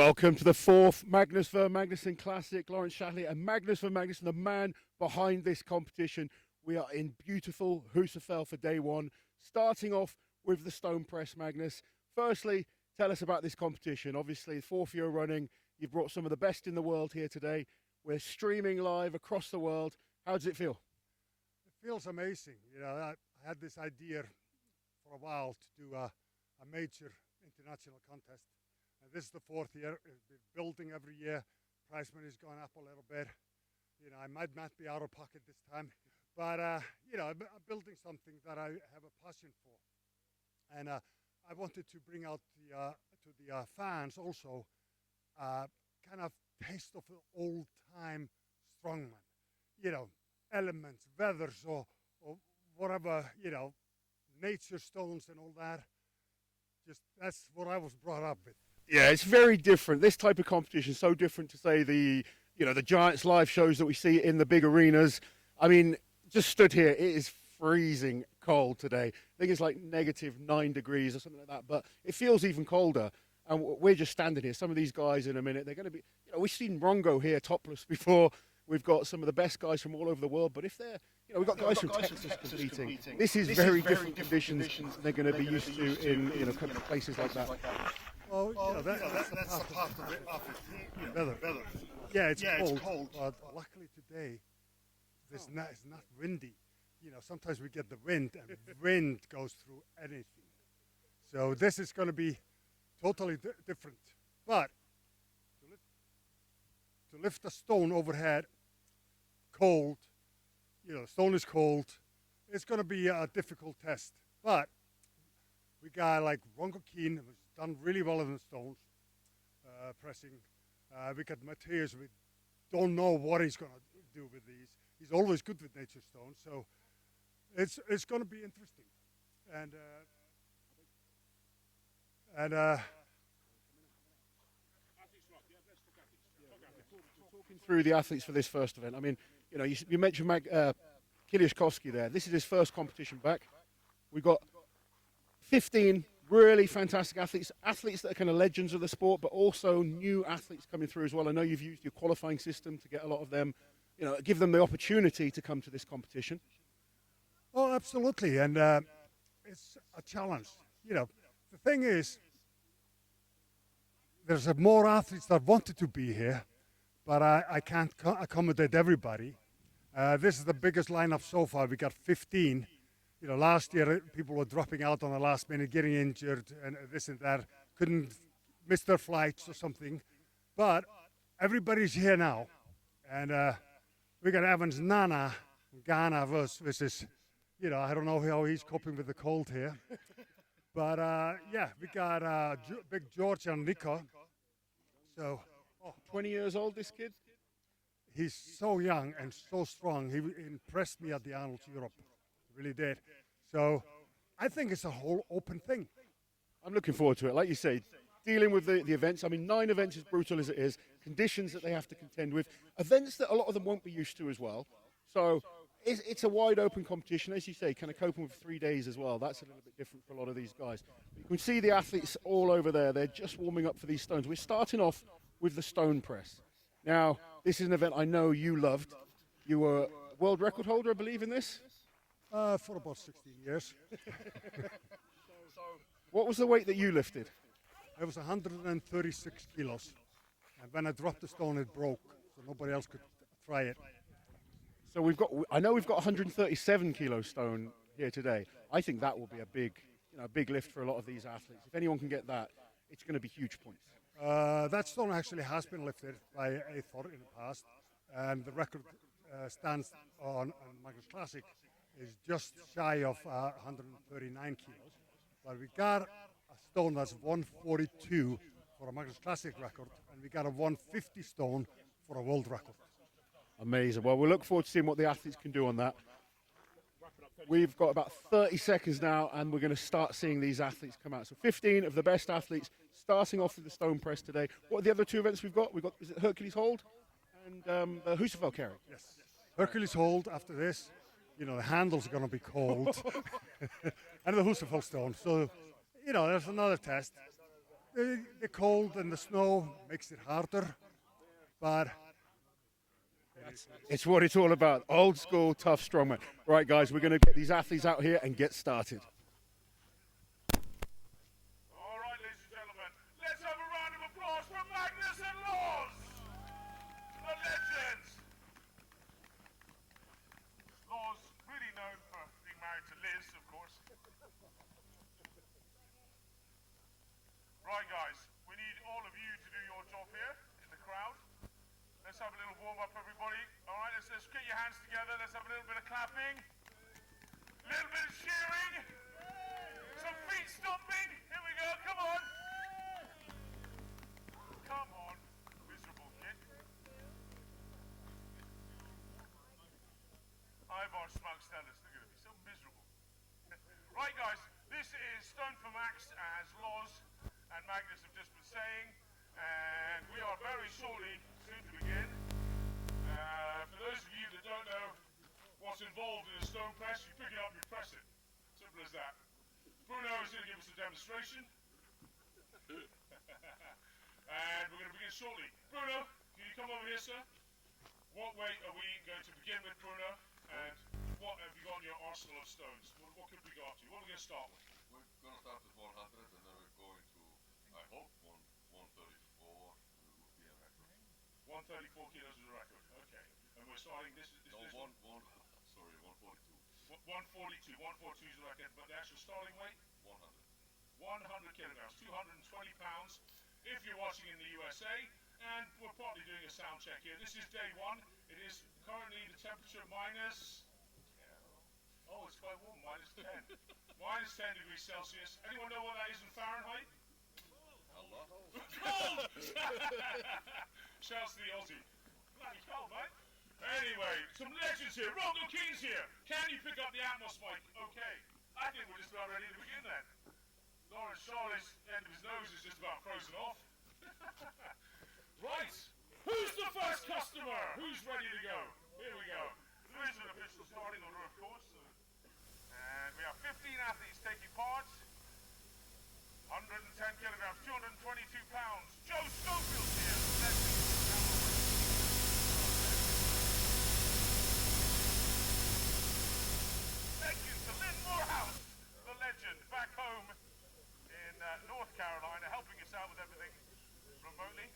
Welcome to the fourth Magnus vs Magnusson Classic. Lawrence Shatley and Magnus vs Magnusson, the man behind this competition. We are in beautiful Husafell for day one. Starting off with the stone press, Magnus. Firstly, tell us about this competition. Obviously, fourth year running. You've brought some of the best in the world here today. We're streaming live across the world. How does it feel? It feels amazing. You know, I had this idea for a while to do a major international contest. And this is the fourth year. It's been building every year. Prize money has gone up a little bit. You know, I might not be out of pocket this time, but you know, I'm building something that I have a passion for, and I wanted to bring out to the fans also kind of taste of the old-time strongman. You know, elements, weathers, or whatever. You know, nature stones and all that. Just that's what I was brought up with. Yeah, it's very different. This type of competition is so different to, say, the Giants live shows that we see in the big arenas. I mean, just stood here, it is freezing cold today. I think it's like -9 degrees or something like that, but it feels even colder. And we're just standing here. Some of these guys in a minute, they're going to be, you know, we've seen Rongo here topless before. We've got some of the best guys from all over the world, but if they're, you know, we've got guys from Texas competing. This is very different conditions they're going to be used to in, you know, places like that. Well, you know, that's the part of the weather. Yeah, it's cold, but luckily today it's not windy. You know, sometimes we get the wind, and wind goes through anything. So this is going to be totally different. But to lift a stone overhead, cold, you know, stone is cold, it's going to be a difficult test. But we got like Rongo Keen, who's done really well in the stones, pressing. We got Matthias, we don't know what he's going to do with these. He's always good with nature stones, so it's going to be interesting. And talking through the athletes for this first event, I mean, you know, you mentioned Kiliashkovsky there. This is his first competition back. We've got 15 really fantastic athletes that are kind of legends of the sport, but also new athletes coming through as well. I know you've used your qualifying system to get a lot of them, you know, give them the opportunity to come to this competition. Oh, absolutely, and it's a challenge. You know, the thing is, there's more athletes that wanted to be here, but I can't accommodate everybody. This is the biggest lineup so far. We got 15. You know, last year people were dropping out on the last minute, getting injured, and this and that, couldn't miss their flights or something. But everybody's here now, and we got Evans Nana, Ghana versus, you know, I don't know how he's coping with the cold here. But yeah, we got Big George and Nico. So, 20 years old, this kid? He's so young and so strong. He impressed me at the Arnold's Europe. Really did. So I think it's a whole open thing. I'm looking forward to it. Like you say, dealing with the events. I mean, 9 events, as brutal as it is, conditions that they have to contend with, events that a lot of them won't be used to as well. So it's a wide open competition. As you say, kind of coping with 3 days as well. That's a little bit different for a lot of these guys. You can see the athletes all over there. They're just warming up for these stones. We're starting off with the stone press. Now, this is an event I know you loved. You were world record holder, I believe, in this? For about 16 years. What was the weight that you lifted? It was 136 kilos. And when I dropped the stone, it broke. So nobody else could try it. So I know we've got 137 kilo stone here today. I think that will be a big lift for a lot of these athletes. If anyone can get that, it's going to be huge points. That stone actually has been lifted by a Thor in the past. And the record stands on Magnus Classic is just shy of 139 kilos. But we got a stone that's 142 for a Magnus Classic record, and we got a 150 stone for a world record. Amazing. Well, we'll look forward to seeing what the athletes can do on that. We've got about 30 seconds now, and we're going to start seeing these athletes come out. So 15 of the best athletes starting off with the stone press today. What are the other 2 events we've got? Is it Hercules Hold and the Husafell carry? Yes. Hercules Hold after this. You know, the handles are going to be cold. And the Husafell stone. So, you know, there's another test. The cold and the snow makes it harder, but It's what it's all about. Old school, tough strongman. Right, guys, we're going to get these athletes out here and get started. All right, ladies and gentlemen, let's have a round of applause for Magnus and Laws, the legends. Laws, really known for being married to Liz, of course. Right, guys, we need all of you to do your job here in the crowd. Let's have a little warm-up, everybody. All right, let's get your hands together. Let's have a little bit of clapping. A little bit of cheering. Some feet stomping. Here we go. Come on. Come on. Miserable kid. Ivar Smugstellers. Look at him. He's so miserable. Right, guys. This is Stone for Max, as Loz and Magnus have just been saying. And we are very shortly soon to begin. For those of you that don't know what's involved in a stone press, you pick it up, you press it. Simple as that. Bruno is going to give us a demonstration. And we're going to begin shortly. Bruno, can you come over here, sir? What weight are we going to begin with, Bruno? And what have you got in your arsenal of stones? What could we go up to? What are we going to start with? We're going to start with 100 and then we're going to, I hope, 134 will be a record. 134 kilos is a record. Okay. And we're starting this. No, this 142. 142. 142 is the record, but the actual starting weight? 100. 100 kilograms, 220 pounds. If you're watching in the USA, and we're partly doing a sound check here. This is day one. It is currently the temperature minus. Oh, it's quite warm. Minus 10. Minus 10 degrees Celsius. Anyone know what that is in Fahrenheit? Allah. Cold! Shouts to the Aussie. Bloody cold, mate. Anyway, some legends here. Rongo King's here. Can you pick up the Atmos mic? Okay. I think we're just about ready to begin then. Lawrence Shaw's end of his nose is just about frozen off. Right. Who's the first customer? Who's ready to go? Here we go. There is an official starting order, of course. And we have 15 athletes taking part. 110 kilograms, 222 pounds. Joe Schofield's here. Thank you to Lynn Morehouse, the legend, back home in North Carolina, helping us out with everything remotely.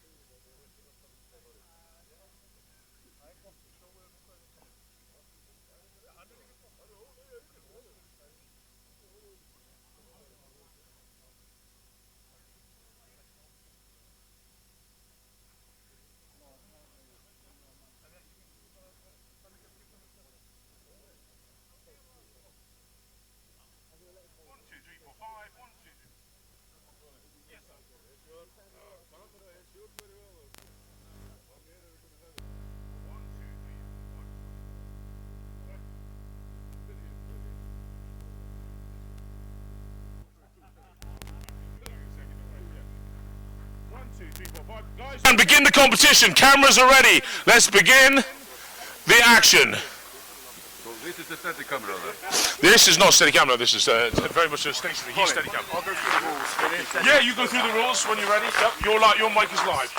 Guys, and begin the competition. Cameras are ready. Let's begin the action. So this is the steady camera then? This is not steady camera. This is very much a stationary. He's steady camera. I'll go through the rules. Yeah, you go through the rules when you're ready. Yep, your mic is live.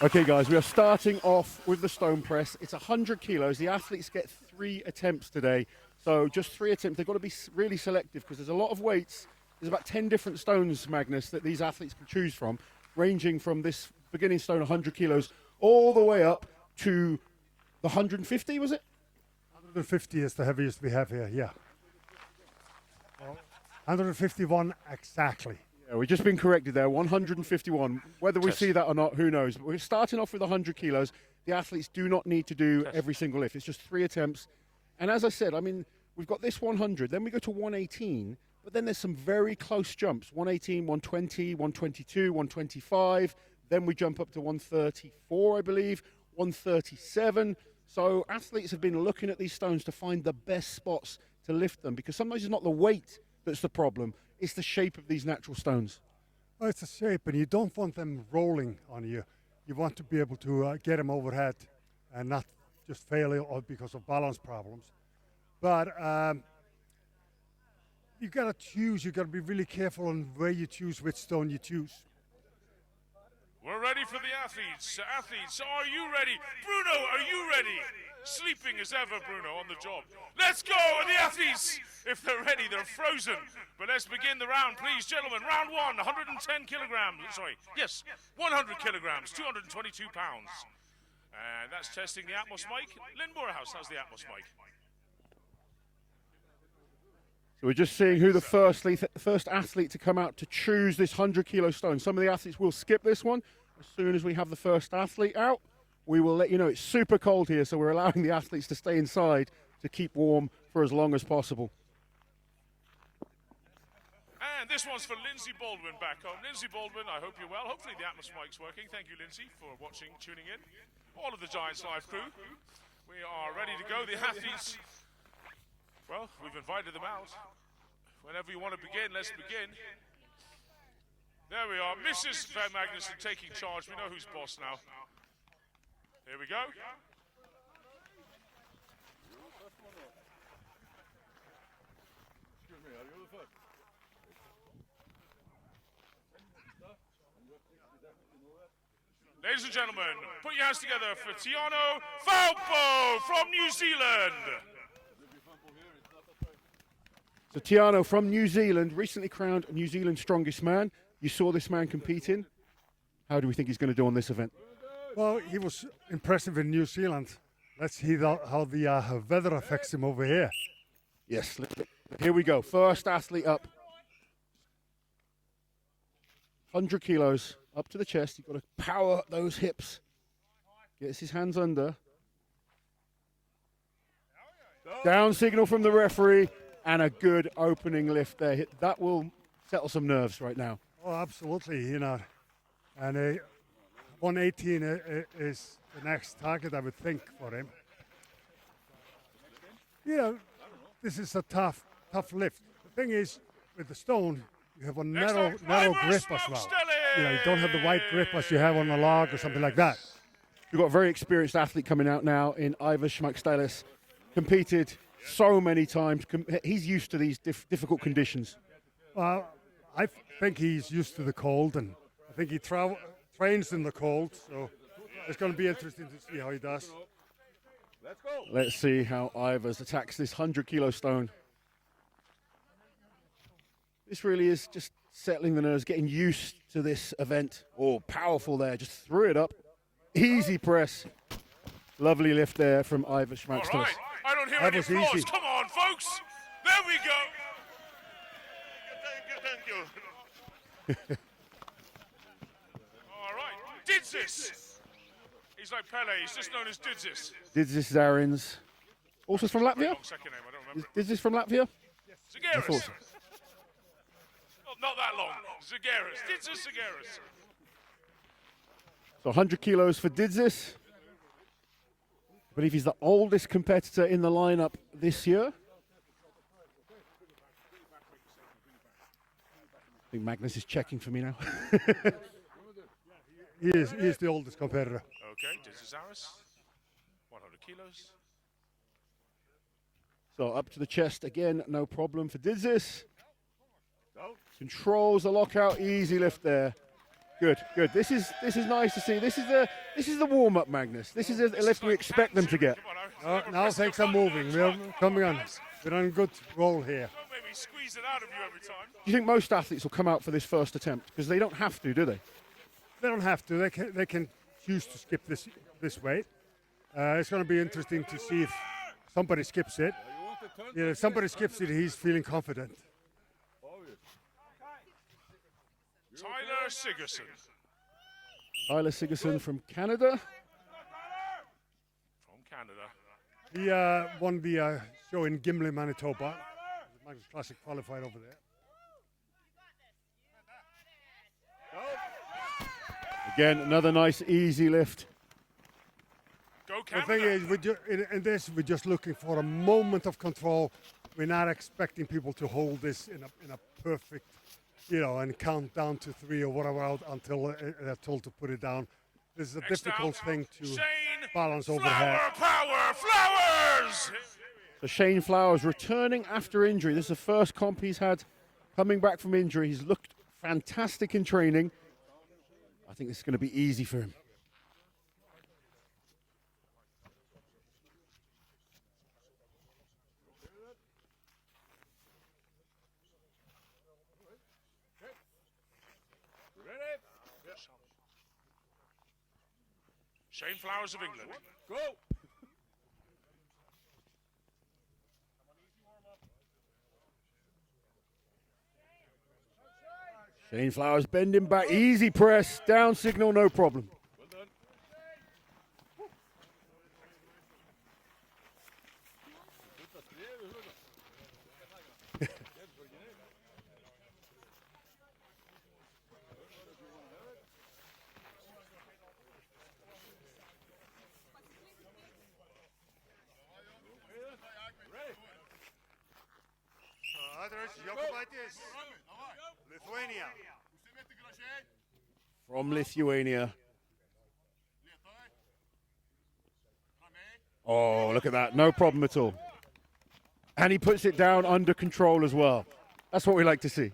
Okay, guys, we are starting off with the stone press. It's 100 kilos. The athletes get 3 attempts today. So just 3 attempts. They've got to be really selective because there's a lot of weights. There's about 10 different stones, Magnus, that these athletes can choose from, ranging from this beginning stone, 100 kilos, all the way up to the 150, was it? 150 is the heaviest we have here, yeah. Well, 151 exactly. Yeah, we've just been corrected there, 151. Whether we see that or not, who knows. But we're starting off with 100 kilos. The athletes do not need to do every single lift. It's just 3 attempts. And as I said, I mean, we've got this 100, then we go to 118, but then there's some very close jumps, 118, 120, 122, 125. Then we jump up to 134, I believe, 137. So athletes have been looking at these stones to find the best spots to lift them, because sometimes it's not the weight that's the problem, it's the shape of these natural stones. Well, it's a shape, and you don't want them rolling on you. You want to be able to get them overhead and not just fail or because of balance problems. But you got to choose. You got to be really careful on where you choose, which stone you choose. We're ready for the athletes. Athletes, are you ready? Bruno, are you ready? Sleeping as ever, Bruno, on the job. Let's go! And the athletes, if they're ready, they're frozen. But let's begin the round, please, gentlemen. Round 1, 110 kilograms. Sorry, yes, 100 kilograms, 222 pounds. And that's testing the Atmos mic. Lynn Morehouse, how's the Atmos mic? So we're just seeing who the first athlete to come out to choose this 100-kilo stone. Some of the athletes will skip this one. As soon as we have the first athlete out, we will let you know. It's super cold here, so we're allowing the athletes to stay inside to keep warm for as long as possible. And this one's for Lindsay Baldwin back home. Lindsay Baldwin, I hope you're well. Hopefully the Atmos mic's working. Thank you, Lindsay, for watching, tuning in. All of the Giants Live crew, we are ready to go. The athletes, well, we've invited them out. Whenever you want to begin, let's begin. There we are, Mrs. Van Magnusson taking charge. We know who's boss now. Here we go. Excuse me, are you the first? Ladies and gentlemen, put your hands together for Tiano Falpo from New Zealand. So Tiano from New Zealand, recently crowned New Zealand's strongest man. You saw this man competing. How do we think he's going to do on this event? Well, he was impressive in New Zealand. Let's see how the weather affects him over here. Yes, here we go. First athlete up. 100 kilos up to the chest. You've got to power up those hips. Gets his hands under. Down signal from the referee. And a good opening lift there. That will settle some nerves right now. Oh, absolutely, you know. And 118 is the next target, I would think, for him. Yeah, this is a tough lift. The thing is, with the stone, you have a narrow grip as well. You know, you don't have the wide grip as you have on a log or something like that. We've got a very experienced athlete coming out now in Ivor Schmackstelis. Competed so many times. He's used to these difficult conditions. Well, I think he's used to the cold, and I think he trains in the cold, so it's going to be interesting to see how he does. Let's go. Let's see how Ivors attacks this 100-kilo stone. This really is just settling the nerves, getting used to this event. Oh, powerful there. Just threw it up. Easy press. Lovely lift there from Ivor Schmackstelis. All right. I don't hear That any was applause. easy. Come on, folks. There we go. Thank you. All right. Didzis. He's like Pele. He's just known as Didzis. Didzis Zarins. Also from Latvia? Long second name. I don't remember. Is this from Latvia? I thought Zagaris. so. Oh, not that long. Zagaris. Didzis Zagaris. So 100 kilos for Didzis. I believe he's the oldest competitor in the lineup this year. I think Magnus is checking for me now. He is the oldest competitor. Okay, Didzis Zaris. 100 kilos. So up to the chest again, no problem for Didzis. Controls the lockout, easy lift there. Good, good. This is nice to see. This is the warm-up, Magnus. This is a lift we expect them to get. Now things are moving. We're coming on. We're on a good roll here. Don't make me squeeze it out of you every time. Do you think most athletes will come out for this first attempt? Because they don't have to, do they? They don't have to. They can choose to skip this weight. It's going to be interesting to see if somebody skips it. Yeah, if somebody skips it, he's feeling confident. Tyler Sigerson. Tyler Sigerson from Canada. From Canada. He won the show in Gimli, Manitoba. The Magnus Classic qualified over there. Again, another nice easy lift. Go The Canada. thing is, in this, we're just looking for a moment of control. We're not expecting people to hold this in a perfect, and count down to 3 or whatever out until they're told to put it down. This is a Next difficult out, thing to Shane balance Flower overhead. Power Flowers. So Shane Flowers returning after injury. This is the first comp he's had coming back from injury. He's looked fantastic in training. I think this is going to be easy for him. Shane Flowers of England. Go! Shane Flowers bending back, easy press, down signal, no problem. Well done. Others, Jokubaitis, Lithuania. From Lithuania. Oh, look at that. No problem at all. And he puts it down under control as well. That's what we like to see.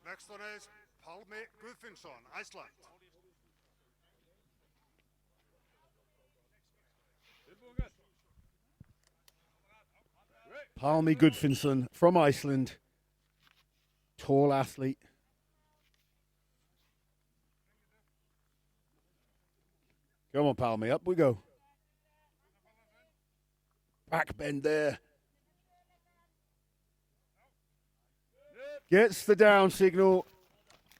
Next one is Palmi Guðfinnsson, Iceland. Palmi Guðfinnsson from Iceland. Tall athlete. Come on, Palmi, up we go. Back bend there. Gets the down signal.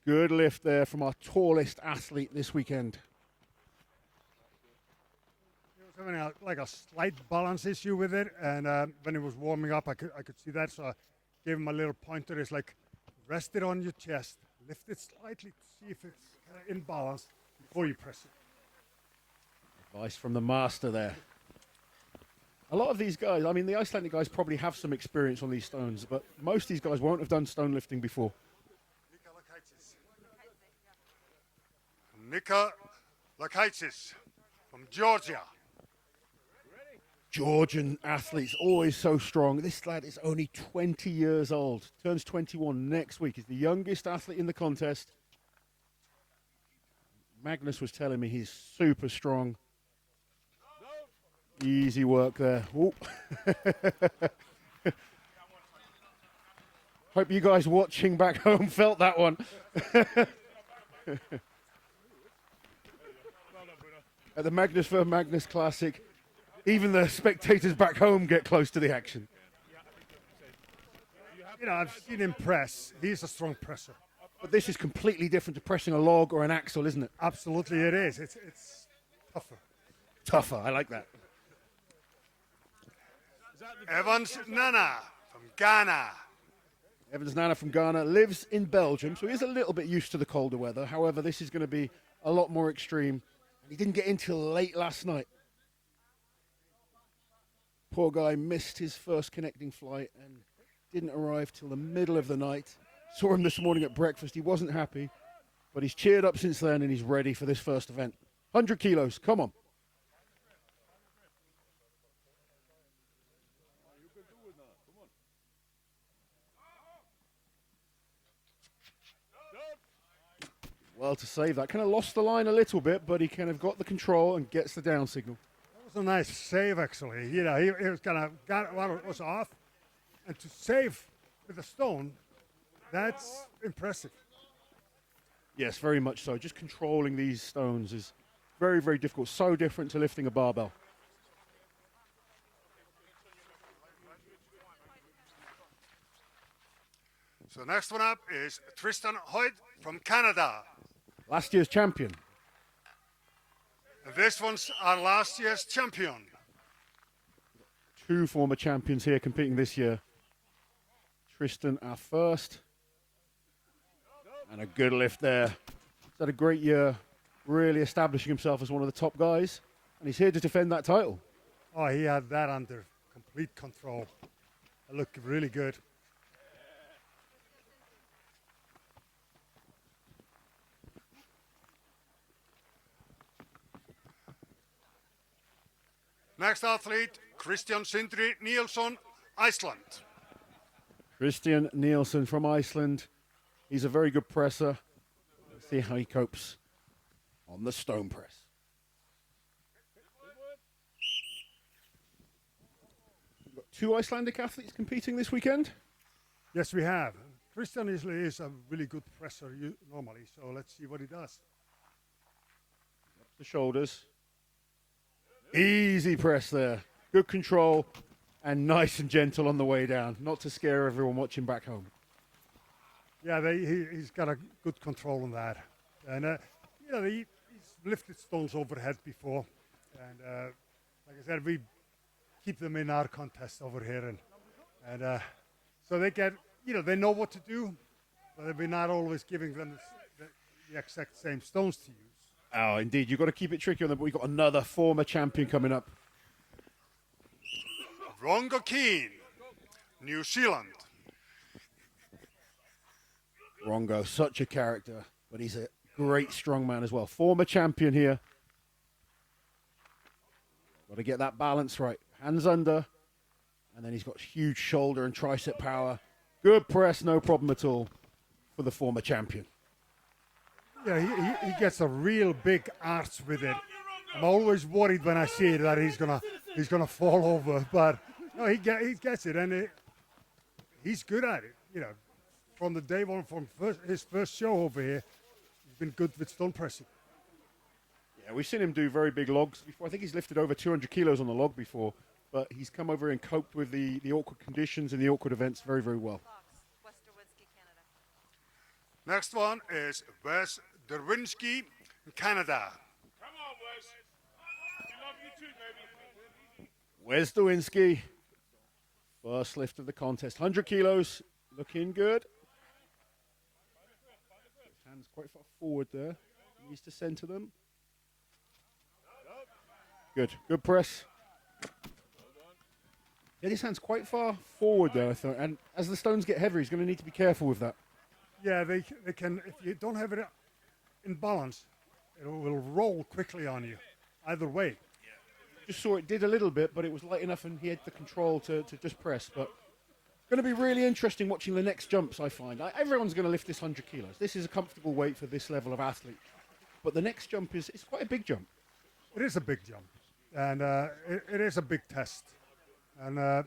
Good lift there from our tallest athlete this weekend. He was having like a slight balance issue with it, and when he was warming up, I could see that, so I gave him a little pointer. It's like, rest it on your chest, lift it slightly to see if it's in balance before you press it. Advice from the master there. A lot of these guys, I mean, the Icelandic guys probably have some experience on these stones, but most of these guys won't have done stone lifting before. Nika Lakaitis from Georgia. Georgian athletes, always so strong. This lad is only 20 years old, turns 21 next week. He's the youngest athlete in the contest. Magnus was telling me he's super strong. Easy work there. Hope you guys watching back home felt that one. At the Magnus Classic, even the spectators back home get close to the action. You know, I've seen him press. He's a strong presser. But this is completely different to pressing a log or an axle, isn't it? Absolutely it is. It's tougher. Tougher, I like that. Evans Nana from Ghana. Evans Nana from Ghana lives in Belgium, so he's a little bit used to the colder weather. However, this is going to be a lot more extreme. He didn't get in till late last night. Poor guy missed his first connecting flight and didn't arrive till the middle of the night. Saw him this morning at breakfast. He wasn't happy, but he's cheered up since then and he's ready for this first event. 100 kilos, come on. Well, to save that, kind of lost the line a little bit, but he kind of got the control and gets the down signal. That was a nice save, actually. You know, he was kind of got what was off, and to save with a stone, that's impressive. Yes, very much so. Just controlling these stones is very, very difficult. So different to lifting a barbell. So next one up is Tristan Hoyt from Canada. Last year's champion. And this one's our last year's champion. Two former champions here competing this year. Tristan, our first. And a good lift there. He's had a great year. really establishing himself as one of the top guys, and he's here to defend that title. Oh, he had that under complete control. It looked really good. Next athlete, Christian Sindri Nielsson, Iceland. Christian Nielsen from Iceland. He's a very good presser. Let's see how he copes on the stone press. We've got 2 Icelandic athletes competing this weekend. Yes, we have. Christian is a really good presser normally, so let's see what he does. Up the shoulders. Easy press there. Good control and nice and gentle on the way down, not to scare everyone watching back home. Yeah, he's got a good control on that. And, he's lifted stones overhead before. And like I said, we keep them in our contest over here. And so they get, they know what to do, but we're not always giving them the exact same stones to use. Oh, indeed. You've got to keep it tricky on them, but we've got another former champion coming up. Rongo Keane, New Zealand. Rongo, such a character, but he's a great strongman as well. Former champion here. Got to get that balance right. Hands under, and then he's got huge shoulder and tricep power. Good press, no problem at all for the former champion. Yeah, he gets a real big arch with it. I'm always worried when I see it that he's gonna fall over, but no, he gets it, and he's good at it. From the day one, from his first show over here, he's been good with stone pressing. Yeah, we've seen him do very big logs before. I think he's lifted over 200 kilos on the log before, but he's come over and coped with the awkward conditions and the awkward events very, very well. Next one is Wes Derwinski, Canada. Come on, Wes. We love you too, baby. Wes Derwinski, first lift of the contest. 100 kilos, looking good. His hands quite far forward there. He needs to center them. Good press. Get his hands quite far forward there, I thought. And as the stones get heavier, he's going to need to be careful with that. Yeah, they can, if you don't have it in balance, it will roll quickly on you, either way. Just saw it did a little bit, but it was light enough and he had the control to just press. But going to be really interesting watching the next jumps, I find. Everyone's going to lift this 100 kilos. This is a comfortable weight for this level of athlete. But the next jump is quite a big jump. It is a big jump, and it is a big test. And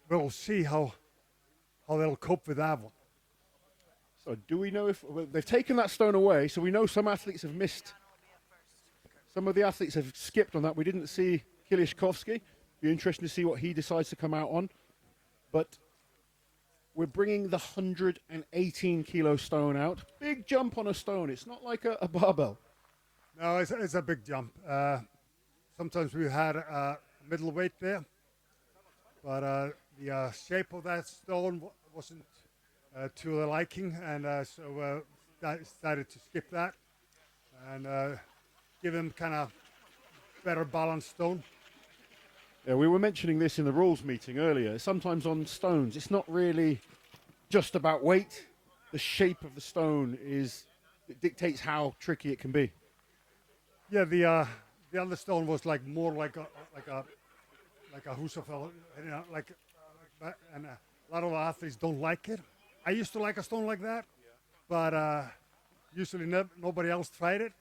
we'll see how they'll cope with that one. So do we know if they've taken that stone away? So we know some athletes have missed. Some of the athletes have skipped on that. We didn't see Kilishkovsky. Be interesting to see what he decides to come out on. But we're bringing the 118 kilo stone out. Big jump on a stone. It's not like a barbell. No, it's a big jump. Sometimes we had a middleweight there, but the shape of that stone wasn't to the liking, and so I decided to skip that and give him kind of better balanced stone. Yeah, we were mentioning this in the rules meeting earlier. Sometimes on stones, it's not really just about weight. The shape of the stone it dictates how tricky it can be. Yeah, the other stone was more like a Husafell, and a lot of athletes don't like it. I used to like a stone like that, but usually nobody else tried it.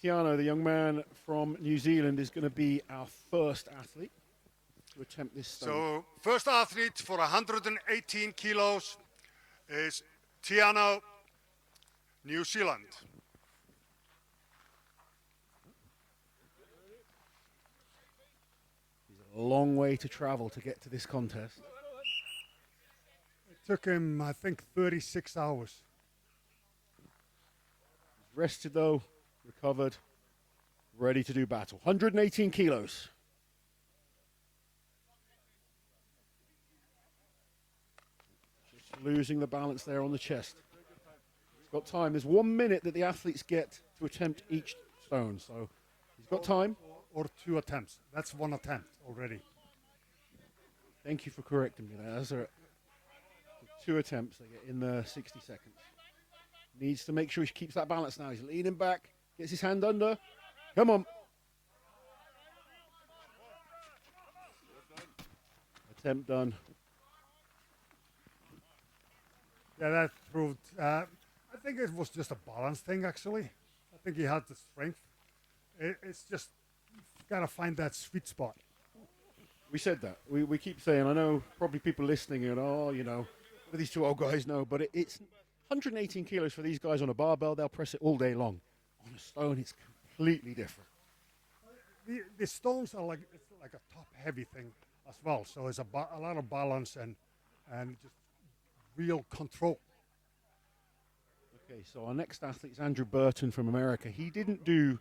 Tiano, the young man from New Zealand, is going to be our first athlete to attempt this stone. So, first athlete for 118 kilos is Tiano, New Zealand. He's a long way to travel to get to this contest. It took him, I think, 36 hours. He's rested though, recovered, ready to do battle. 118 kilos. Just losing the balance there on the chest. got time. There's 1 minute that the athletes get to attempt each stone, so he's got time. Or 2 attempts. That's 1 attempt already. Thank you for correcting me there. Those are 2 attempts they get in the 60 seconds. Needs to make sure he keeps that balance now. He's leaning back, gets his hand under. Come on. Attempt done. Yeah, that proved. I think it was just a balance thing, actually. I think he had the strength. It's just, you've got to find that sweet spot. We said that. We keep saying, I know probably people listening and, what do these 2 old guys know? But it's 118 kilos for these guys on a barbell. They'll press it all day long. On a stone, it's completely different. The stones are it's like a top-heavy thing as well. So it's a lot of balance and just real control. Okay, so our next athlete is Andrew Burton from America. He didn't do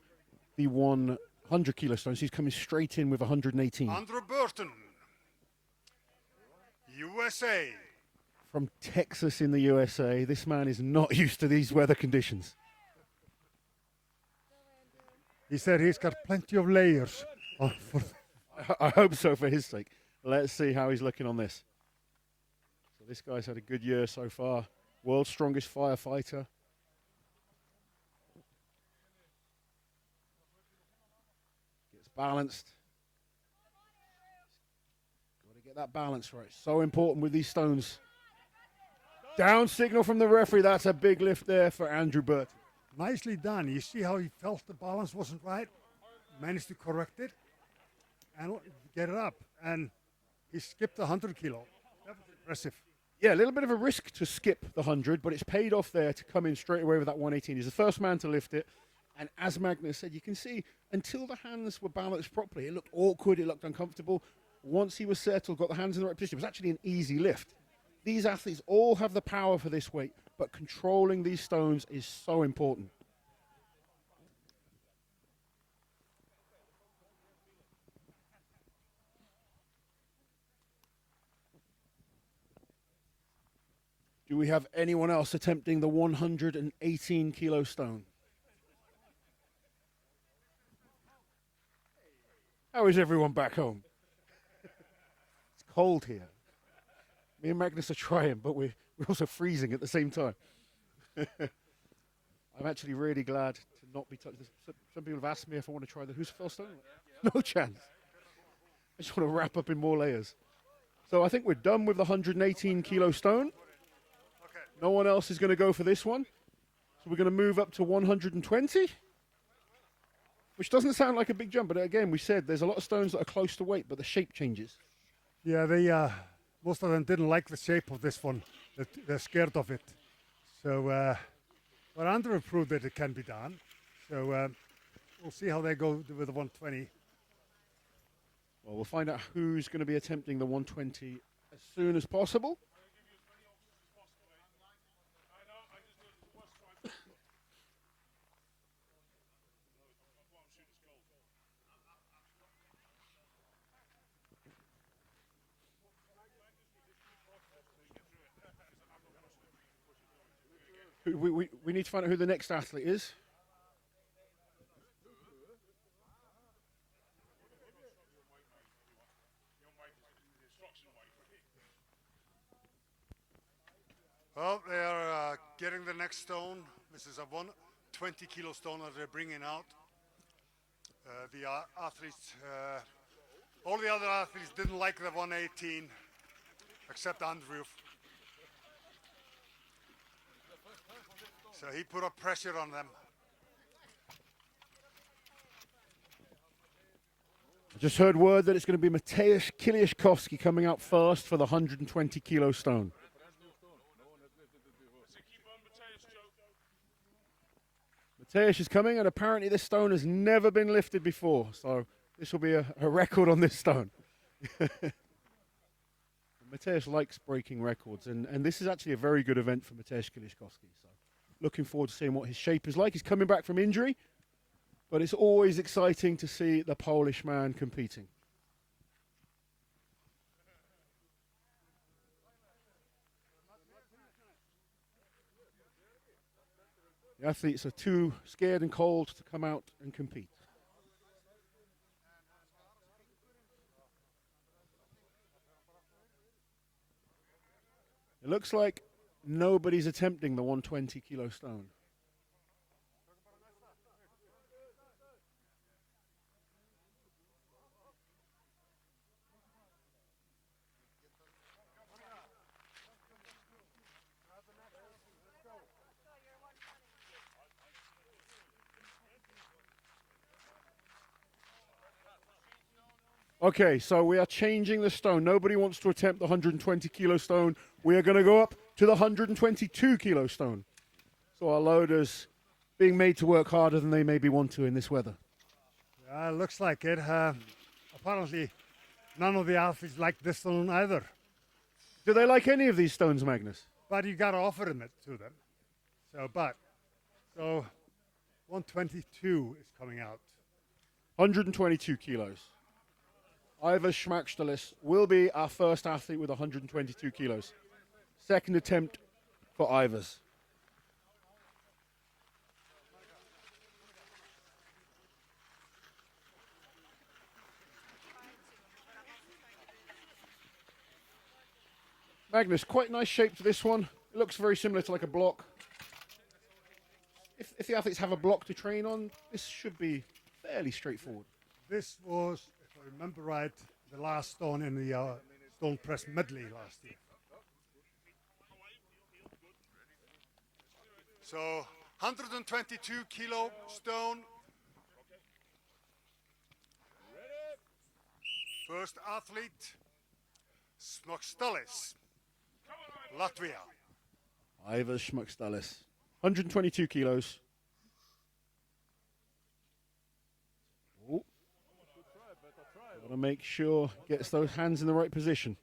the 100 kilo stones. He's coming straight in with 118. Andrew Burton, USA. From Texas in the USA. This man is not used to these weather conditions. He said he's got plenty of layers. I hope so for his sake. Let's see how he's looking on this. So this guy's had a good year so far. World's strongest firefighter. Gets balanced. Got to get that balance right. So important with these stones. Down signal from the referee. That's a big lift there for Andrew Burton. Nicely done. You see how he felt the balance wasn't right? Managed to correct it and get it up. And he skipped 100 kilo. That was impressive. Yeah, a little bit of a risk to skip the 100, but it's paid off there to come in straight away with that 118. He's the first man to lift it. And as Magnus said, you can see until the hands were balanced properly, it looked awkward, it looked uncomfortable. Once he was settled, got the hands in the right position, it was actually an easy lift. These athletes all have the power for this weight, but controlling these stones is so important. Do we have anyone else attempting the 118 kilo stone? How is everyone back home? It's cold here. Me and Magnus are trying, but we're also freezing at the same time. I'm actually really glad to not be touched. Some people have asked me if I want to try the Husafell stone. No chance. I just want to wrap up in more layers. So I think we're done with the 118 kilo stone. Okay. No one else is going to go for this one. So we're going to move up to 120, which doesn't sound like a big jump. But again, we said there's a lot of stones that are close to weight, but the shape changes. Yeah, most of them didn't like the shape of this one. They're scared of it. So, but Andrew proved that it can be done. So we'll see how they go with the 120. Well, we'll find out who's going to be attempting the 120 as soon as possible. We need to find out who the next athlete is. Well, they are getting the next stone. This is a 120 kilo stone that they're bringing out. The athletes, all the other athletes didn't like the 118, except Andrew. So he put up pressure on them. I just heard word that it's going to be Mateusz Kiliaszkowski coming out first for the 120 kilo stone. Mateusz is coming, and apparently this stone has never been lifted before, so this will be a record on this stone. Mateusz likes breaking records, and this is actually a very good event for Mateusz Kiliaszkowski. So looking forward to seeing what his shape is like. He's coming back from injury, but it's always exciting to see the Polish man competing. The athletes are too scared and cold to come out and compete. It looks like nobody's attempting the 120 kilo stone. Okay, so we are changing the stone. Nobody wants to attempt the 120 kilo stone. We are going to go up to the 122 kilo stone. So our loaders being made to work harder than they maybe want to in this weather. Yeah, looks like it. Apparently, none of the athletes like this stone either. Do they like any of these stones, Magnus? But you got to offer them it to them. So 122 is coming out. 122 kilos. Ivers Schmackstalis will be our first athlete with 122 kilos. Second attempt for Ivers. Magnus, quite nice shape to this one. It looks very similar to like a block. If the athletes have a block to train on, this should be fairly straightforward. This was, if I remember right, the last stone in the stone press medley last year. So 122 kilo stone. First athlete, Schmackstalis, Latvia. Ivers Schmackstalis. 122 kilos. Oh. Got to make sure gets those hands in the right position.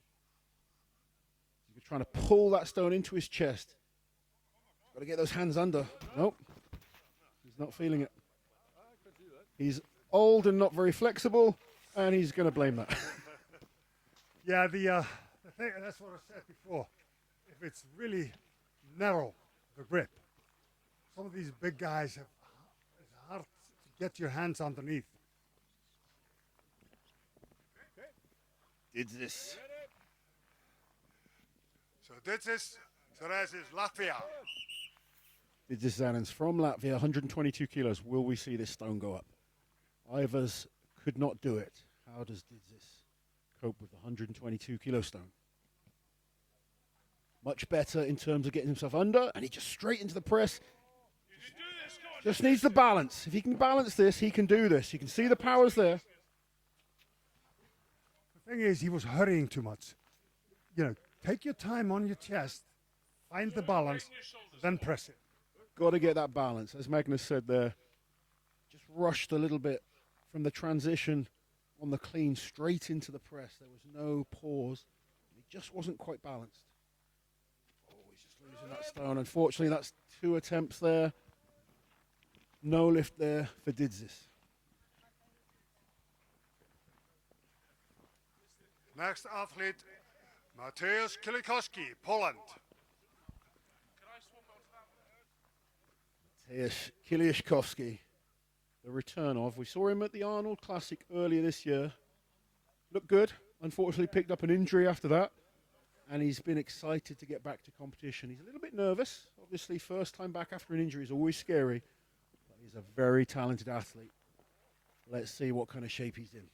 He's trying to pull that stone into his chest. Got to get those hands under. Nope. He's not feeling it. He's old and not very flexible, and he's going to blame that. Yeah, the thing, that's what I said before. If it's really narrow, the grip, some of these big guys have it's hard to get your hands underneath. Did this. So this is Latvia. Did this Zanens from Latvia, 122 kilos. Will we see this stone go up? Ivers could not do it. How does Didzis cope with the 122 kilo stone? Much better in terms of getting himself under, and he just straight into the press. Just needs the balance. If he can balance this, he can do this. You can see the powers there. The thing is, he was hurrying too much. You know, take your time on your chest, find the balance, then press it. Got to get that balance. As Magnus said there, just rushed a little bit from the transition on the clean straight into the press. There was no pause. He just wasn't quite balanced. Oh, he's just losing that stone. Unfortunately, that's 2 attempts there. No lift there for Didzis. Next athlete, Mateusz Kielikowski, Poland. Mateusz Kielikowski, the return of. We saw him at the Arnold Classic earlier this year. Looked good. Unfortunately, picked up an injury after that. And he's been excited to get back to competition. He's a little bit nervous. Obviously, first time back after an injury is always scary. But he's a very talented athlete. Let's see what kind of shape he's in.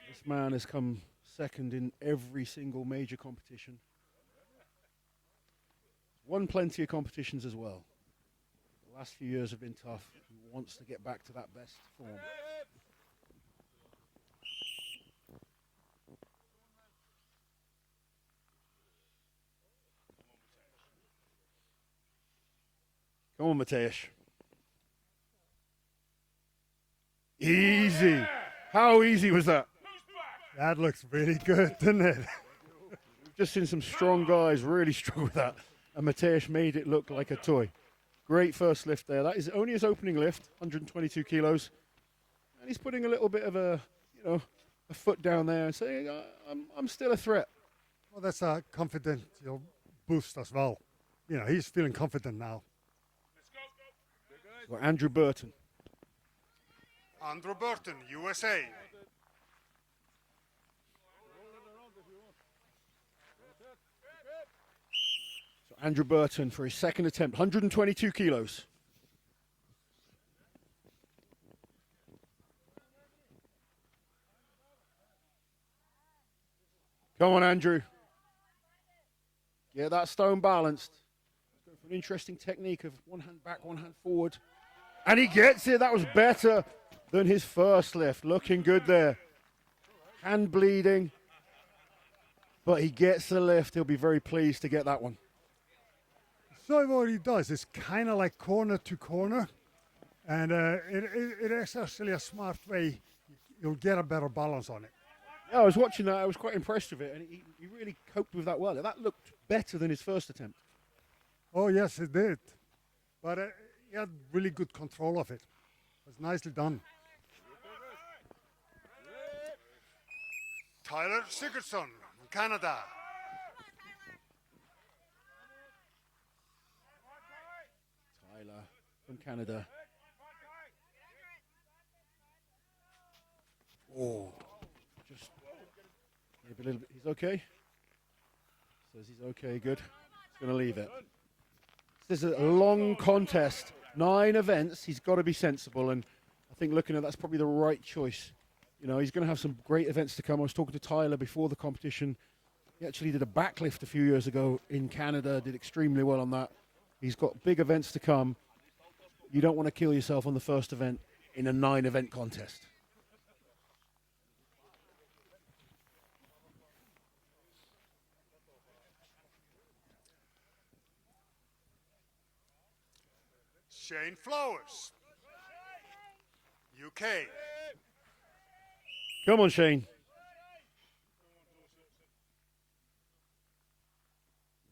This man has come second in every single major competition. Won plenty of competitions as well. The last few years have been tough. He wants to get back to that best form. Come on, Mateusz. Easy. How easy was that? That looks really good, doesn't it? We've just seen some strong guys really struggle with that. And Mateusz made it look like a toy. Great first lift there. That is only his opening lift, 122 kilos. And he's putting a little bit of a, a foot down there and saying, I'm still a threat. Well, that's a confident boost as well. You know, he's feeling confident now. So Andrew Burton. Andrew Burton, USA. So Andrew Burton for his second attempt, 122 kilos. Come on, Andrew. Get that stone balanced. Going for an interesting technique of one hand back, one hand forward. And he gets it. That was better than his first lift. Looking good there. Hand bleeding. But he gets the lift. He'll be very pleased to get that one. So what he does is kind of like corner to corner. And it is actually a smart way. You'll get a better balance on it. Yeah, I was watching that. I was quite impressed with it. And he really coped with that well. That looked better than his first attempt. Oh, yes, it did. But he had really good control of it. It was nicely done. Tyler Sigurdsson from Canada. Tyler from Canada. Oh, just maybe a little bit. He's okay. Says he's okay. Good. He's going to leave it. This is a long contest. 9 events. He's got to be sensible, and I think looking at that's probably the right choice. You know, he's going to have some great events to come. I was talking to Tyler before the competition. He actually did a backlift a few years ago in Canada. Did extremely well on that. He's got big events to come. You don't want to kill yourself on the first event in a 9-event contest. Shane Flowers, UK. Come on, Shane.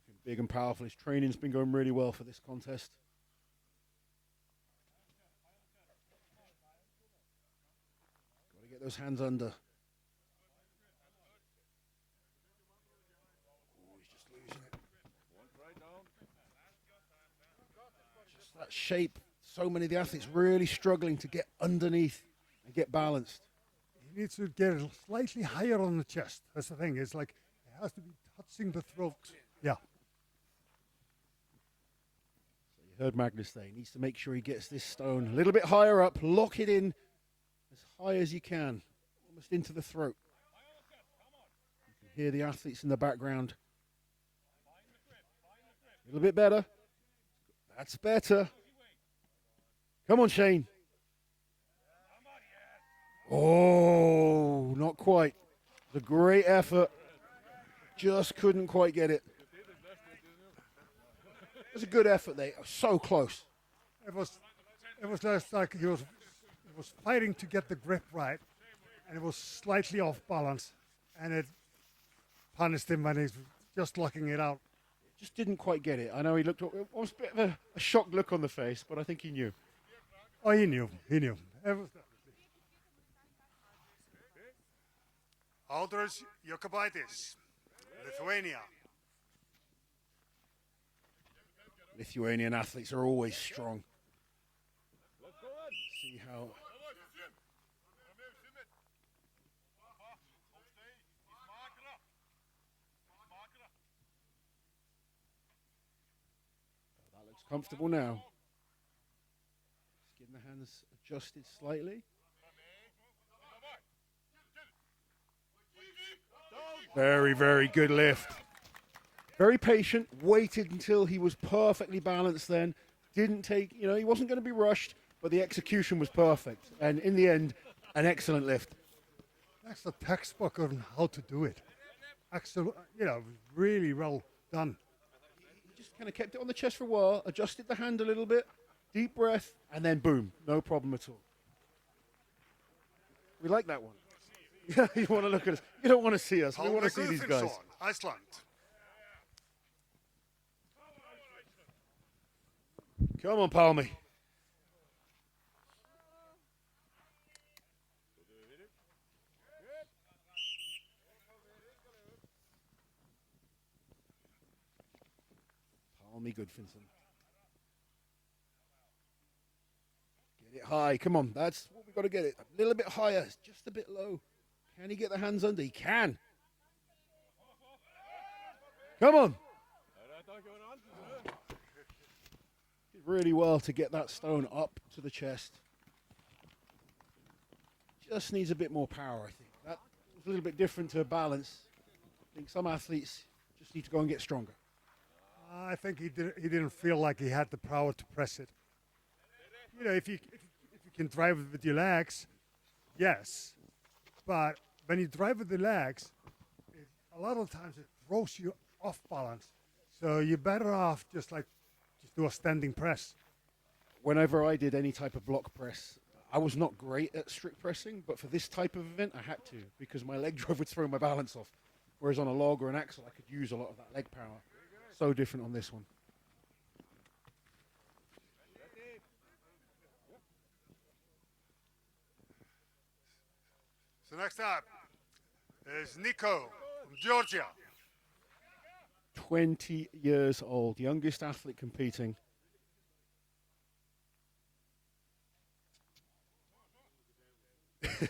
Looking big and powerful. His training's been going really well for this contest. Got to get those hands under. Oh, he's just losing it. Just that shape. So many of the athletes really struggling to get underneath and get balanced. He needs to get slightly higher on the chest. That's the thing. It's like it has to be touching the throat. Yeah. So you heard Magnus there. He needs to make sure he gets this stone a little bit higher up. Lock it in as high as you can, almost into the throat. You can hear the athletes in the background. A little bit better. That's better. Come on, Shane. Oh, not quite. It was a great effort. Just couldn't quite get it. It was a good effort there. So close. It was just like he was fighting to get the grip right, and it was slightly off balance, and it punished him when he's just locking it out. Just didn't quite get it. I know he looked, it was a bit of a shocked look on the face, but I think he knew. Oh, he knew. He knew. Aldros Jokubaitis, Lithuania. Lithuanian athletes are always strong. See how. That looks comfortable now. Just getting the hands adjusted slightly. Very, very good lift. Very patient, waited until he was perfectly balanced then. Didn't take, he wasn't going to be rushed, but the execution was perfect. And in the end, an excellent lift. That's the textbook on how to do it. Excellent, really well done. He just kind of kept it on the chest for a while, adjusted the hand a little bit, deep breath, and then boom, no problem at all. We like that one. Yeah, you want to look at us. You don't want to see us. We want to see these guys. Iceland. Come on, Palmy. Tommy Goodfinson. Get it high. Come on. That's what we've got to get it. A little bit higher. It's just a bit low. Can he get the hands under? He can. Come on. Did really well to get that stone up to the chest. Just needs a bit more power, I think. That was a little bit different to balance. I think some athletes just need to go and get stronger. I think he didn't feel like he had the power to press it. You know, if you can drive it with your legs, yes. But when you drive with the legs, a lot of times it throws you off balance. So you're better off just do a standing press. Whenever I did any type of block press, I was not great at strict pressing, but for this type of event, I had to because my leg drive would throw my balance off. Whereas on a log or an axle, I could use a lot of that leg power. So different on this one. So next up is Nico from Georgia. 20 years old, youngest athlete competing. He's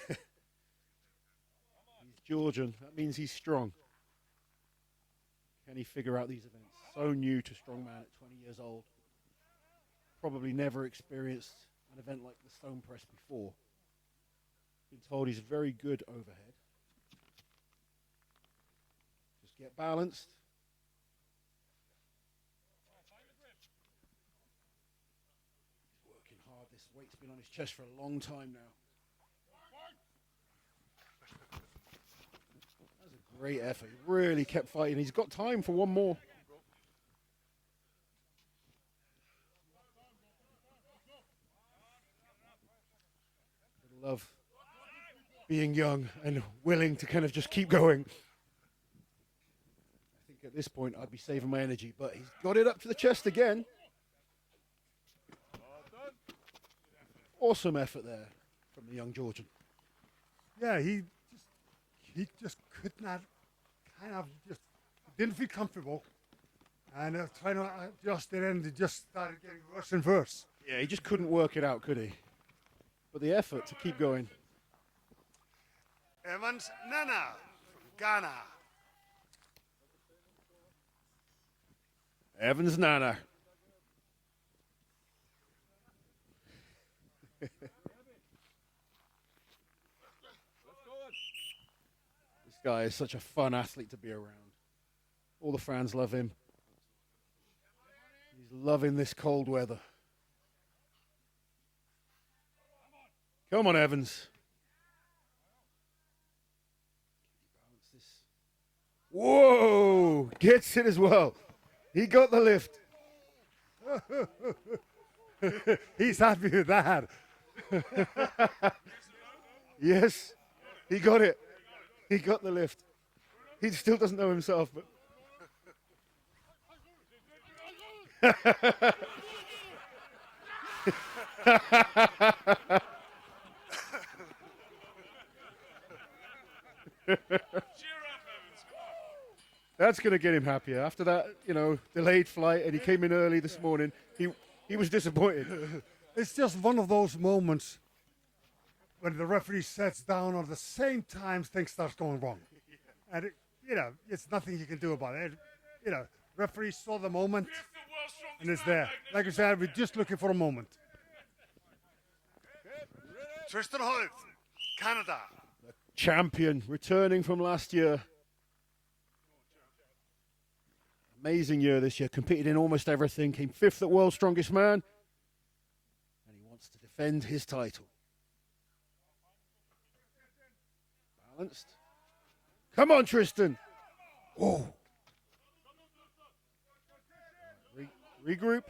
Georgian. That means he's strong. Can he figure out these events? So new to strongman at 20 years old. Probably never experienced an event like the stone press before. Been told he's very good overhead. Just get balanced. He's working hard. This weight's been on his chest for a long time now. That was a great effort. He really kept fighting. He's got time for one more. I love being young and willing to kind of just keep going. I think at this point I'd be saving my energy, but he's got it up to the chest again. Awesome effort there from the young Georgian. Yeah, he just could not, just didn't feel comfortable, and trying to adjust it, and it just started getting worse and worse. Yeah, he just couldn't work it out, could he? But the effort to keep going. Evans Nana from Ghana. Evans Nana. This guy is such a fun athlete to be around. All the fans love him. He's loving this cold weather. Come on, Evans. Whoa! Gets it as well. He got the lift. He's happy with that. Yes, he got it. He got the lift. He still doesn't know himself, but. That's going to get him happier. After that, delayed flight, and he came in early this morning, he was disappointed. It's just one of those moments when the referee sets down at the same time things start going wrong. And, it's nothing you can do about it. Referee saw the moment, and it's there. Like I said, we're just looking for a moment. Tristan Hold, Canada. Champion, returning from last year. Amazing year this year, competed in almost everything, came 5th at World's Strongest Man, and he wants to defend his title. Balanced. Come on, Tristan. Oh. Regroup.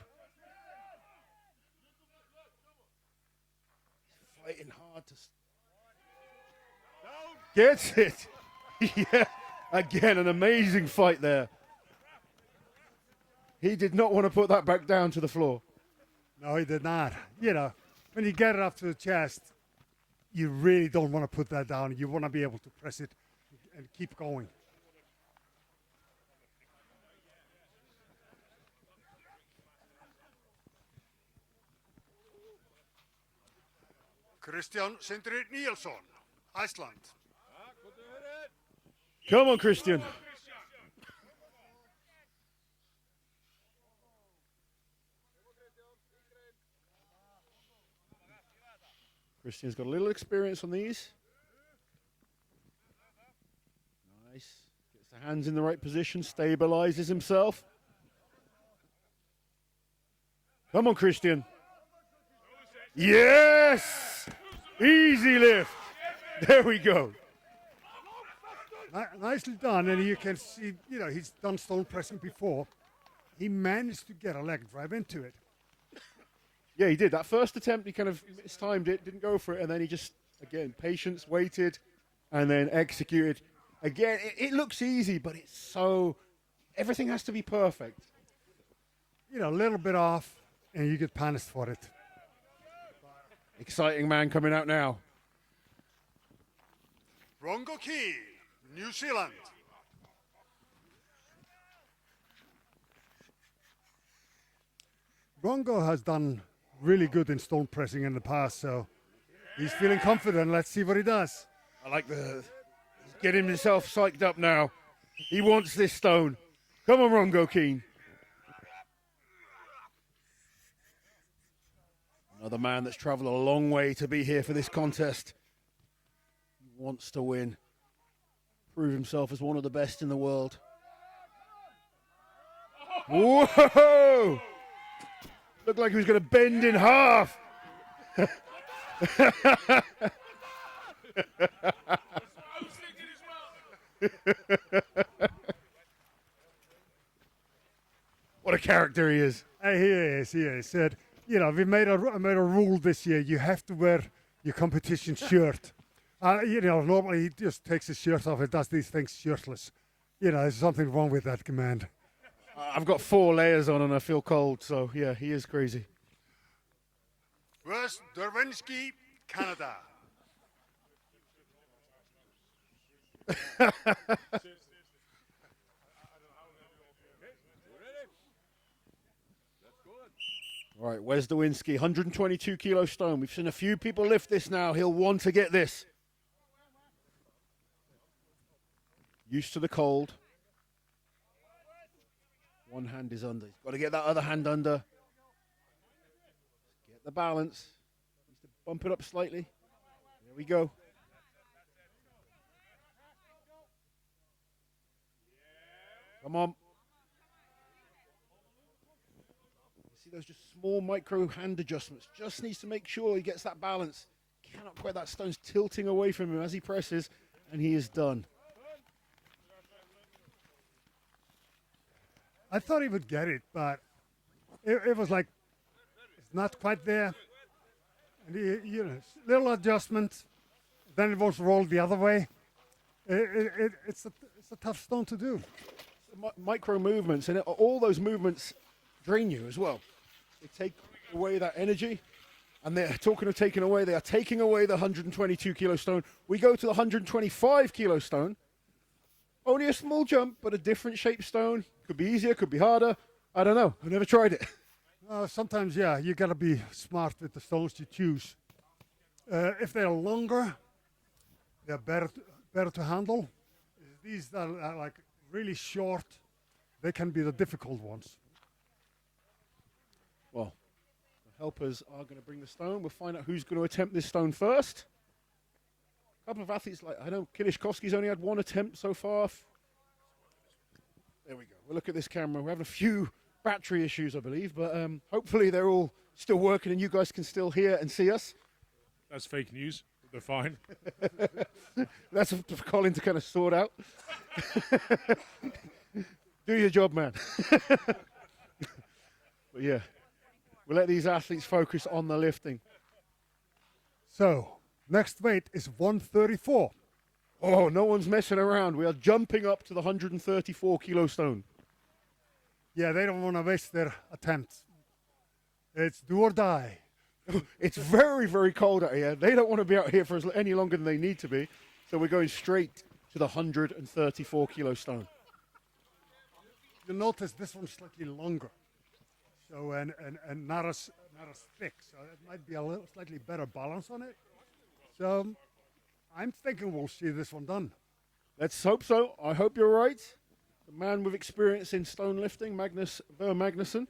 He's fighting hard to... Gets it. Yeah. Again, an amazing fight there. He did not want to put that back down to the floor. No, he did not. When you get it up to the chest, you really don't want to put that down. You want to be able to press it and keep going. Christian Sindri Nielsson, Iceland. Come on, Christian. Christian's got a little experience on these. Nice. Gets the hands in the right position, stabilizes himself. Come on, Christian. Yes! Easy lift. There we go. Nicely done, and you can see, he's done stone pressing before. He managed to get a leg drive into it. Yeah, he did. That first attempt, he kind of mistimed it, didn't go for it, and then he just, again, patience, waited, and then executed. Again, it looks easy, but it's so, everything has to be perfect. A little bit off, and you get punished for it. Exciting man coming out now. Rongo Key, New Zealand. Rongo has done really good in stone pressing in the past, so he's feeling confident. Let's see what he does. I like he's getting himself psyched up now. He wants this stone. Come on, Rongo Keane. Another man that's traveled a long way to be here for this contest. He wants to win. Prove himself as one of the best in the world. Whoa! Looked like he was going to bend in half. What a character he is. He is. Said, we made a rule this year. You have to wear your competition shirt. Normally he just takes his shirt off and does these things shirtless. There's something wrong with that command. I've got 4 layers on and I feel cold, so yeah, he is crazy. West Derwinski, Canada. All right, Wes Dowinski, 122 kilo stone. We've seen a few people lift this now. He'll want to get this. Used to the cold. One hand is under. He's got to get that other hand under. Get the balance. Needs to bump it up slightly. There we go. Come on. See those just small micro hand adjustments. Just needs to make sure he gets that balance. Cannot quite, that stone's tilting away from him as he presses, and he is done. I thought he would get it, but it was like, it's not quite there. And little adjustment, then it was rolled the other way. It's a tough stone to do. Micro movements, and all those movements drain you as well. They take away that energy, and they're talking of taking away, they are taking away the 122 kilo stone. We go to the 125 kilo stone. Only a small jump, but a different shaped stone. Could be easier, could be harder. I don't know. I've never tried it. Sometimes, you got to be smart with the stones you choose. If they're longer, they're better to handle. These that are like really short, they can be the difficult ones. Well, the helpers are going to bring the stone. We'll find out who's going to attempt this stone first. A couple of athletes, like I know Kilishkovsky's only had 1 attempt so far. There we go. We'll look at this camera. We're having a few battery issues, I believe, but hopefully they're all still working and you guys can still hear and see us. That's fake news. They're fine. That's for Colin to kind of sort out. Do your job, man. But yeah, we'll let these athletes focus on the lifting. So, next weight is 134. Oh, no one's messing around. We are jumping up to the 134 kilo stone. Yeah, they don't want to waste their attempts. It's do or die. It's very, very cold out here. They don't want to be out here for any longer than they need to be. So we're going straight to the 134 kilo stone. You'll notice this one's slightly longer. So, and not as not as thick, so it might be a little slightly better balance on it. So I'm thinking we'll see this one done. Let's hope so. I hope you're right. The man with experience in stone lifting, Magnus Magnusson.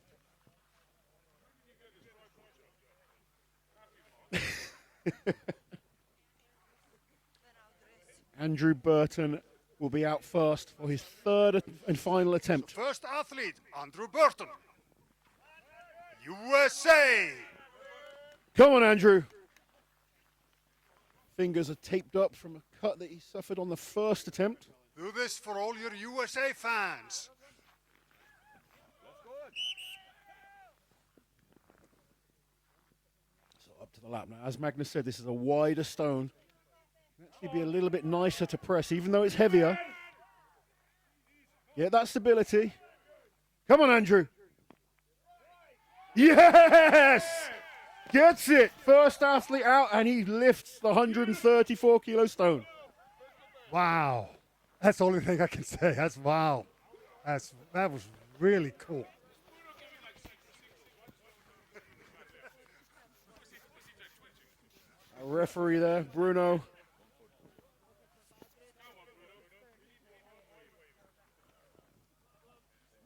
Andrew Burton will be out first for his third and final attempt. First athlete, Andrew Burton, USA. Come on, Andrew. Fingers are taped up from a cut that he suffered on the first attempt. Do this for all your USA fans. So up to the lap now. As Magnus said, this is a wider stone. Can actually be a little bit nicer to press, even though it's heavier. Get that stability. Come on, Andrew. Yes! Gets it. First athlete out, and he lifts the 134 kilo stone. Wow. That's the only thing I can say. That's wow. That was really cool. A referee there, Bruno.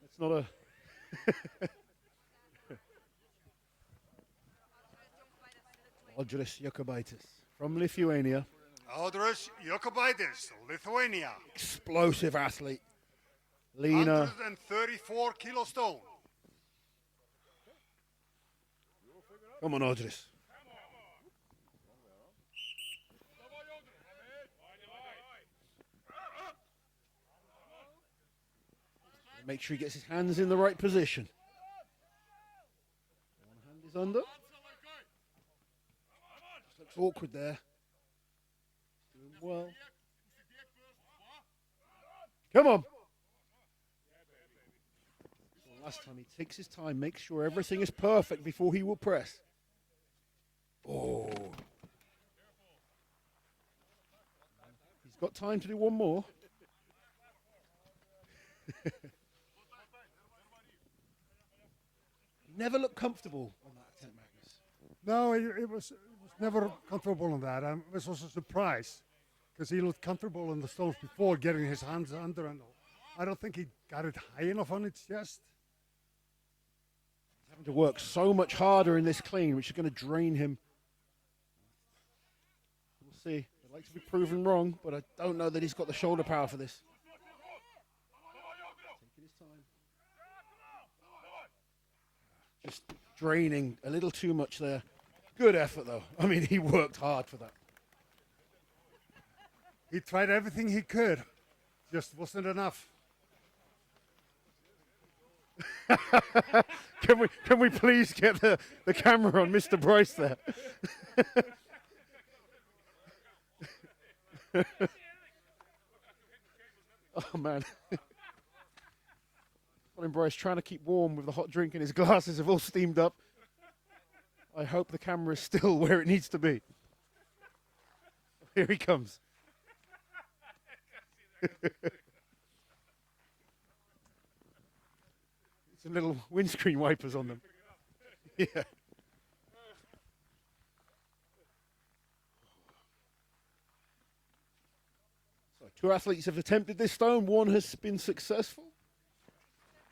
It's not a... Audris Jokubaitis from Lithuania. Audris Jokubaitis, Lithuania. Explosive athlete. Leaner. 134 kilo stone. Come on, Audris. Make sure he gets his hands in the right position. One hand is under. Just looks awkward there. Doing well. Come on. So last time he takes his time, makes sure everything is perfect before he will press. Oh. He's got time to do one more. Never looked comfortable on that attempt, Magnus. No, it was never comfortable on that. This was a surprise because he looked comfortable on the stones before getting his hands under, and I don't think he got it high enough on its chest. He's having to work so much harder in this clean, which is going to drain him. We'll see. I'd like to be proven wrong, but I don't know that he's got the shoulder power for this. Taking his time. Just draining a little too much there. Good effort, though. I mean, he worked hard for that. He tried everything he could, just wasn't enough. Can we please get the camera on Mr. Bryce there? Oh, man. Colin Bryce trying to keep warm with the hot drink, and his glasses have all steamed up. I hope the camera is still where it needs to be. Here he comes. Some little windscreen wipers on them. Yeah. So 2 athletes have attempted this stone. 1 has been successful.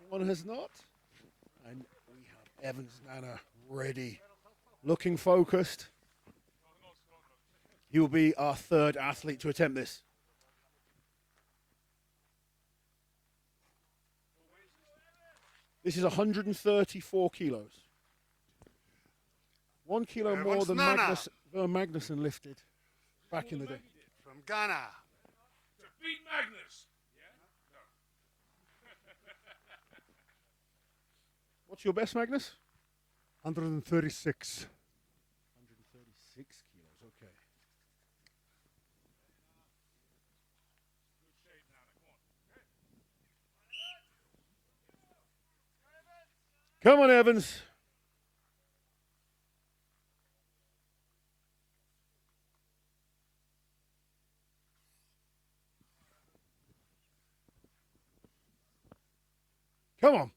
1 has not. And we have Evans Nana ready, looking focused. He will be our 3rd athlete to attempt this. This is 134 kilos. 1 kilo more than Magnusson lifted back in the day. From Ghana. To beat Magnus. What's your best, Magnus? 136. 136 kilos, okay. Come on, Evans. Come on.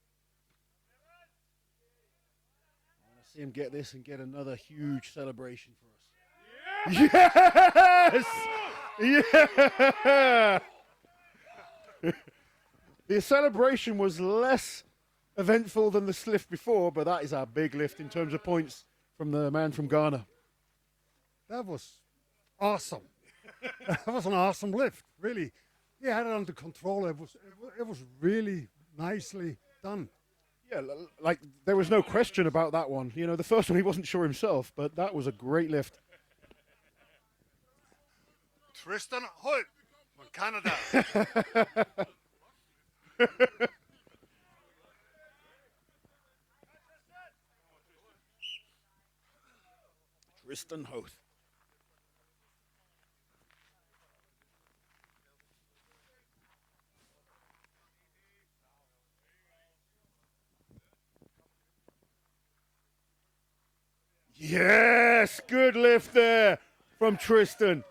see him get this and get another huge celebration for us. Yes! Yeah! The celebration was less eventful than the lift before, but that is our big lift in terms of points from the man from Ghana. That was awesome. That was an awesome lift, really. He had it under control. It was really nicely done. Yeah, like there was no question about that one. You know, the first one he wasn't sure himself, but that was a great lift. Tristan Holt from Canada. Tristan Hoth. Yes, good lift there from Tristan.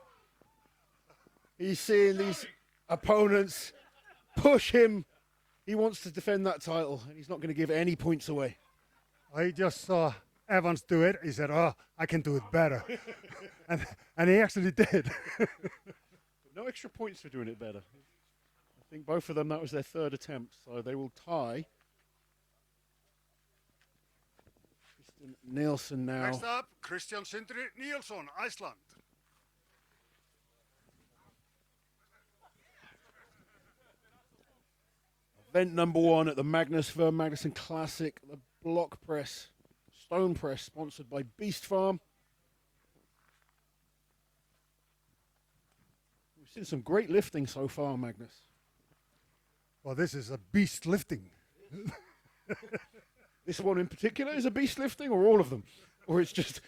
He's seeing these opponents push him. He wants to defend that title, and he's not going to give any points away. I just saw Evans do it. He said, "Oh, I can do it better," and he actually did. No extra points for doing it better. I think both of them, that was their third attempt, so they will tie. Christian Nielsen now. Next up, Christian Sindri Nielsen, Iceland. Event number 1 at the MVM Magnusson Classic, the block press, stone press, sponsored by Beast Farm. We've seen some great lifting so far, Magnus. Well, this is a beast lifting. This one in particular is a beast lifting, or all of them? Or it's just...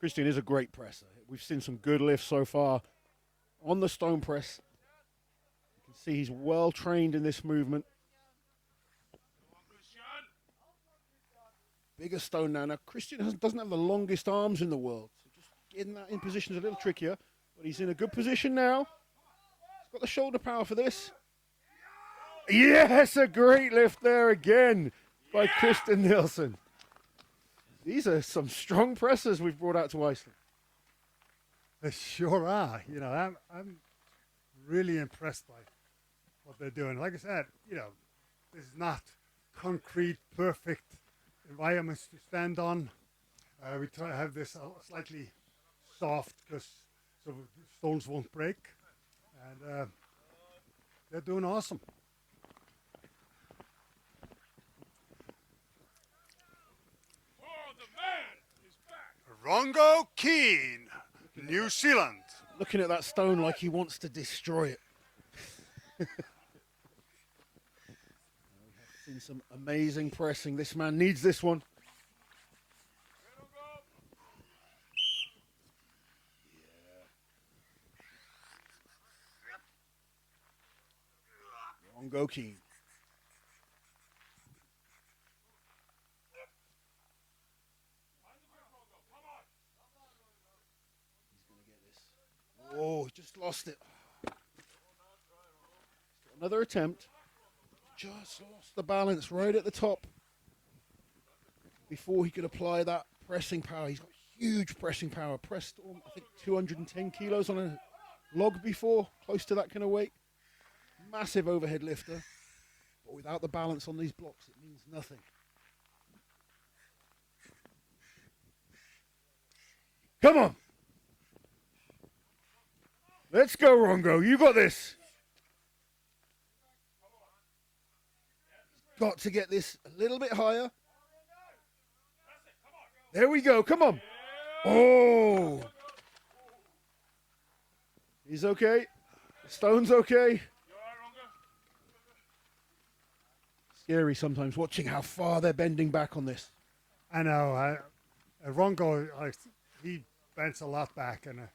Christian is a great presser. We've seen some good lifts so far on the stone press. You can see he's well trained in this movement. Bigger stone now. Now, Christian doesn't have the longest arms in the world. So just getting that in position is a little trickier. But he's in a good position now. He's got the shoulder power for this. Yes, a great lift there again by Christian Nielsen. These are some strong pressers we've brought out to Iceland. They sure are. You know, I'm really impressed by what they're doing. Like I said, you know, this is not concrete, perfect environments to stand on. We try to have this slightly soft, because so stones won't break. And they're doing awesome. Rongo Keane, New Zealand. Looking at that stone like he wants to destroy it. We have seen some amazing pressing. This man needs this one. Rongo Keane. Oh, he just lost it. Another attempt. Just lost the balance right at the top before he could apply that pressing power. He's got huge pressing power. Pressed, I think, 210 kilos on a log before, close to that kind of weight. Massive overhead lifter. But without the balance on these blocks, it means nothing. Come on. Let's go, Rongo. You got this. Got to get this a little bit higher. There we go. Come on. Oh. He's okay. Stone's okay. Scary sometimes watching how far they're bending back on this. I know. Rongo, he bends a lot back, and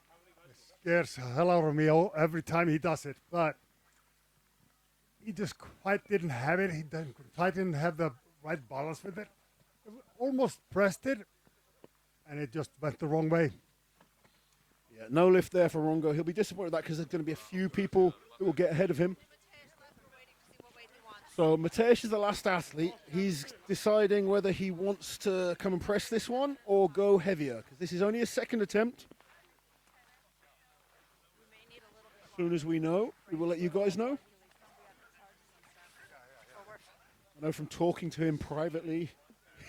scares the hell out of me every time he does it, but he just quite didn't have it. He quite didn't have the right balance with it. Almost pressed it, and it just went the wrong way. Yeah, no lift there for Rongo. He'll be disappointed with that because there's going to be a few people who will get ahead of him. So Mateusz is the last athlete. He's deciding whether he wants to come and press this one or go heavier, because this is only a second attempt. As soon as we know, we will let you guys know. I know from talking to him privately,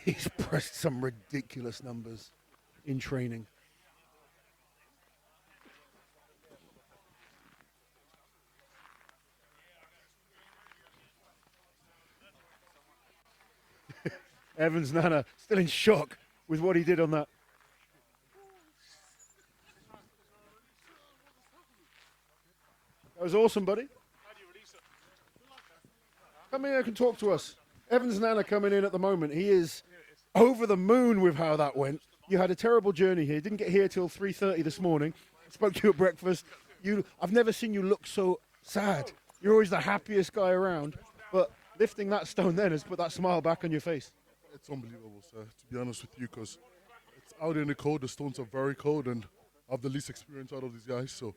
he's pressed some ridiculous numbers in training. Evans Nana still in shock with what he did on that. That was awesome, buddy. Come in here and talk to us. Evans Nana coming in at the moment. He is over the moon with how that went. You had a terrible journey here. Didn't get here till 3:30 this morning. Spoke to you at breakfast. I've never seen you look so sad. You're always the happiest guy around. But lifting that stone then has put that smile back on your face. It's unbelievable, sir, to be honest with you, because it's out in the cold. The stones are very cold, and I have the least experience out of these guys, so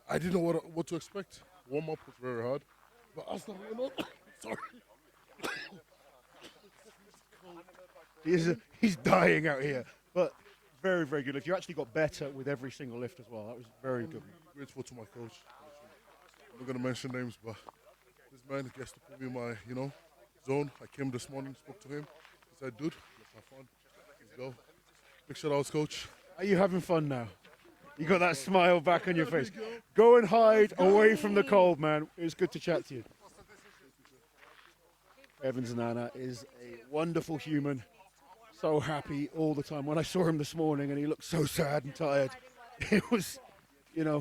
I didn't know what to expect. Warm-up was very hard, but as the sorry. He's dying out here, but very, very good. If you actually got better with every single lift as well, that was very good. Grateful to my coach. I'm not going to mention names, but this man gets to put me in my, zone. I came this morning, spoke to him. He said, dude, let's have fun. Let's go. Big shout out, coach. Are you having fun now? You got that smile back on your face. Go and hide away from the cold, man. It was good to chat to you. Evans Nana is a wonderful human. So happy all the time. When I saw him this morning and he looked so sad and tired, it was,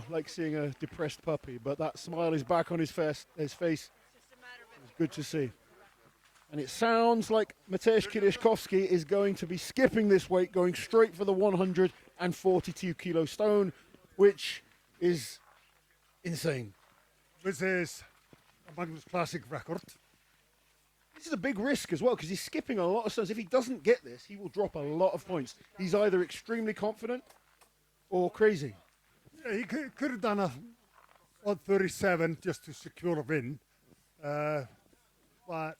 like seeing a depressed puppy. But that smile is back on his face. It was good to see. And it sounds like Mateusz Kieliszkowski is going to be skipping this weight, going straight for the 142 kilo stone, which is insane. This is a Magnus Classic record. This is a big risk as well, because he's skipping a lot of stones. If he doesn't get this, he will drop a lot of points. He's either extremely confident or crazy. Yeah, he could have done a 137 just to secure a win. But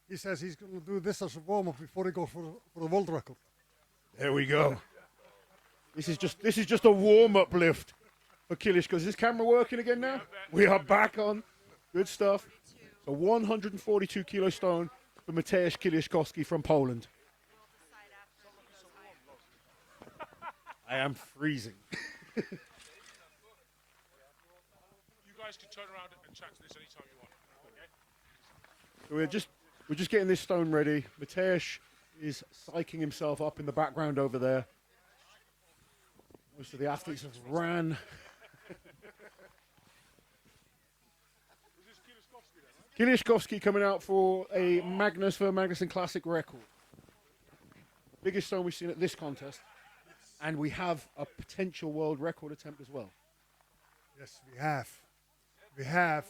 he says he's going to do this as a warm-up before he goes for the world record. There we go. This is just a warm-up lift for Kieliszkowski. Is this camera working again now? We are back on. Good stuff. A 142 kilo stone for Mateusz Kieliszkowski from Poland. I am freezing. You guys can turn around and chat to this anytime you want. Okay? We're just getting this stone ready. Mateusz is psyching himself up in the background over there. Most of the athletes have ran. Kieliszkowski coming out for a Magnus for Magnusson Classic record. Biggest stone we've seen at this contest. And we have a potential world record attempt as well. Yes, we have. We have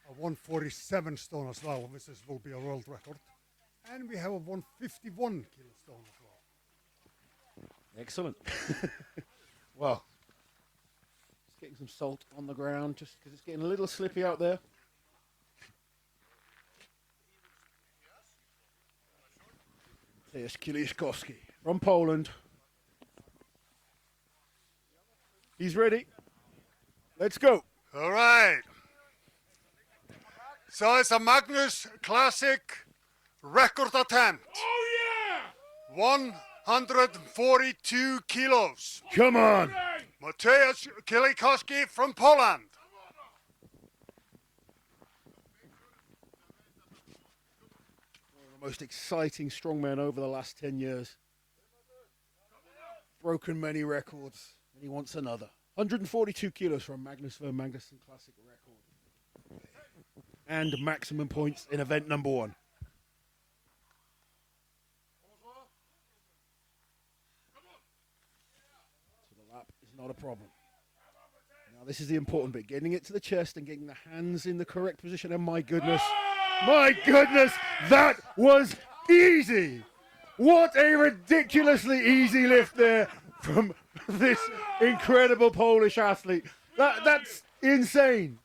a 147 stone as well, which will be a world record. And we have a 151 kilo stone as well. Excellent. Well, just getting some salt on the ground just because it's getting a little slippy out there. There's Kieliszkowski from Poland. He's ready. Let's go. All right. So it's a Magnus Classic record attempt. Oh, yeah! 142 kilos. Come on. Mateusz Kieliszkowski from Poland. Most exciting strongman over the last 10 years. Broken many records, and he wants another. 142 kilos for a Magnus for a Magnusson Classic record. And maximum points in event number 1. So the lap is not a problem. Now this is the important bit, getting it to the chest and getting the hands in the correct position, and my goodness, that was easy. What a ridiculously easy lift there from this incredible Polish athlete. That's insane.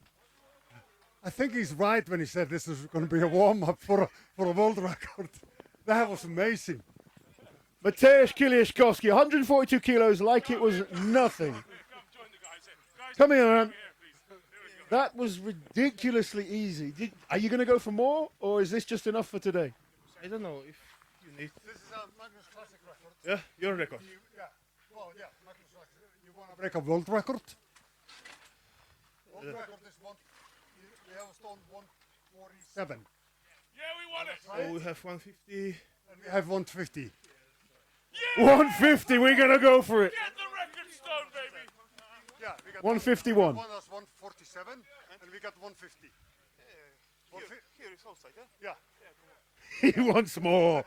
I think he's right when he said this is going to be a warm-up for a world record. That was amazing. Mateusz Kiliashkowski, 142 kilos, like it was nothing. Come join the guys here. Guys, Come here, man. here, please. There we go. That was ridiculously easy. Are you going to go for more, or is this just enough for today? I don't know if you need. This is a Magnus Classic record. Yeah, your record. Magnus Classic. You want to break a world record? World record is we have a stone 147. Yeah, we want it. So we have 150. And we have 150. 150, we're going to go for it. Get the record stone, baby. Yeah, we got 151. One was 147, and we got 150. Here is outside, yeah? Yeah. He wants more.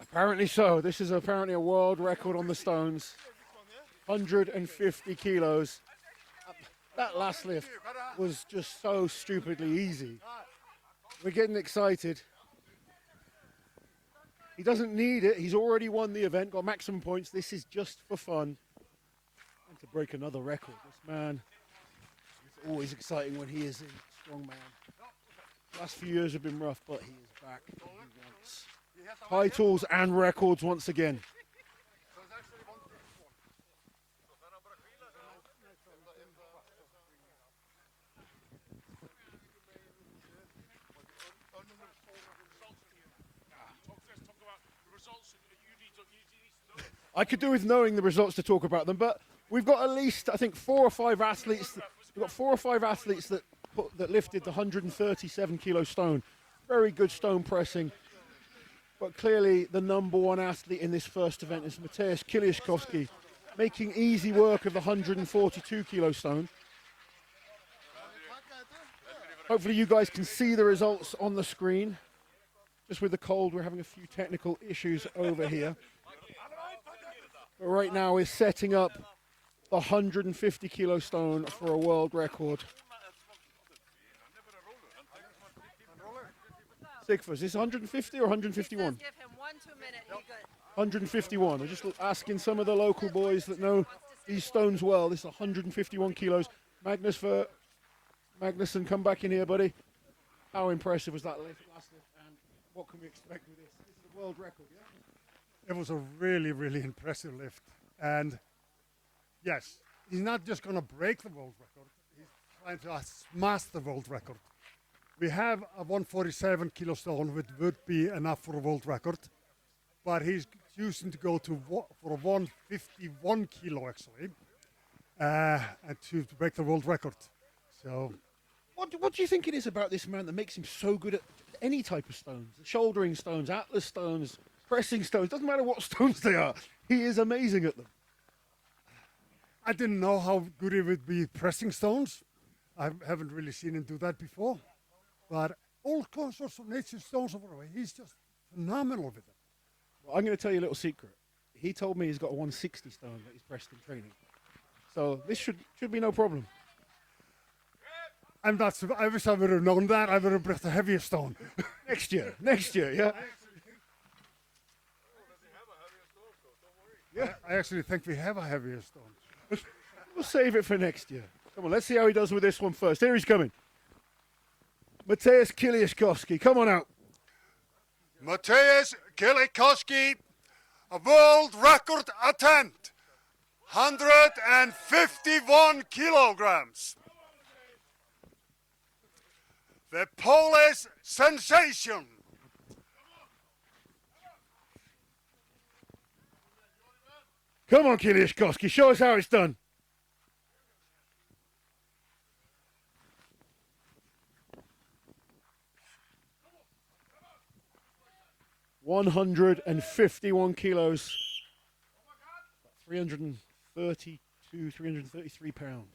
Apparently so. This is apparently a world record on the stones. 150 kilos. That last lift was just so stupidly easy. We're getting excited. He doesn't need it. He's already won the event, got maximum points. This is just for fun. And to break another record. This man is always exciting when he is in strongman. Last few years have been rough, but he is back. And he wants titles and records once again. Let's talk about the results. You need to know. I could do with knowing the results to talk about them, but we've got at least, I think, 4 or 5 athletes. We've got 4 or 5 athletes that lifted the 137 kilo stone. Very good stone pressing. But clearly the number one athlete in this first event is Mateusz Kiliashkowski, making easy work of the 142 kilo stone. Hopefully you guys can see the results on the screen. Just with the cold, we're having a few technical issues over here. But right now we're setting up the 150 kilo stone for a world record. Sigfus, is this 150 or 151? Give him 1-2 minute. He good. 151. I'm just asking some of the local boys that know these stones well. This is 151 kilos. Magnus for Magnusson, come back in here, buddy. How impressive was that lift, last lift, and what can we expect with this? This is a world record, yeah? It was a really, really impressive lift. And yes, he's not just going to break the world record. He's trying to smash the world record. We have a 147 kilo stone, which would be enough for a world record. But he's choosing to go for a 151 kilo, actually, and to break the world record. So, What do you think it is about this man that makes him so good at any type of stones? Shouldering stones, atlas stones, pressing stones. Doesn't matter what stones they are. He is amazing at them. I didn't know how good he would be pressing stones. I haven't really seen him do that before. But all sorts of nature stones over the way, he's just phenomenal with them. Well, I'm going to tell you a little secret. He told me he's got a 160 stone that he's pressed in training. So this should be no problem. I wish I would have known that. I would have pressed a heavier stone. Next year, yeah. Yeah, I actually think we have a heavier stone. We'll save it for next year. Come on, let's see how he does with this one first. Here he's coming. Mateusz Kiliashkowski, come on out. Mateusz Kiliashkowski, a world record attempt, 151 kilograms. The Polish sensation. Come on, Kiliashkowski, show us how it's done. $151 kilos, 332, 333 pounds.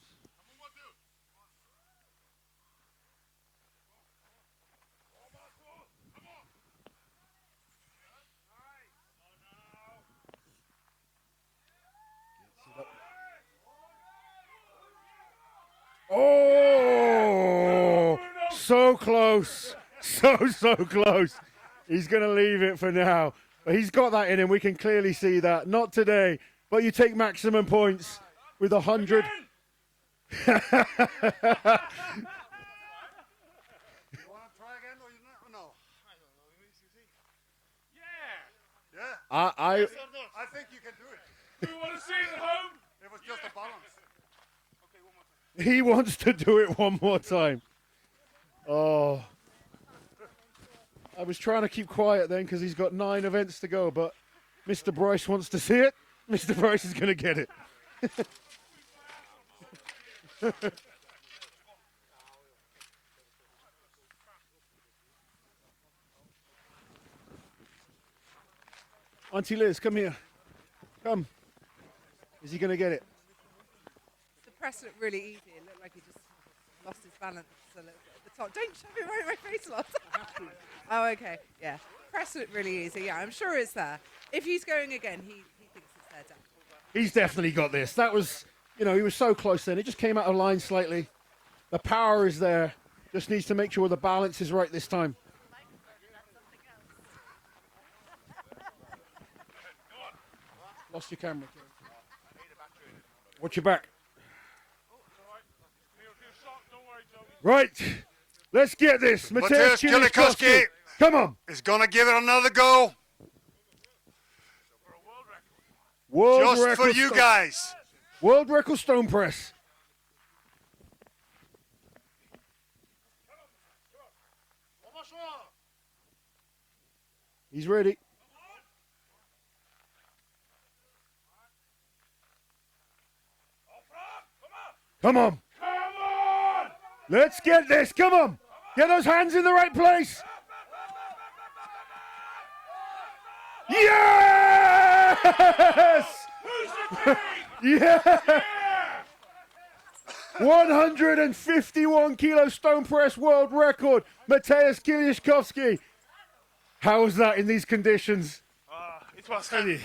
Oh, so close, so close. He's going to leave it for now. But he's got that in him. We can clearly see that. Not today. But you take maximum points with 100. You want to try again or you not? No. Yeah. Yeah. I I think you can do it. Do you want to see it at home? It was just a balance. he wants to do it one more time. Oh. I was trying to keep quiet then because he's got 9 events to go, but Mr. Bryce wants to see it. Mr. Bryce is going to get it. Auntie Liz, come here. Come. Is he going to get it? The press looked really easy. It looked like he just lost his balance a little bit at the top. Don't shove it right in my face, Lots. Oh, okay. Yeah. Press looked really easy. Yeah, I'm sure it's there. If he's going again, he thinks it's there, definitely. He's definitely got this. That was, he was so close then. It just came out of line slightly. The power is there. Just needs to make sure the balance is right this time. Lost your camera. Watch your back. Right. Let's get this. Mateusz Kielikowski. Come on. Is going to give it another go. World Just record for you stone- guys. World record stone press. He's ready. Come on. Let's get this. Come on. Get those hands in the right place. Yes! Yeah! 151 kilo stone press world record. Mateusz Kielikowski. How was that in these conditions? It was heavy.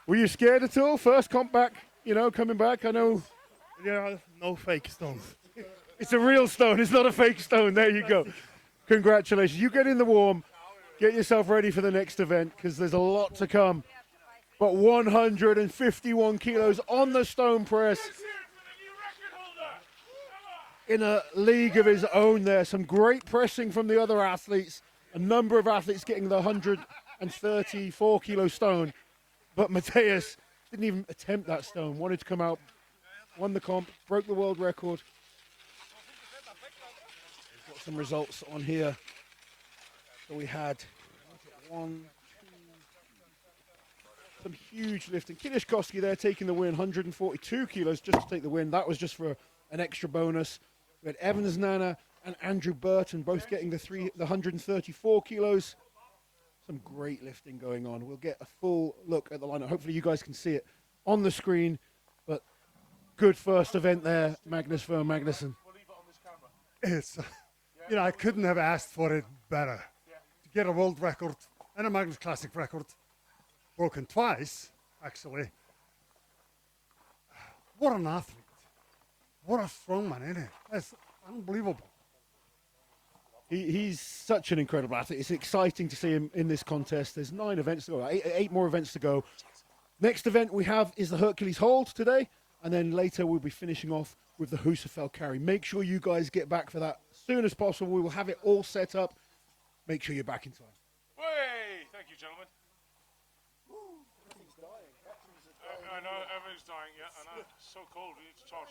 Were you scared at all? First comp back, coming back. I know There are no fake stones. it's a real stone. It's not a fake stone. There you go. Congratulations. You get in the warm. Get yourself ready for the next event because there's a lot to come. But 151 kilos on the stone press in a league of his own there. Some great pressing from the other athletes. A number of athletes getting the 134 kilo stone. But Mateusz didn't even attempt that stone. Wanted to come out, won the comp, broke the world record. We've got some results on here. So we had some huge lifting. Kielikowski there taking the win, 142 kilos just to take the win. That was just for an extra bonus. We had Evans Nana and Andrew Burton both getting the 134 kilos. Some great lifting going on. We'll get a full look at the lineup. Hopefully you guys can see it on the screen. But good first event there, Magnus for Magnusson. It's, I couldn't have asked for it better. To get a world record and a Magnus Classic record, broken twice, actually. What an athlete. What a strongman, isn't it? That's unbelievable. He's such an incredible athlete. It's exciting to see him in this contest. There's 9 events to go, eight more events to go. Next event we have is the Hercules Hold today, and then later we'll be finishing off with the Husafell carry. Make sure you guys get back for that as soon as possible. We will have it all set up. Make sure you're back in time. Way! Thank you, gentlemen. I know, everyone's dying, yeah, I know. It's so cold, we need to charge.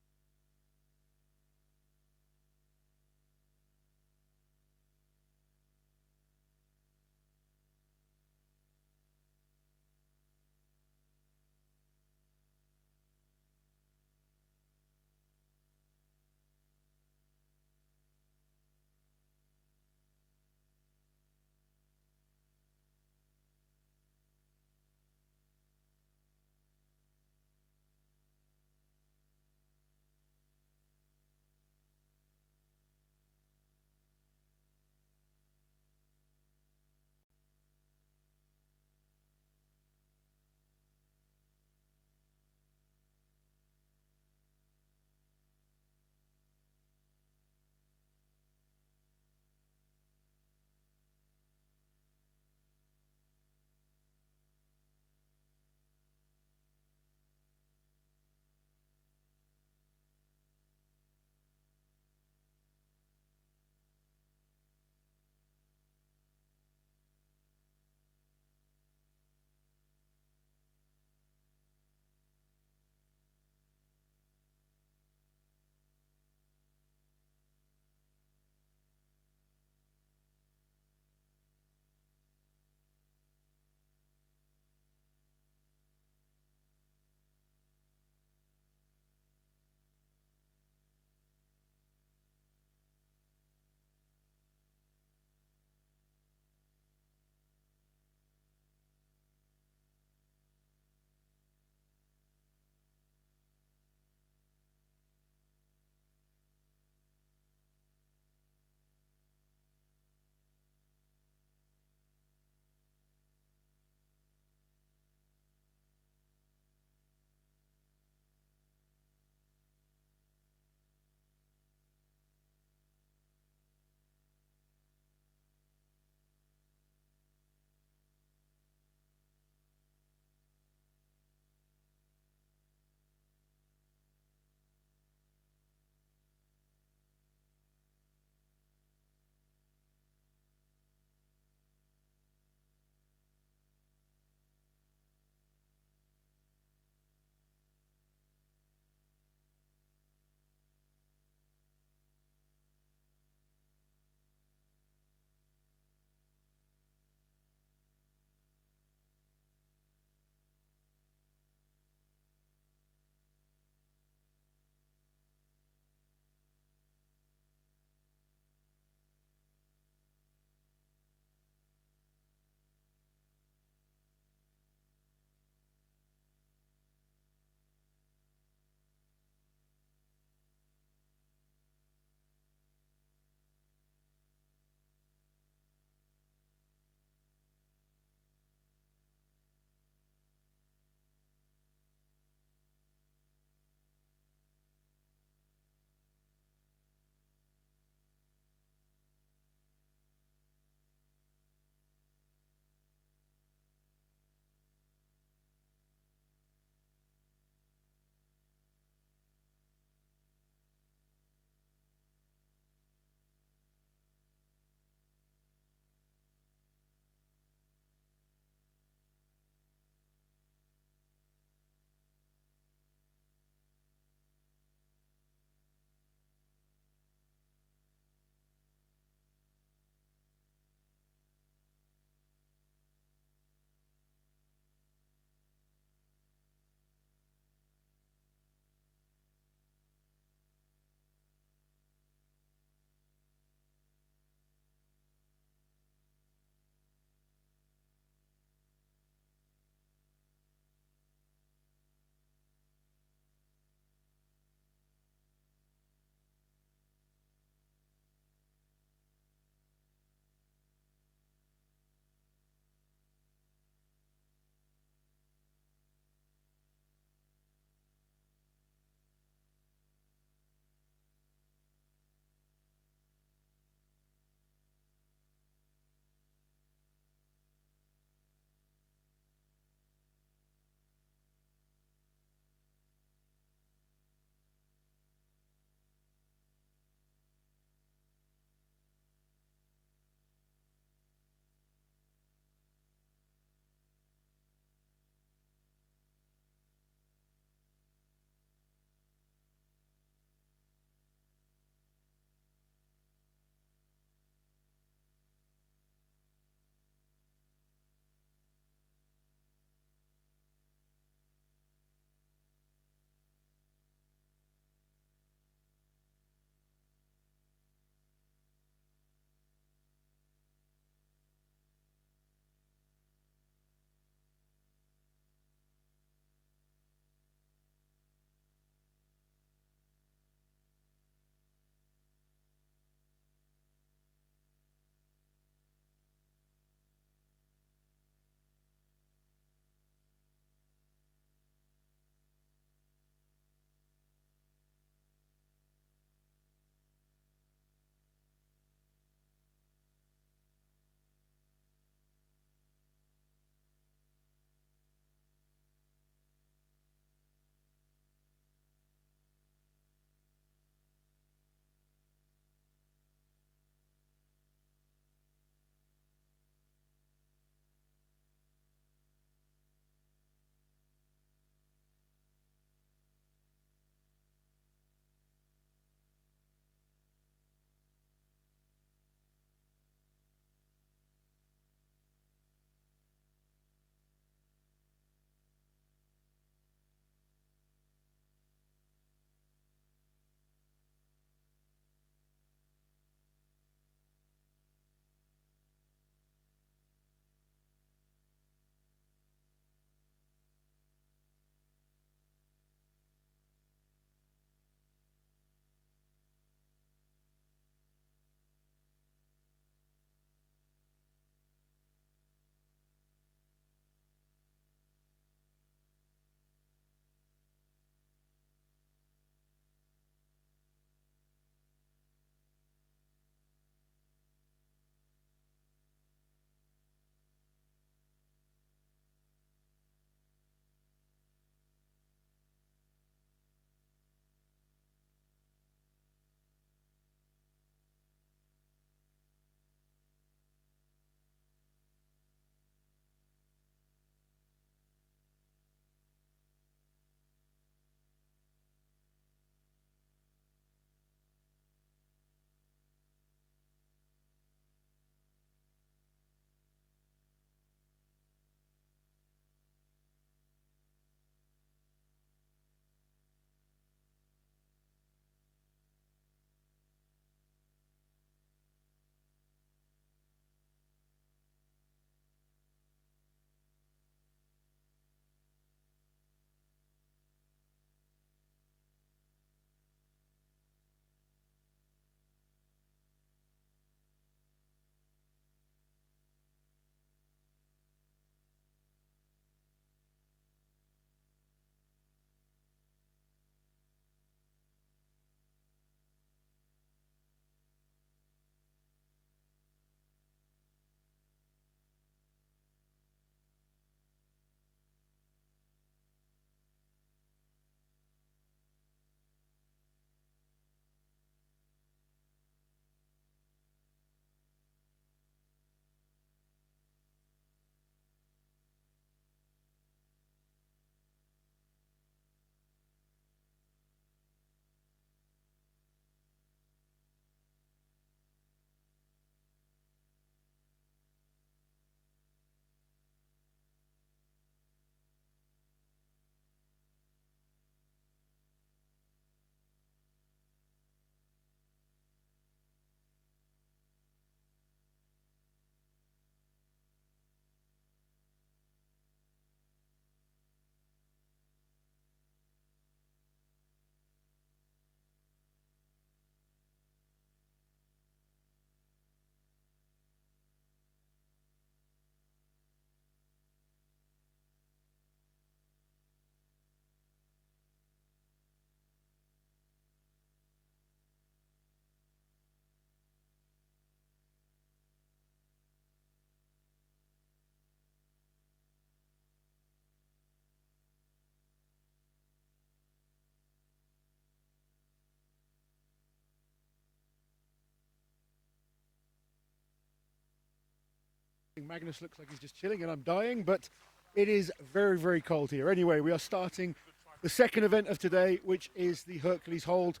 Magnus looks like he's just chilling and I'm dying, but it is very, very cold here. Anyway, we are starting the second event of today, which is the Hercules Hold.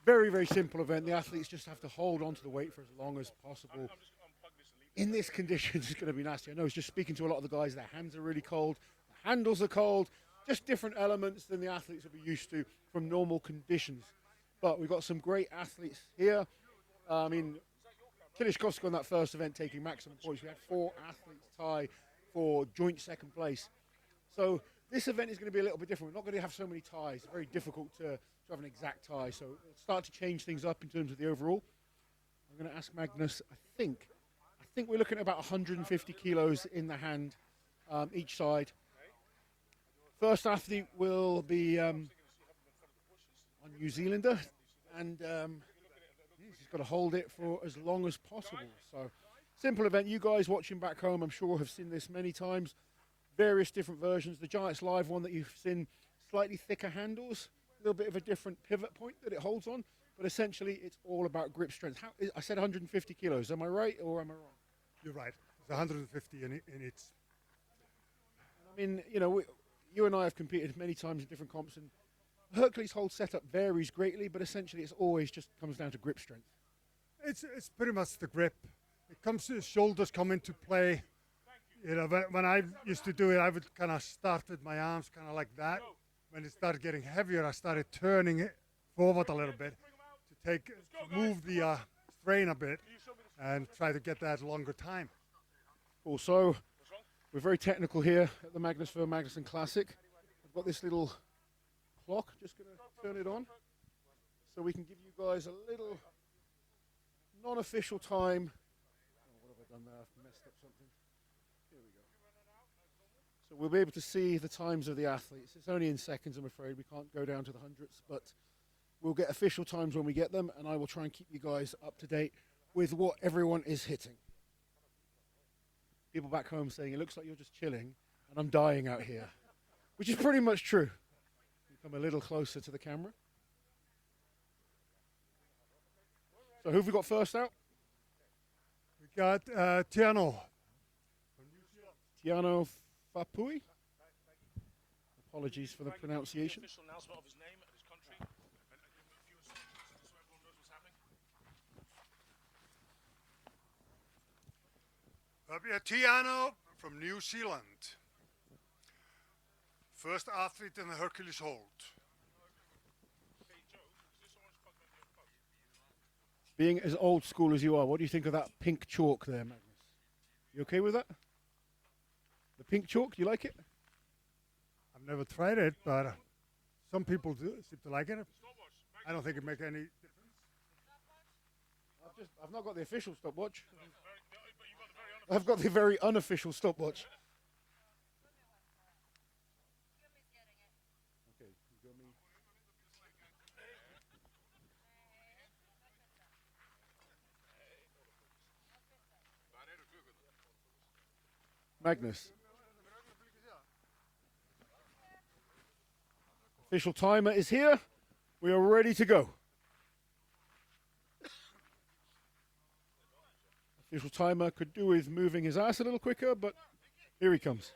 Very, very simple event. The athletes just have to hold onto the weight for as long as possible. In this condition, it's going to be nasty. I know I was just speaking to a lot of the guys. Their hands are really cold. The handles are cold. Just different elements than the athletes will be used to from normal conditions. But we've got some great athletes here. I mean, Kilishkovsky on that first event taking maximum points. We had 4 athletes tie for joint second place. So this event is going to be a little bit different. We're not going to have so many ties. It's very difficult to have an exact tie. So we'll start to change things up in terms of the overall. I'm going to ask Magnus, I think we're looking at about 150 kilos in the hand each side. First athlete will be a New Zealander, and he's got to hold it for as long as possible. So, simple event. You guys watching back home, I'm sure, have seen this many times. Various different versions. The Giants Live one that you've seen, slightly thicker handles, a little bit of a different pivot point that it holds on, but essentially it's all about grip strength. I said 150 kilos. Am I right or am I wrong? You're right. It's 150 in its. I mean, you know, you and I have competed many times in different comps, and Hercules Hold setup varies greatly, but essentially it's always just comes down to grip strength. It's pretty much the grip. It comes to the shoulders come into play. You know, when I used to do it, I would kind of start with my arms kind of like that. When it started getting heavier, I started turning it forward a little bit to move the strain a bit and try to get that longer time. Also, we're very technical here at the Magnusson Classic. I've got this little clock, just going to turn it on so we can give you guys a little non-official time. Oh, what have I done there? I've messed up something. Here we go. So we'll be able to see the times of the athletes. It's only in seconds, I'm afraid. We can't go down to the hundredths, but we'll get official times when we get them, and I will try and keep you guys up to date with what everyone is hitting. People back home saying, it looks like you're just chilling, and I'm dying out here, which is pretty much true. Come a little closer to the camera. So who have we got first out? We got Tiano. Tiano Fapui. Apologies for the pronunciation. Official announcement of his name and his country. And a few so everyone knows what's happening. Tiano from New Zealand. First athlete in the Hercules Hold. Being as old school as you are, what do you think of that pink chalk there, Magnus? You okay with that? The pink chalk, do you like it? I've never tried it, but some people do seem to like it. I don't think it makes any difference. I've not got the official stopwatch. I've got the very unofficial stopwatch. Okay, you got me. Magnus. Official timer is here. We are ready to go. Official timer could do with moving his ass a little quicker, but here he comes.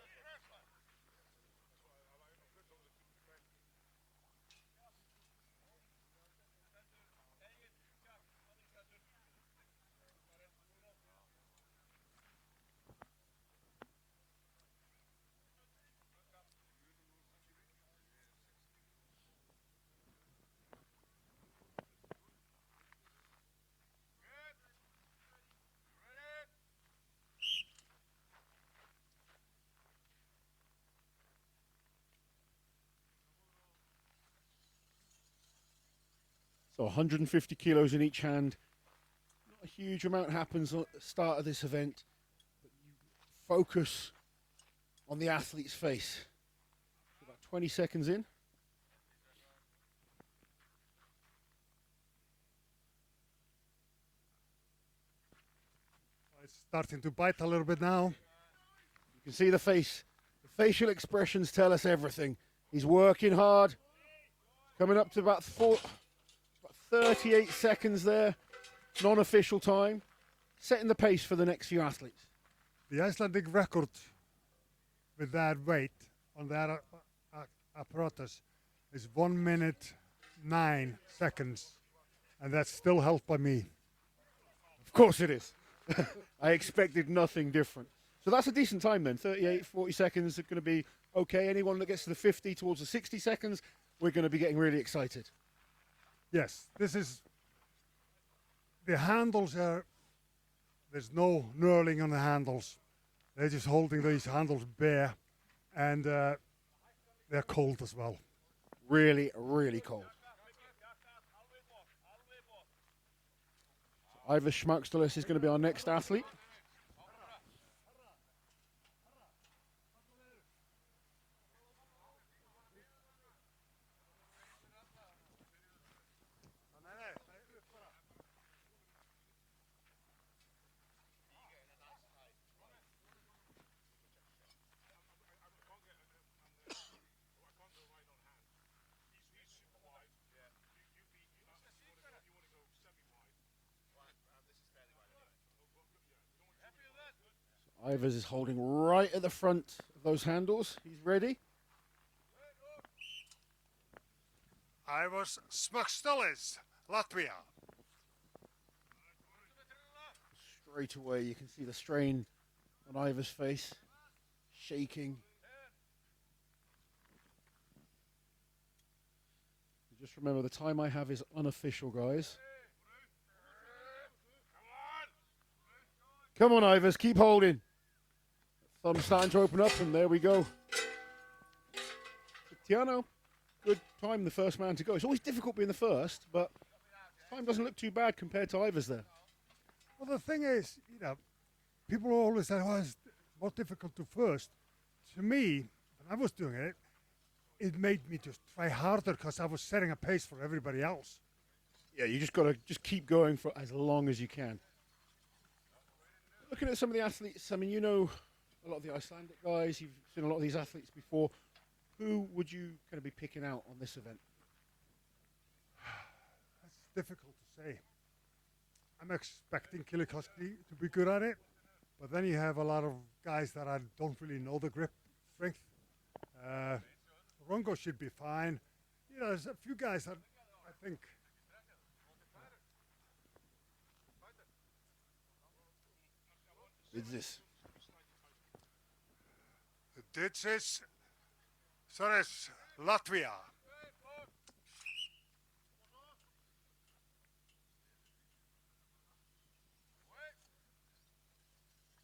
So 150 kilos in each hand. Not a huge amount happens at the start of this event, but you focus on the athlete's face. About 20 seconds in. It's starting to bite a little bit now. You can see the face. The facial expressions tell us everything. He's working hard. Coming up to about 38 seconds there. Non-official time. Setting the pace for the next few athletes. The Icelandic record with that weight on that apparatus is 1 minute 9 seconds, and that's still held by me. Of course it is. I expected nothing different. So that's a decent time then. 38, 40 seconds are going to be okay. Anyone that gets to the 50 towards the 60 seconds, we're going to be getting really excited. Yes, this is, the handles are, there's no knurling on the handles. They're just holding these handles bare, and they're cold as well. Really, really cold. Ivar Schmackstelis is going to be our next athlete. Ivers is holding right at the front of those handles. He's ready. Ivars Schmackstelis, Latvia. Straight away, you can see the strain on Ivar's face, shaking. Just remember, the time I have is unofficial, guys. Come on, Ivers, keep holding. Thumb's starting to open up, and there we go. Tiano, good time, the first man to go. It's always difficult being the first, but time doesn't look too bad compared to Ivers there. Well, the thing is, you know, people always say, oh, it's more difficult to first. To me, when I was doing it, it made me just try harder because I was setting a pace for everybody else. Yeah, you just got to just keep going for as long as you can. Looking at some of the athletes, I mean, you know a lot of the Icelandic guys, you've seen a lot of these athletes before. Who would you kind of be picking out on this event? That's difficult to say. I'm expecting Kilikoski to be good at it, but then you have a lot of guys that I don't really know the grip strength. Rongo should be fine. You know, there's a few guys that I think. It's this. This is Latvia.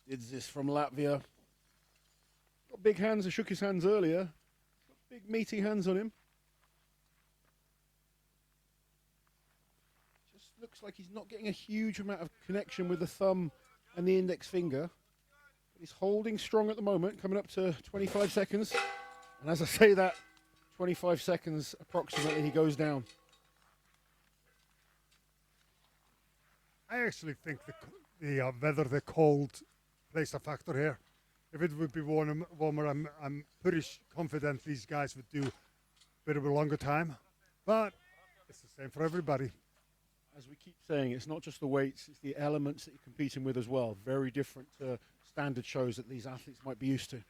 It's this from Latvia. Got big hands. I shook his hands earlier. Got big meaty hands on him. Just looks like he's not getting a huge amount of connection with the thumb and the index finger. But he's holding strong at the moment, coming up to 25 seconds. And as I say that, 25 seconds approximately, he goes down. I actually think the weather, the cold, plays a factor here. If it would be warmer, I'm pretty confident these guys would do a bit of a longer time. But it's the same for everybody. As we keep saying, it's not just the weights, it's the elements that you're competing with as well. Very different to standard shows that these athletes might be used to.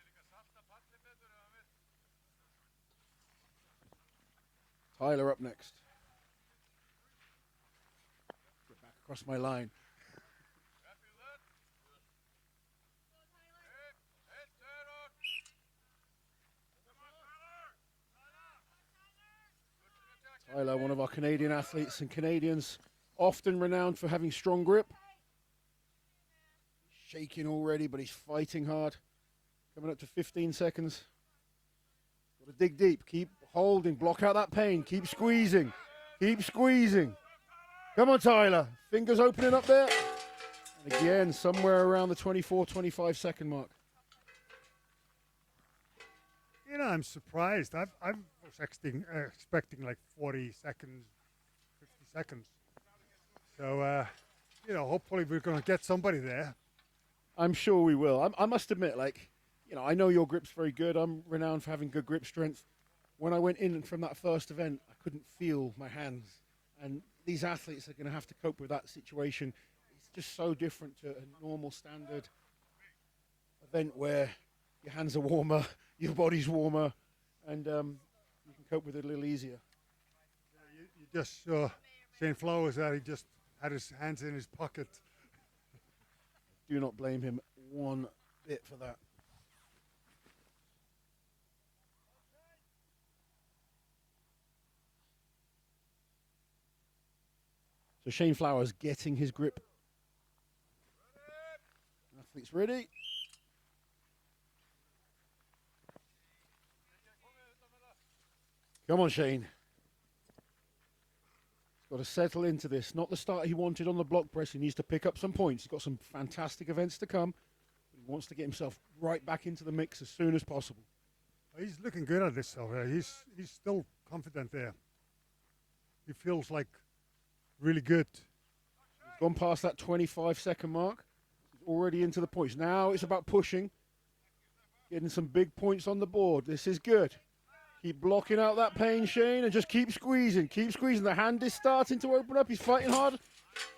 Tyler up next. Get back across my line. Tyler, one of our Canadian athletes, and Canadians often renowned for having strong grip. Shaking already, but he's fighting hard. Coming up to 15 seconds. Got to dig deep, keep holding, block out that pain, keep squeezing, keep squeezing. Come on, Tyler. Fingers opening up there. And again, somewhere around the 24, 25 second mark. You know, I'm surprised. I was expecting like 40 seconds, 50 seconds. So, you know, hopefully we're going to get somebody there. I'm sure we will. I must admit, like, you know, I know your grip's very good. I'm renowned for having good grip strength. When I went in from that first event, I couldn't feel my hands. And these athletes are going to have to cope with that situation. It's just so different to a normal standard event where your hands are warmer, your body's warmer, and you can cope with it a little easier. You just saw Shane Flowers there. He just had his hands in his pocket. Do not blame him one bit for that. So Shane Flowers getting his grip. Athlete's ready. Come on, Shane. He's got to settle into this. Not the start he wanted on the block press. He needs to pick up some points. He's got some fantastic events to come. But he wants to get himself right back into the mix as soon as possible. He's looking good at this, so he's still confident there. He feels like really good. He's gone past that 25-second mark. He's already into the points. Now it's about pushing, getting some big points on the board. This is good. Keep blocking out that pain, Shane, and just keep squeezing. Keep squeezing. The hand is starting to open up. He's fighting hard.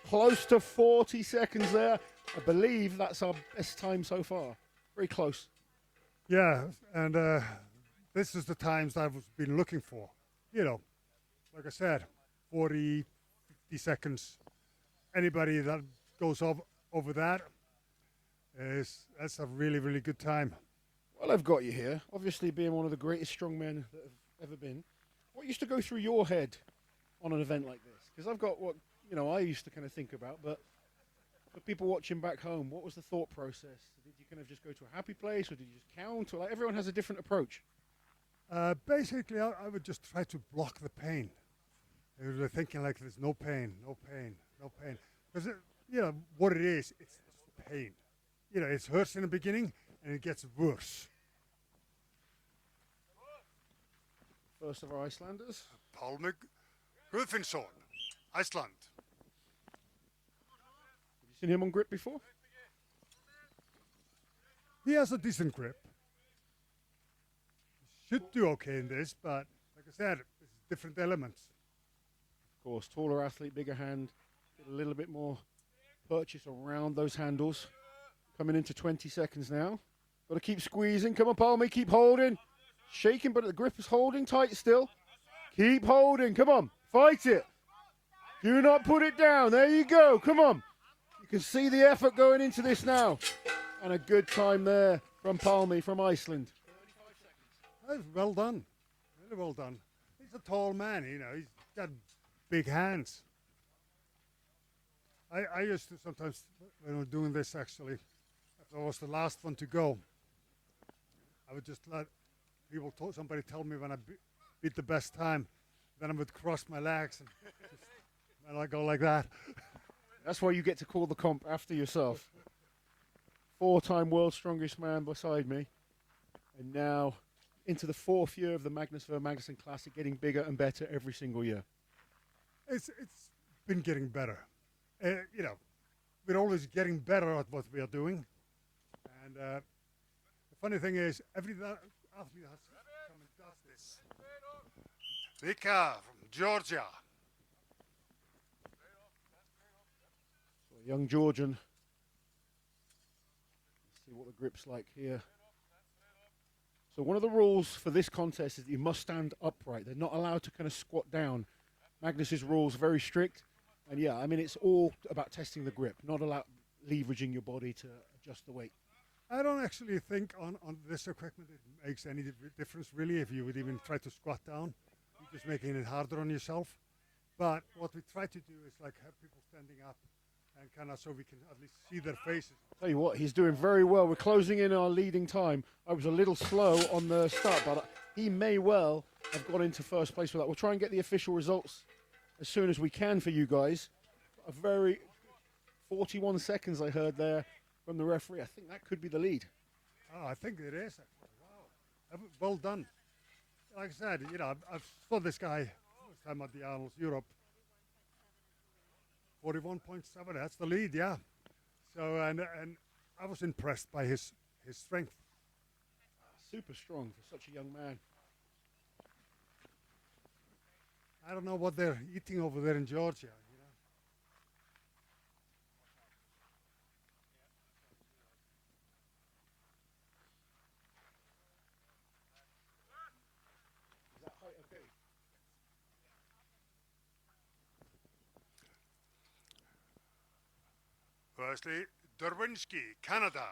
Close to 40 seconds there. I believe that's our best time so far. Very close. Yeah, and this is the times I've been looking for. You know, like I said, 40, 50 seconds. Anybody that goes over that, that's a really, really good time. Well, I've got you here. Obviously, being one of the greatest strongmen that have ever been. What used to go through your head on an event like this? Because I've got what, I used to kind of think about. But for people watching back home, what was the thought process? Did you kind of just go to a happy place, or did you just count? Or everyone has a different approach. Basically, I would just try to block the pain. I was thinking like there's no pain, no pain, no pain. Because, what it is, it's just pain. It hurts in the beginning, and it gets worse. First of our Icelanders. Pálmi Guðfinnsson, Iceland. Have you seen him on grip before? He has a decent grip. Should do okay in this, but like I said, it's different elements. Of course, taller athlete, bigger hand, get a little bit more purchase around those handles. Coming into 20 seconds now. Got to keep squeezing. Come on, Palmy, keep holding. Shaking, but the grip is holding tight still. Keep holding. Come on, fight it. Do not put it down. There you go. Come on. You can see the effort going into this now. And a good time there from Palmy from Iceland. That's well done. Really well done. He's a tall man, he's got big hands. I used to sometimes, when I was doing this actually, if I was the last one to go, I would just let somebody tell me when I beat the best time, then I would cross my legs and I go like that. That's why you get to call the comp after yourself. 4-time world's strongest man beside me. And now into the 4th year of the MVM Magnusson Classic, getting bigger and better every single year. It's been getting better. We're always getting better at what we are doing. And the funny thing is, every athlete has come and does this. Mika from Georgia. So a young Georgian. Let's see what the grip's like here. So one of the rules for this contest is that you must stand upright. They're not allowed to kind of squat down. Magnus's rules are very strict. And yeah, it's all about testing the grip, not leveraging your body to adjust the weight. I don't actually think on this equipment it makes any difference really if you would even try to squat down. You're just making it harder on yourself. But what we try to do is like have people standing up and kind of so we can at least see their faces. Tell you what, he's doing very well. We're closing in our leading time. I was a little slow on the start, but he may well have got into first place with that. We'll try and get the official results as soon as we can for you guys. A very 41 seconds I heard there from the referee. I think that could be the lead. Oh, I think it is. Wow. Well done. Like I said, I've saw this guy first time at the Arnold's Europe. 41.7, that's the lead, yeah. So, and I was impressed by his strength. Super strong for such a young man. I don't know what they're eating over there in Georgia. Firstly, Derwinski, Canada.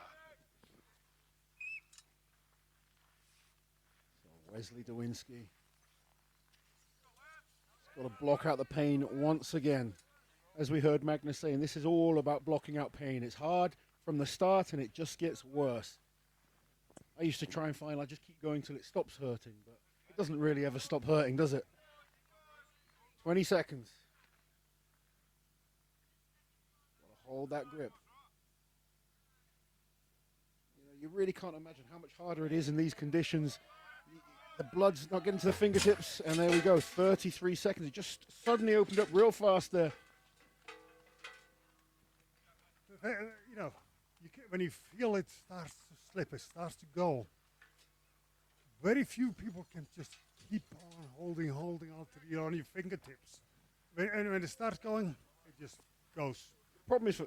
Wesley Dowinski. He's got to block out the pain once again. As we heard Magnus saying, this is all about blocking out pain. It's hard from the start and it just gets worse. I used to try and find I just keep going till it stops hurting, but it doesn't really ever stop hurting, does it? 20 seconds. Gotta hold that grip. You really can't imagine how much harder it is in these conditions. The blood's not getting to the fingertips, and there we go, 33 seconds. It just suddenly opened up real fast there. You know, when you feel it starts to slip, it starts to go, very few people can just keep on holding on to on your fingertips. And when it starts going, it just goes. Problem is,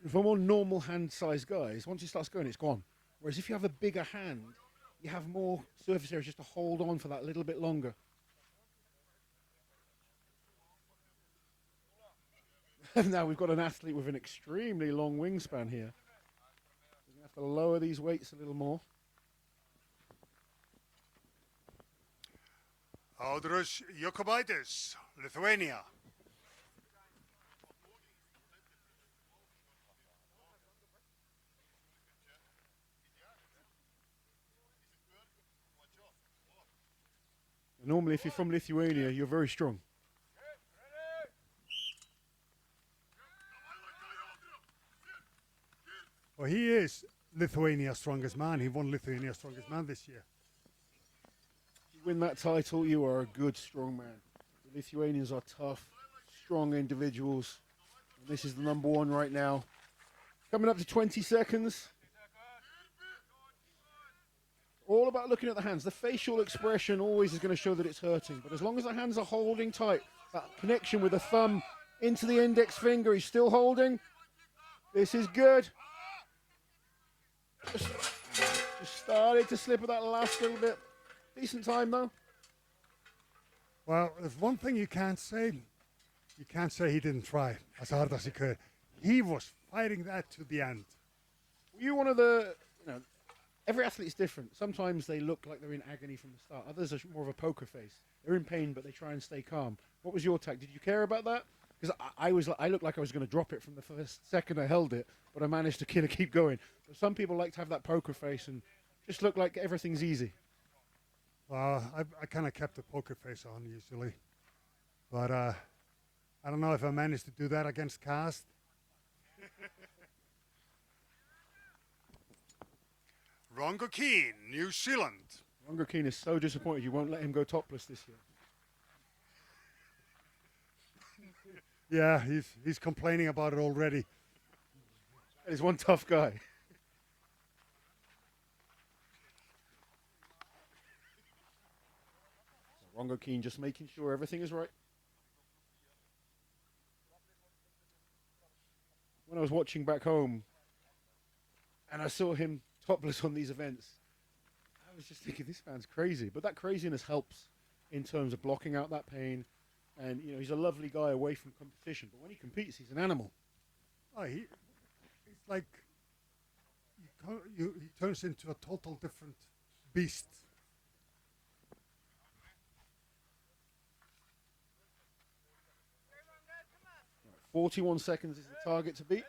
for more normal hand-sized guys, once it starts going, it's gone. Whereas if you have a bigger hand, you have more surface area just to hold on for that little bit longer. Now we've got an athlete with an extremely long wingspan here. We're going to have to lower these weights a little more. Audrus Jokubaitis, Lithuania. Normally, if you're from Lithuania, you're very strong. Well, he is Lithuania's strongest man. He won Lithuania's strongest man this year. If you win that title, you are a good strong man. The Lithuanians are tough, strong individuals. And this is the number one right now. Coming up to 20 seconds. All about looking at the hands. The facial expression always is going to show that it's hurting. But as long as the hands are holding tight, that connection with the thumb into the index finger, he's still holding. This is good. Just started to slip at that last little bit. Decent time, though. Well, there's one thing you can't say. You can't say he didn't try as hard as he could. He was fighting that to the end. Were you one of the, every athlete's different. Sometimes they look like they're in agony from the start. Others are more of a poker face. They're in pain, but they try and stay calm. What was your tact? Did you care about that? Because I looked like I was going to drop it from the first second I held it, but I managed to kind of keep going. But some people like to have that poker face and just look like everything's easy. Well, I kind of kept the poker face on usually. But I don't know if I managed to do that against Cast. Rongo Keane, New Zealand. Rongo Keane is so disappointed you won't let him go topless this year. Yeah, he's complaining about it already. He's one tough guy. So Rongo Keane just making sure everything is right. When I was watching back home and I saw him topless on these events, I was just thinking, this man's crazy. But that craziness helps in terms of blocking out that pain. And, he's a lovely guy away from competition. But when he competes, he's an animal. Oh, it's like he turns into a total different beast. Right, 41 seconds is the target to beat.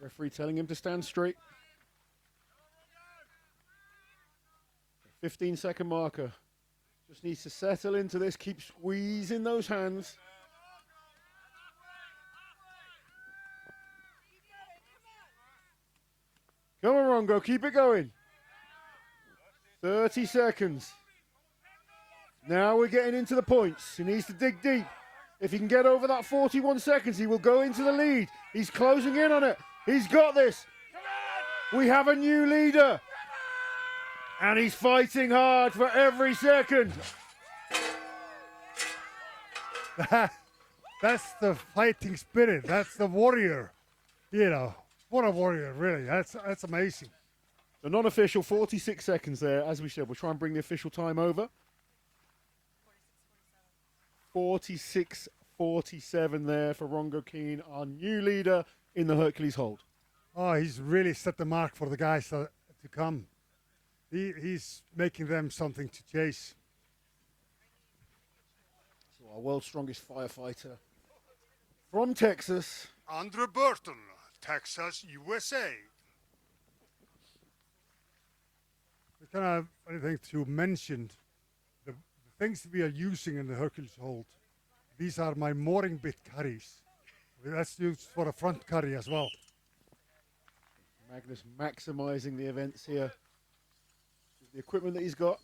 Referee telling him to stand straight. 15-second marker. Just needs to settle into this. Keep squeezing those hands. Come on, Rongo. Keep it going. 30 seconds. Now we're getting into the points. He needs to dig deep. If he can get over that 41 seconds, he will go into the lead. He's closing in on it. He's got this. We have a new leader. And he's fighting hard for every second. That's the fighting spirit. That's the warrior. What a warrior, really. That's amazing. The non-official 46 seconds there. As we said, we'll try and bring the official time over. 46:47 there for Rongo Keane, our new leader in the Hercules Hold. Oh, he's really set the mark for the guys to come. He's making them something to chase. So our world's strongest firefighter from Texas. Andrew Burton, Texas, USA. It's kind of funny thing to mention. The things we are using in the Hercules Hold. These are my mooring bit carries. That's used for a front carry as well. Magnus maximising the events here with the equipment that he's got.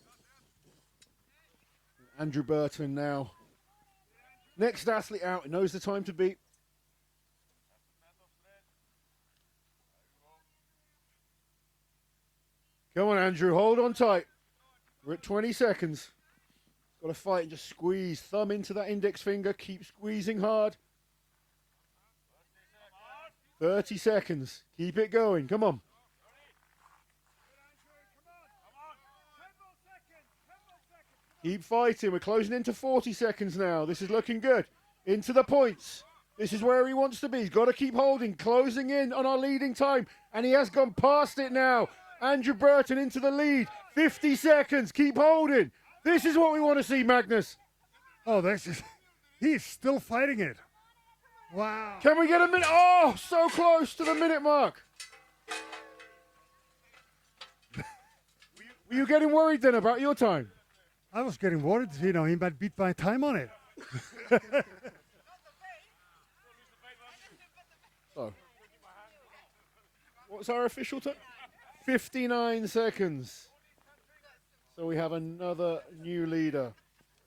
Andrew Burton now. Next athlete out, he knows the time to beat. Come on, Andrew, hold on tight. We're at 20 seconds. Got to fight and just squeeze. Thumb into that index finger. Keep squeezing hard. 30 seconds. Keep it going. Come on. Keep fighting. We're closing into 40 seconds now. This is looking good. Into the points. This is where he wants to be. He's got to keep holding. Closing in on our leading time. And he has gone past it now. Andrew Burton into the lead. 50 seconds. Keep holding. This is what we want to see, Magnus. Oh, he's still fighting it. Wow. Can we get a minute? Oh, so close to the minute mark. Were you getting worried then about your time? I was getting worried, he might beat my time on it. So, what's our official time? 59 seconds. So we have another new leader.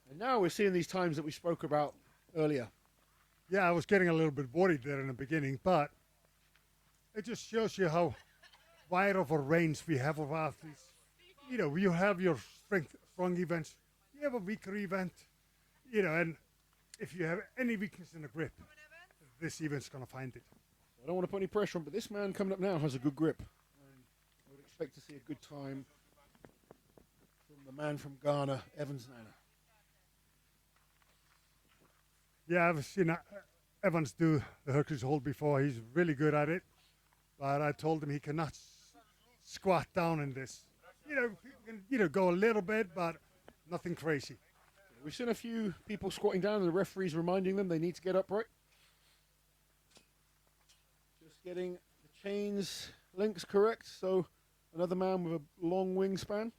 And now we're seeing these times that we spoke about earlier. Yeah, I was getting a little bit worried there in the beginning, but it just shows you how wide of a range we have of athletes. You have your strong events, you have a weaker event, and if you have any weakness in the grip, this event's going to find it. I don't want to put any pressure on, but this man coming up now has a good grip. And I would expect to see a good time from the man from Ghana, Evans Nana. Yeah, I've seen Evans do the Hercules Hold before. He's really good at it. But I told him he cannot squat down in this. He can, go a little bit, but nothing crazy. We've seen a few people squatting down and the referee's reminding them they need to get upright. Just getting the chains links correct. So another man with a long wingspan.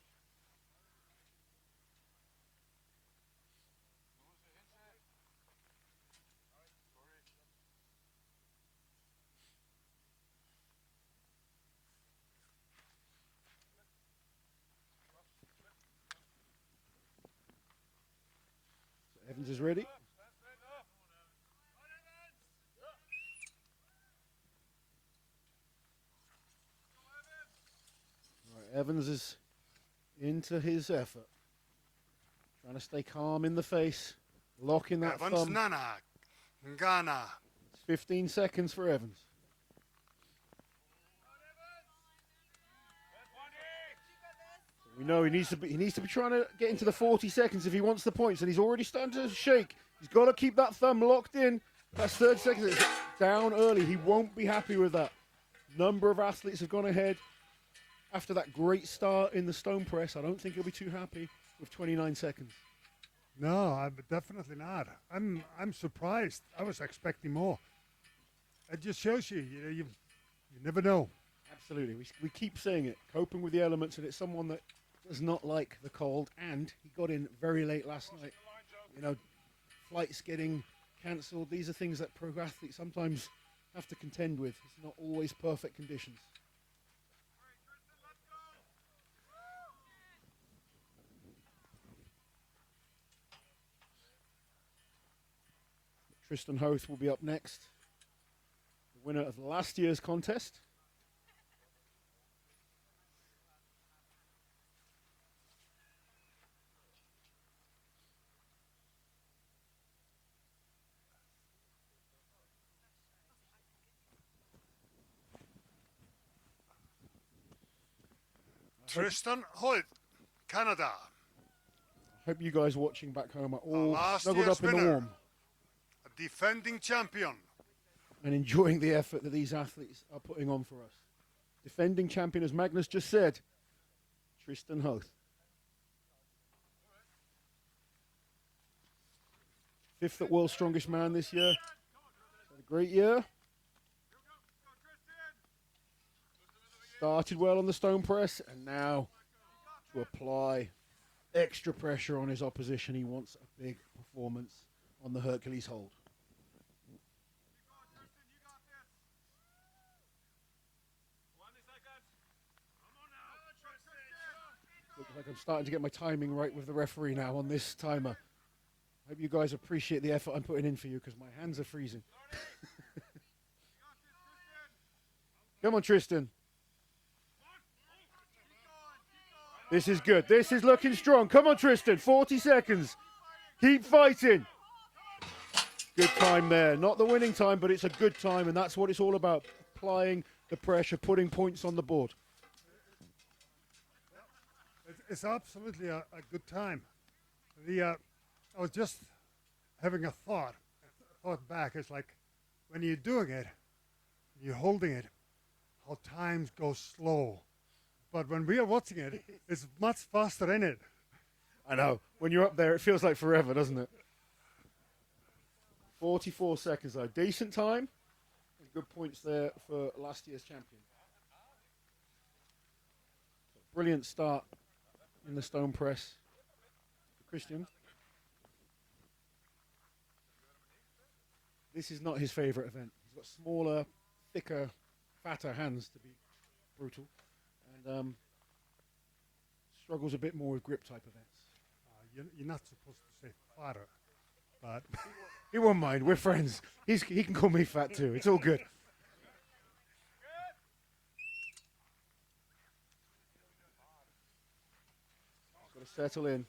Evans is ready. Right, Evans is into his effort. Trying to stay calm in the face. Locking that Evans thumb. Nana, Ghana. It's 15 seconds for Evans. We know he needs to be trying to get into the 40 seconds if he wants the points, and he's already starting to shake. He's got to keep that thumb locked in. That's 30 seconds. It's down early. He won't be happy with that. Number of athletes have gone ahead after that great start in the stone press. I don't think he'll be too happy with 29 seconds. No, I'm definitely not. I'm surprised. I was expecting more. It just shows you, you never know. Absolutely. We keep saying it. Coping with the elements, and it's someone that does not like the cold, and he got in very late last night. Flights getting cancelled. These are things that pro athletes sometimes have to contend with. It's not always perfect conditions. Tristan Hoth will be up next. The winner of last year's contest. Tristan Hold, Canada. Hope you guys watching back home are all last snuggled year's up in the winner. warm A defending champion. and enjoying the effort that these athletes are putting on for us. Defending champion, as Magnus just said, Tristan Hoth. Fifth at World's Strongest Man this year. Had a great year. Started well on the stone press, and now to apply extra pressure on his opposition, he wants a big performance on the Hercules Hold. Looks like I'm starting to get my timing right with the referee now on this timer. Hope you guys appreciate the effort I'm putting in for you, because my hands are freezing. Come on, Tristan. This is good. This is looking strong. Come on, Tristan. 40 seconds. Keep fighting. Good time there. Not the winning time, but it's a good time, and that's what it's all about. Applying the pressure, putting points on the board. It's absolutely a good time. I was just having a thought back. It's like when you're doing it, you're holding it, how times go slow. But when we are watching it, it's much faster in it. I know. When you're up there, it feels like forever, doesn't it? 44 seconds, though. Decent time. And good points there for last year's champion. Brilliant start in the stone press for Christian. This is not his favourite event. He's got smaller, thicker, fatter hands, to be brutal. And struggles a bit more with grip type events. You're not supposed to say fatter, but He won't mind. We're friends. He can call me fat too. It's all good. Got to settle in.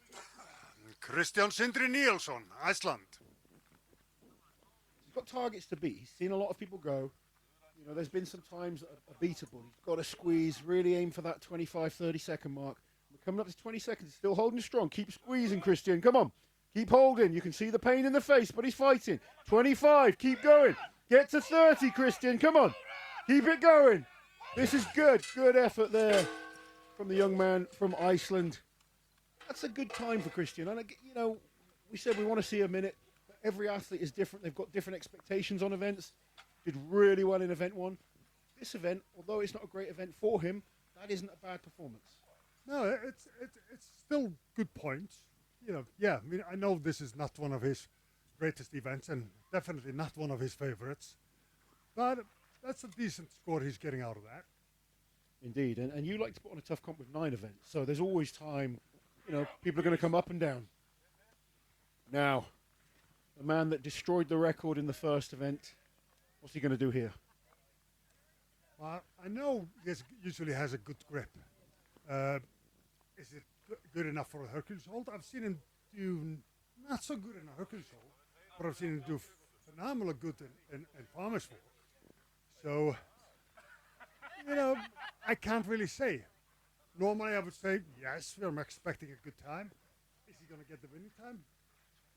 Kristján Sindri Níelsson, Iceland. He's got targets to beat. He's seen a lot of people go. You know, there's been some times that are beatable. He's got to squeeze, really aim for that 25, 30 second mark. We're coming up to 20 seconds, still holding strong. Keep squeezing, Christian. Come on. Keep holding. You can see the pain in the face, but he's fighting. 25, keep going. Get to 30, Christian. Come on. Keep it going. This is good. Good effort there from the young man from Iceland. That's a good time for Christian. And, you know, we said we want to see a minute. Every athlete is different. They've got different expectations on events. Did really well in event one. This event, although it's not a great event for him, that isn't a bad performance. No, it's still good points. You know, yeah. I mean, I know this is not one of his greatest events, and definitely not one of his favorites. But that's a decent score he's getting out of that. Indeed, and you like to put on a tough comp with 9 events, so there's always time. You know, people are going to come up and down. Now, the man that destroyed the record in the first event, what's he going to do here? Well, I know this usually has a good grip. Is it good enough for a Hercules Hold? I've seen him do not so good in a Hercules Hold, but I've seen him do phenomenally good in Farmers Walk. So, you know, I can't really say. Normally I would say, yes, we're expecting a good time. Is he going to get the winning time?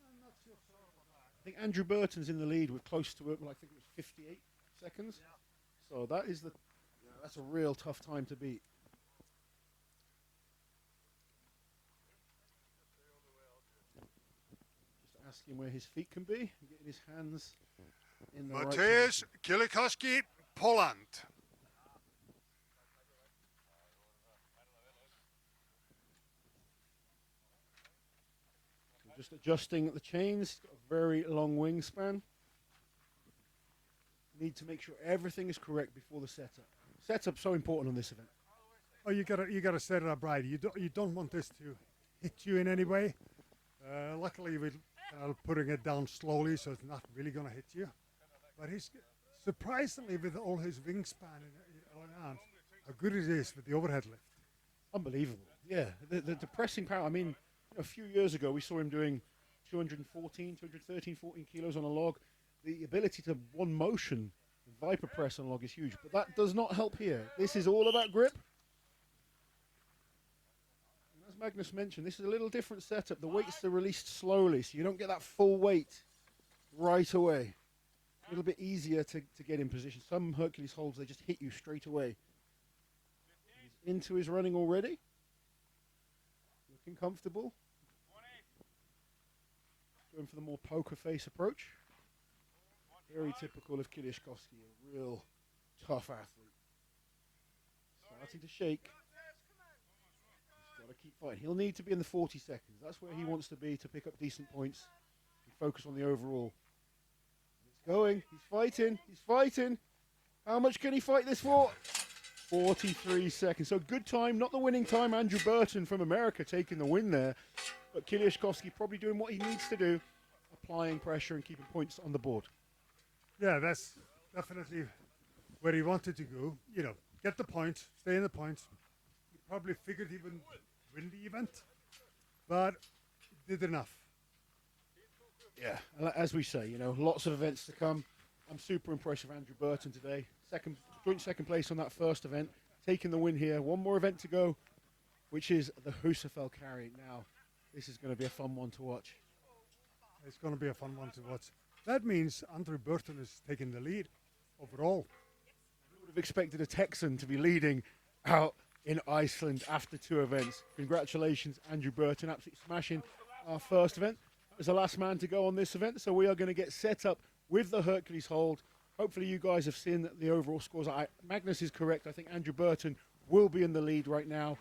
I'm not sure. I think Andrew Burton's in the lead with close to it. Well, I think it was 58 seconds. Yeah. So that is that's a real tough time to beat. Just asking where his feet can be, and getting his hands in the right Mateusz position. Kielikowski, Poland. Just adjusting the chains. Got a very long wingspan. Need to make sure everything is correct before the setup. Setup's so important on this event. Oh, you gotta set it up right. You don't want this to hit you in any way. Luckily, we're putting it down slowly, so it's not really gonna hit you. But he's surprisingly, with all his wingspan and arms, how good it is with the overhead lift. Unbelievable. Yeah, the pressing power. I mean, a few years ago, we saw him doing 213, 14 kilos on a log. The ability to one motion, Viper press on a log is huge, but that does not help here. This is all about grip. as Magnus mentioned, this is a little different setup. The weights are released slowly, so you don't get that full weight right away. A little bit easier to get in position. Some Hercules holds, they just hit you straight away. He's into his running already. Looking comfortable. Going for the more poker face approach. Very typical of Kilishkovsky, a real tough athlete. Starting to shake. He's got to keep fighting. He'll need to be in the 40 seconds. That's where he wants to be to pick up decent points and focus on the overall. It's going. He's fighting. He's fighting. How much can he fight this for? 43 seconds. So good time, not the winning time. Andrew Burton from America taking the win there. But Kilishkovsky probably doing what he needs to do, applying pressure and keeping points on the board. Yeah, that's definitely where he wanted to go. You know, get the points, stay in the points. He probably figured he wouldn't win the event, but he did enough. Yeah, as we say, you know, lots of events to come. I'm super impressed with Andrew Burton today. Joint second place on that first event, taking the win here. One more event to go, which is the Husafell carry. Now, this is going to be a fun one to watch. It's going to be a fun one to watch. That means Andrew Burton is taking the lead overall. I would have expected a Texan to be leading out in Iceland after 2 events. Congratulations, Andrew Burton, absolutely smashing our first event. As the last man to go on this event, so we are going to get set up with the Hercules Hold. Hopefully you guys have seen the overall scores. Magnus is correct. I think Andrew Burton will be in the lead right now.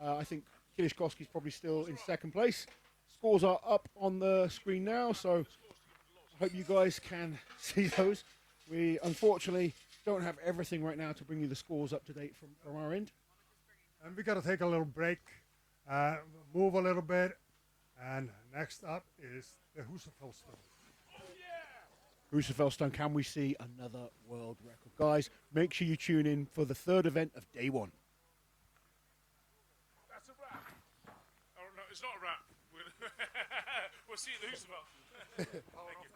I think Kilishkovsky is probably still in second place. Scores are up on the screen now, so I hope you guys can see those. We unfortunately don't have everything right now to bring you the scores up to date from our end. And we got to take a little break, move a little bit, and next up is the Husafell stone. Husafell stone, can we see another world record? Guys, make sure you tune in for the 3rd event of day 1. That's a wrap. Oh, no, it's not a wrap. We'll see you at the Husafell. Thank you.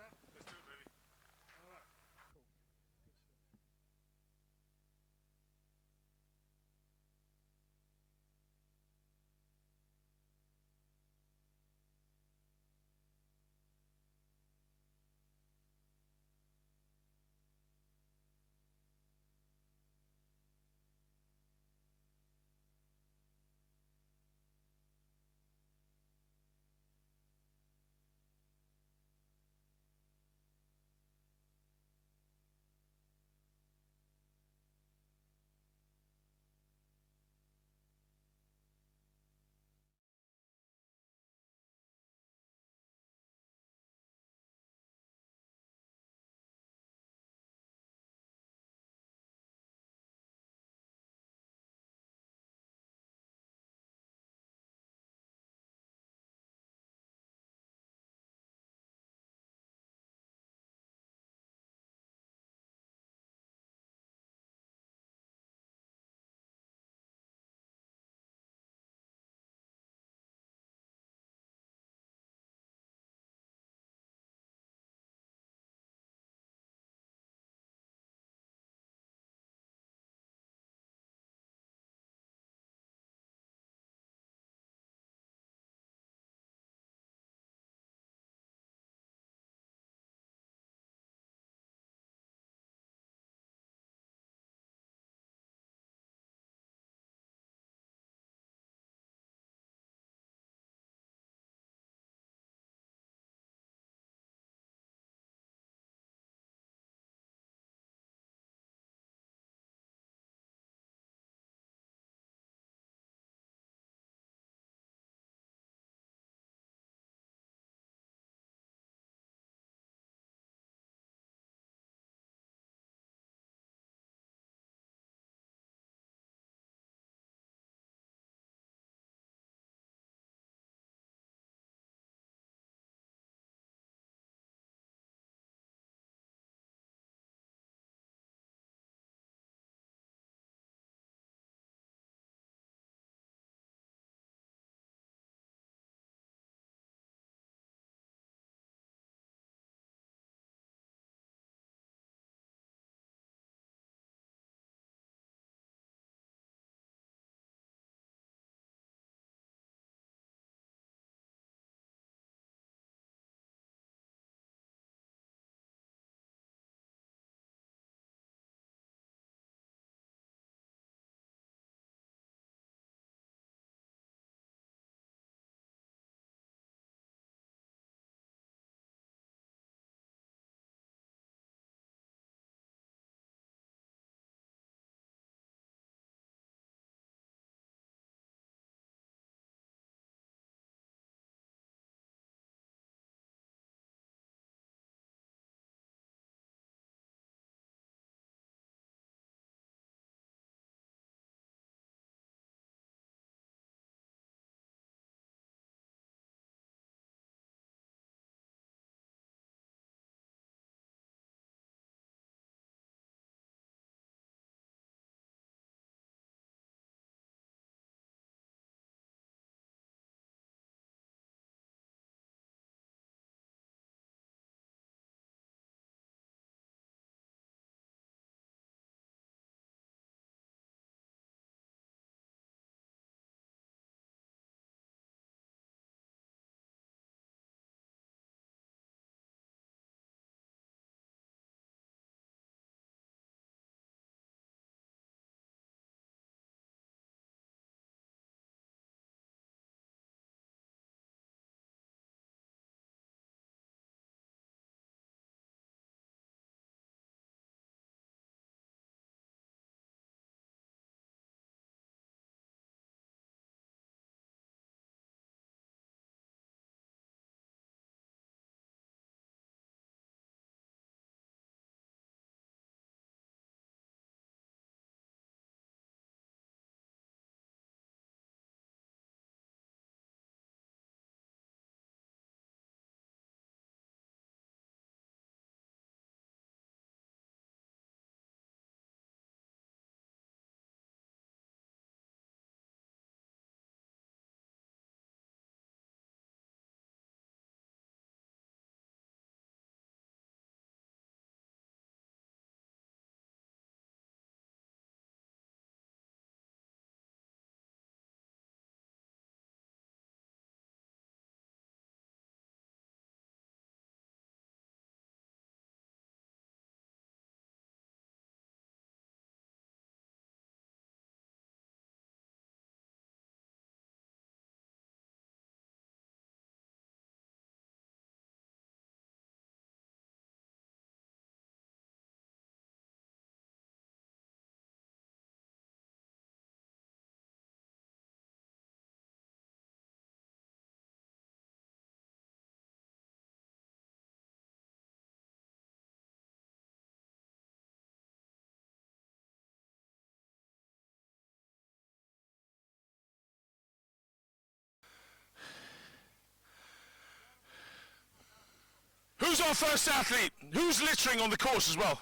our first athlete? Who's littering on the course as well?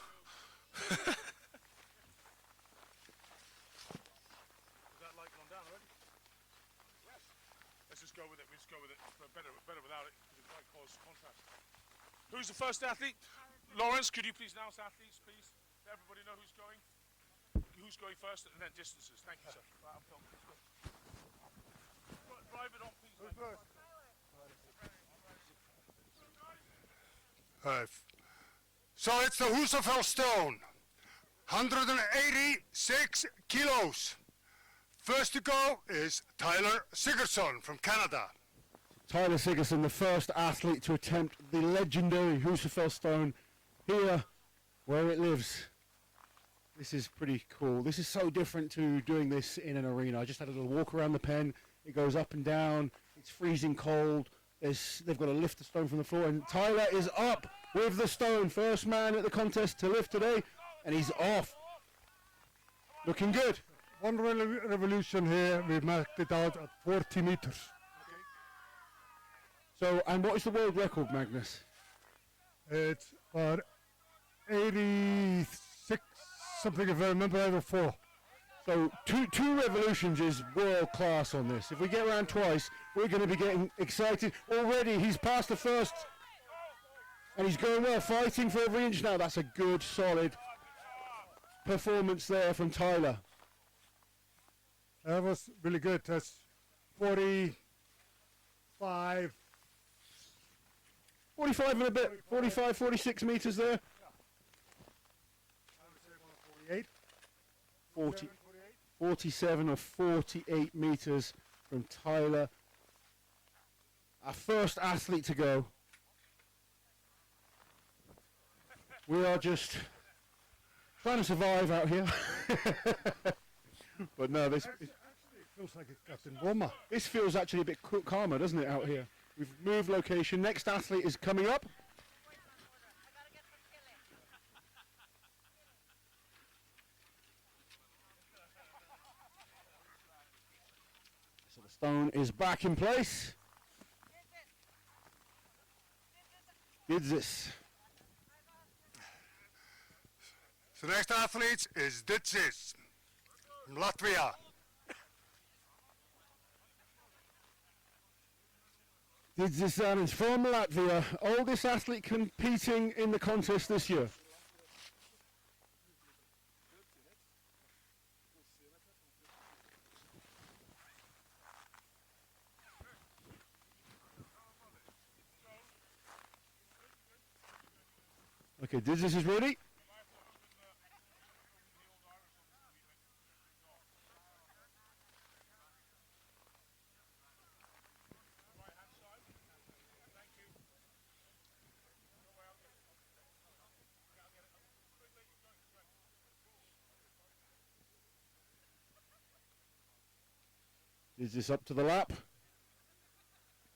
Is that light gone down already? Yes. Let's just go with it. Let's go with it. Better without it because it might cause contrast. Who's the first athlete? Lawrence, could you please announce athletes, please? Let everybody know who's going. Who's going first, and then distances. Thank you, sir. Right, I'm filming. Let's go. Drive it on, please. Who's first? So it's the Husafell stone, 186 kilos. First to go is Tyler Sigurdsson from Canada. Tyler Sigurdsson, the first athlete to attempt the legendary Husafell stone here where it lives. This is pretty cool. This is so different to doing this in an arena. I just had a little walk around the pen. It goes up and down. It's freezing cold. They've got to lift the stone from the floor, and Tyler is up with the stone. First man at the contest to lift today, and he's off. Looking good. One revolution here, we marked it out at 40 meters. So, and what is the world record, Magnus? It's about 86, something if I remember either 4. So two revolutions is world class on this. If we get around twice, we're going to be getting excited. Already he's passed the first, and he's going well, fighting for every inch now. That's a good, solid performance there from Tyler. That was really good. That's 45. 45 and a bit, 45, 46 meters there. 48. 40, 47 or 48 meters from Tyler. Our first athlete to go. We are just trying to survive out here. But no, this Actually, it feels like it's gotten warmer. this feels actually a bit calmer, doesn't it, out here? We've moved location. Next athlete is coming up. So the stone is back in place. Didzis. So next athlete is Didzis from Latvia. Didzis is from Latvia, oldest athlete competing in the contest this year. Okay, Didzis is ready. Is this up to the lap?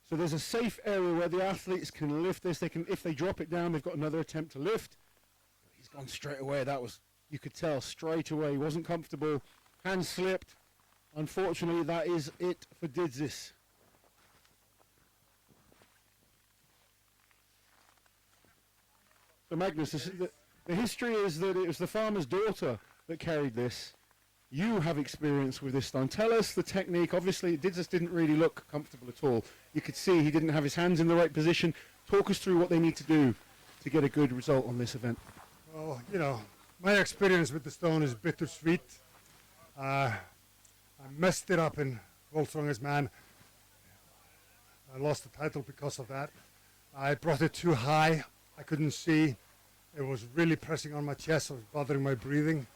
So there's a safe area where the athletes can lift this. They can, if they drop it down, they've got another attempt to lift. He's gone straight away. That was, you could tell straight away. He wasn't comfortable. Hand slipped. Unfortunately, that is it for Didzis. So Magnus, the history is that it was the farmer's daughter that carried this. You have experience with this stone. Tell us the technique. Obviously, Didzis didn't really look comfortable at all. You could see he didn't have his hands in the right position. Talk us through what they need to do to get a good result on this event. Well, you know, my experience with the stone is bittersweet. I messed it up in World's Strongest Man. I lost the title because of that. I brought it too high. I couldn't see. It was really pressing on my chest. It was bothering my breathing.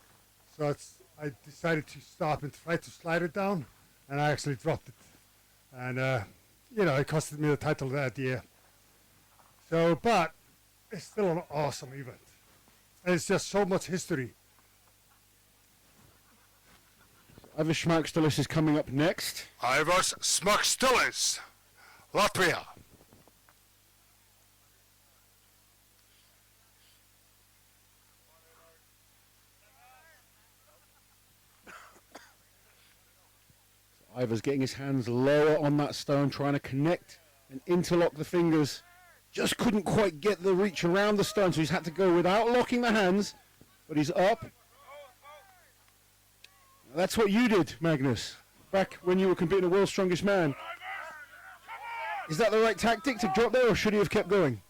So I decided to stop and try to slide it down, and I actually dropped it. And, you know, it costed me the title that year. So, but it's still an awesome event. And it's just so much history. Ivers Smakstillis is coming up next. Ivers Smakstillis, Latvia. Ivers getting his hands lower on that stone, trying to connect and interlock the fingers just couldn't quite get the reach around the stone, so he's had to go without locking the hands, but he's up. That's what you did, Magnus, back when you were competing at World's Strongest Man. Is that the right tactic to drop there, or should he have kept going?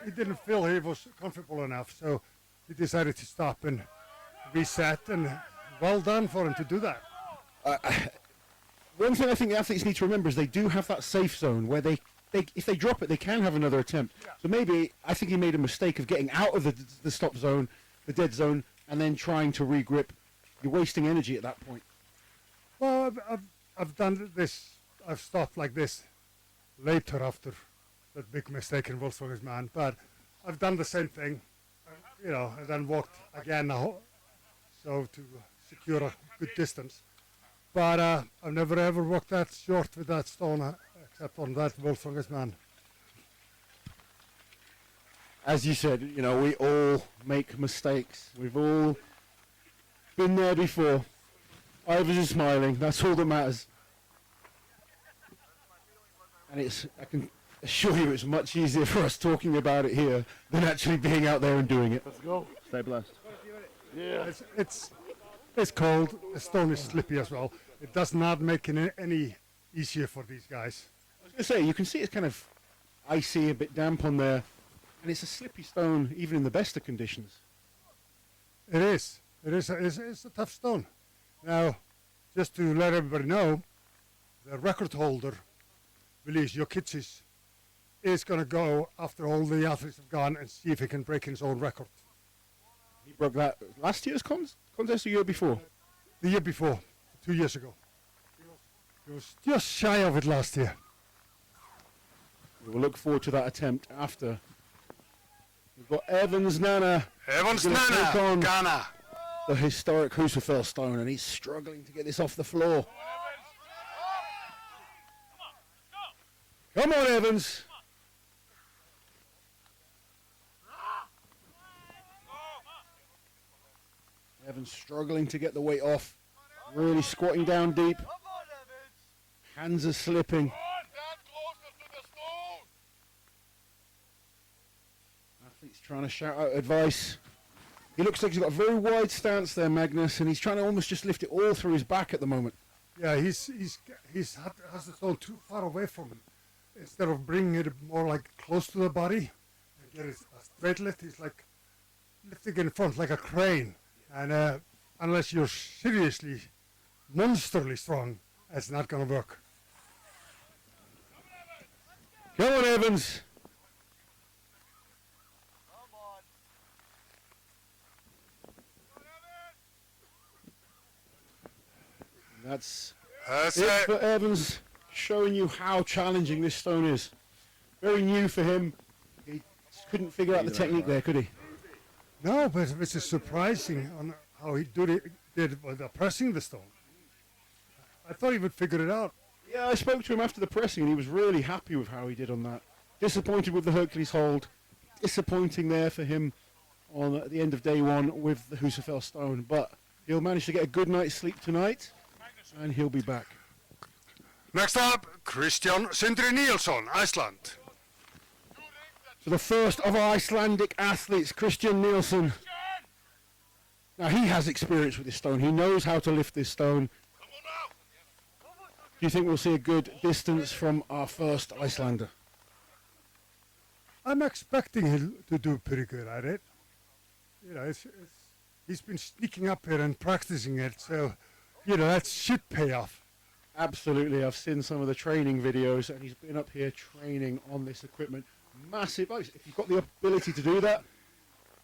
He didn't feel he was comfortable enough, so he decided to stop and reset, and well done for him to do that. One thing I think the athletes need to remember is they do have that safe zone where they if they drop it, they can have another attempt. Yeah. So maybe, I think he made a mistake of getting out of the stop zone, the dead zone, and then trying to regrip. You're wasting energy at that point. Well, I've done this, I've stopped like this later after that big mistake in World's Strongest Man, but I've done the same thing, you know, and then walked again so to secure a good distance. But I've never ever walked that short with that stone, except on that World's Strongest Man. As you said, you know, we all make mistakes. We've all been there before. Ivers is smiling. That's all that matters. And I can assure you, it's much easier for us talking about it here than actually being out there and doing it. Let's go. Stay blessed. Yeah. It's cold. The stone is slippy as well. It does not make it any easier for these guys. I was going to say, you can see it's kind of icy, a bit damp on there, and it's a slippy stone even in the best of conditions. It is. It's a tough stone. Now, just to let everybody know, the record holder, Willis Jokitsis, is going to go after all the athletes have gone and see if he can break his own record. He broke that last year's contest or the year before? The year before, 2 years ago. He was just shy of it last year. We'll look forward to that attempt after. We've got Evans Nana. Evans Take on Ghana. the historic Husafell stone, and he's struggling to get this off the floor. Come on, Evans. Evans struggling to get the weight off. Really squatting down deep. Hands are slipping. Athlete's trying to shout out advice. He looks like he's got a very wide stance there, Magnus, and he's trying to almost just lift it all through his back at the moment. Yeah, has the stone too far away from him. Instead of bringing it more like close to the body and get it a straight lift, he's like lifting in front like a crane. And unless you're seriously, monsterly strong, it's not going to work. Come on, Evans. That's it for Evans, showing you how challenging this stone is. Very new for him. He couldn't figure out the technique there, could he? No, but it's surprising on how he did with pressing the stone. I thought he would figure it out. Yeah, I spoke to him after the pressing, and he was really happy with how he did on that. Disappointed with the Hercules Hold. Disappointing there for him at the end of day one with the Husafell stone. But he'll manage to get a good night's sleep tonight, and he'll be back. Next up, Kristján Sindri Níelsson, Iceland. So the first of our Icelandic athletes, Kristján Níelsson. Now he has experience with this stone. He knows how to lift this stone. Do you think we'll see a good distance from our first Icelander? I'm expecting him to do pretty good at it. You know, he's been sneaking up here and practicing it, so, you know, that should pay off. Absolutely. I've seen some of the training videos, and he's been up here training on this equipment. Massive. If you've got the ability to do that,